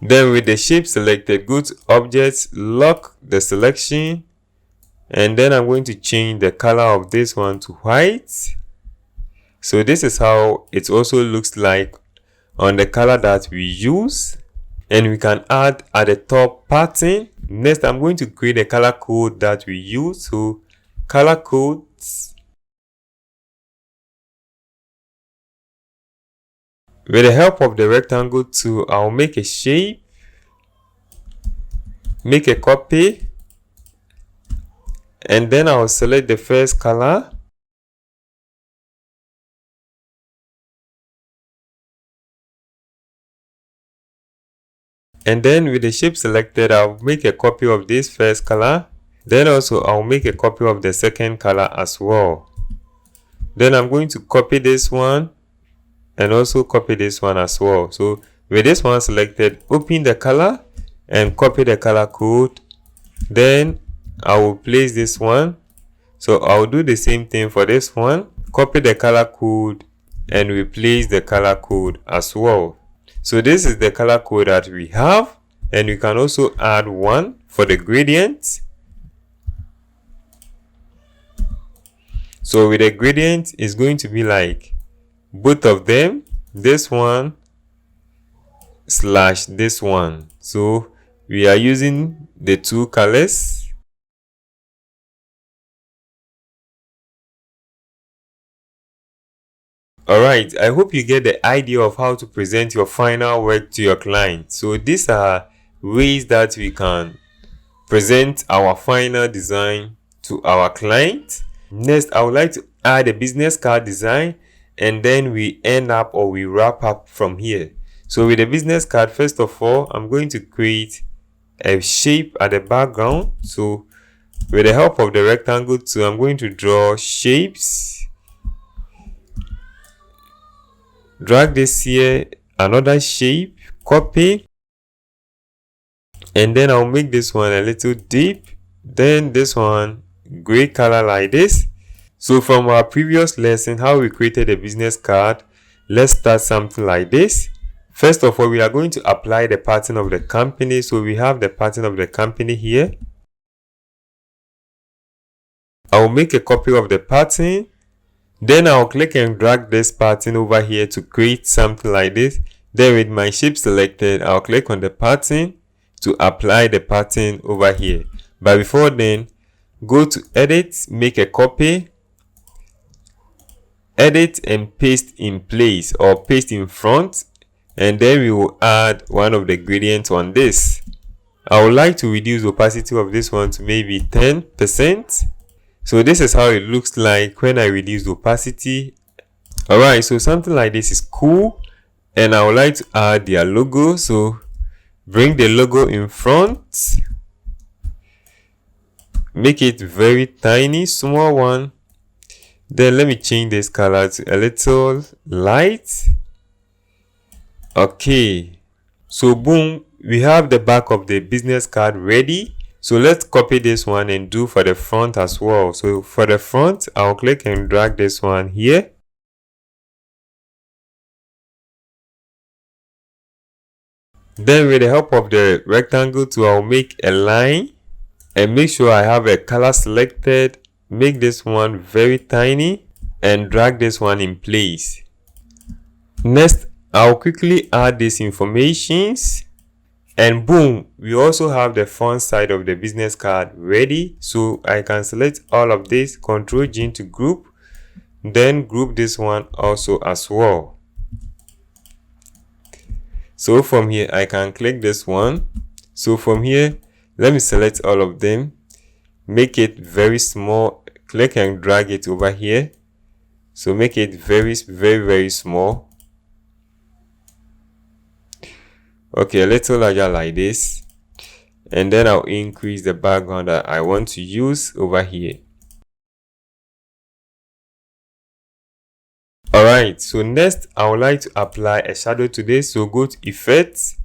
Then with the shape selected, go to Objects, lock the selection, and then I'm going to change the color of this one to white. So this is how it also looks like on the color that we use, and we can add at the top pattern. Next, I'm going to create a color code that we use. So color codes. With the help of the rectangle tool, I'll make a shape, make a copy, and then I'll select the first color. And then with the shape selected, I'll make a copy of this first color. Then also I'll make a copy of the second color as well. Then I'm going to copy this one and also copy this one as well. So with this one selected, open the color and copy the color code. Then I will place this one. So I'll do the same thing for this one. Copy the color code and replace the color code as well. So this is the color code that we have, and we can also add one for the gradient. So with the gradient, it's going to be like both of them, this one slash this one. So we are using the two colors. Alright, I hope you get the idea of how to present your final work to your client. So these are ways that we can present our final design to our client. Next, I would like to add a business card design, and then we end up or we wrap up from here. So with the business card, first of all, I'm going to create a shape at the background. So with the help of the rectangle tool, I'm going to draw shapes. Drag this here, another shape, copy, and then I'll make this one a little deep, then this one gray color like this. So from our previous lesson, how we created a business card, let's start something like this. First of all, we are going to apply the pattern of the company. So we have the pattern of the company here. I'll make a copy of the pattern. Then I'll click and drag this pattern over here to create something like this. Then with my shape selected, I'll click on the pattern to apply the pattern over here. But before then, go to Edit, make a copy, edit and paste in place or paste in front, and then we will add one of the gradients on this. I would like to reduce the opacity of this one to maybe 10%. So this is how it looks like when I reduce the opacity. Alright, so something like this is cool, and I would like to add their logo. So bring the logo in front, make it very tiny, small one. Then let me change this color to a little light. Okay, so boom, we have the back of the business card ready. So let's copy this one and do for the front as well. So for the front, I'll click and drag this one here. Then with the help of the rectangle tool, I'll make a line and make sure I have a color selected. Make this one very tiny and drag this one in place. Next, I'll quickly add these informations. And boom, we also have the front side of the business card ready. So I can select all of this, Ctrl G to group, then group this one also as well. So from here, I can click this one. So from here, let me select all of them, make it very small, click and drag it over here. So make it very small. Okay, a little larger like this. And then I'll increase the background that I want to use over here. Alright, so next I would like to apply a shadow to this. So go to Effects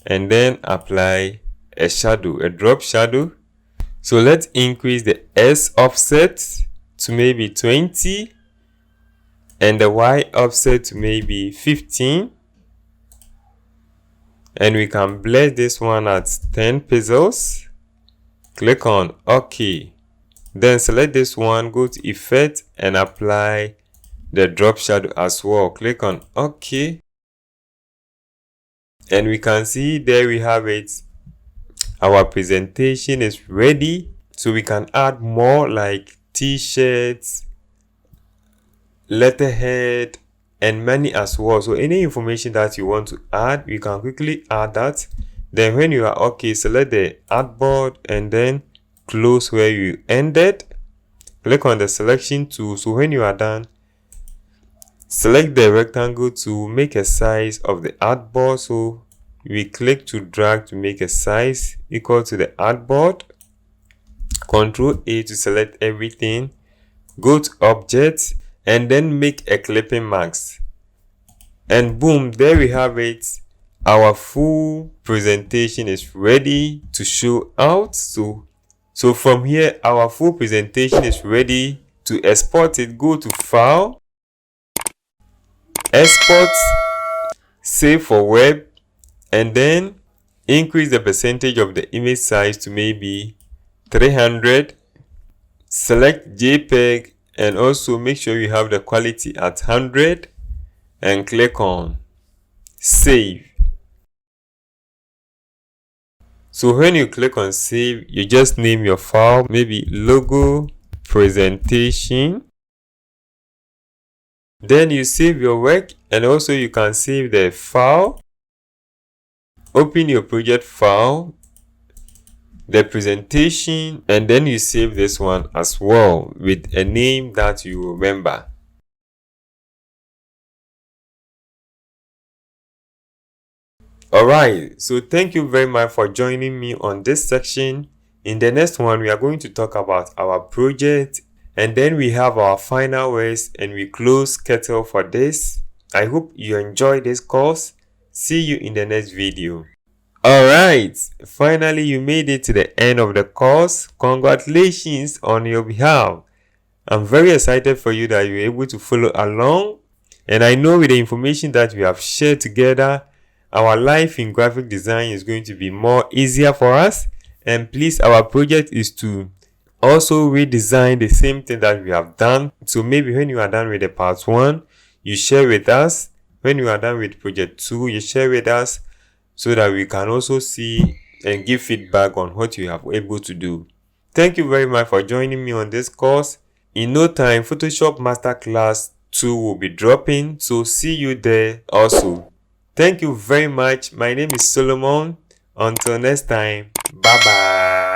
and then apply a shadow, a drop shadow. So let's increase the S offset to maybe 20 and the Y offset to maybe 15. And we can blend this one at 10 pixels. Click on OK. Then select this one, go to Effect and apply the drop shadow as well. Click on OK. And we can see there we have it. Our presentation is ready. So we can add more like t-shirts, letterhead, and many as well. So any information that you want to add, you can quickly add that. Then when you are okay, select the artboard and then close where you ended. Click on the selection tool. So when you are done, select the rectangle to make a size of the artboard. So we click to drag to make a size equal to the artboard. Ctrl A to select everything. Go to Object and then make a clipping mask. And boom, there we have it. Our full presentation is ready to show out. So from here, our full presentation is ready. To export it, go to File, Export, Save for Web, and then increase the percentage of the image size to maybe 300. Select JPEG and also make sure you have the quality at 100 and click on Save. So when you click on Save, you just name your file, maybe logo presentation. Then you save your work and also you can save the file. Open your project file, the presentation, and then you save this one as well with a name that you remember. Alright, so thank you very much for joining me on this section. In the next one, we are going to talk about our project and then we have our final words and we close kettle for this. I hope you enjoyed this course. See you in the next video. Alright, finally you made it to the end of the course. Congratulations on your behalf. I'm very excited for you that you're able to follow along. And I know with the information that we have shared together, our life in graphic design is going to be more easier for us. And please, our project is to also redesign the same thing that we have done. So maybe when you are done with the part 1, you share with us. When you are done with project 2, you share with us so that we can also see and give feedback on what you have able to do. Thank you very much for joining me on this course. In no time, Photoshop Masterclass 2 will be dropping. So see you there also. Thank you very much. My name is Solomon. Until next time, bye bye.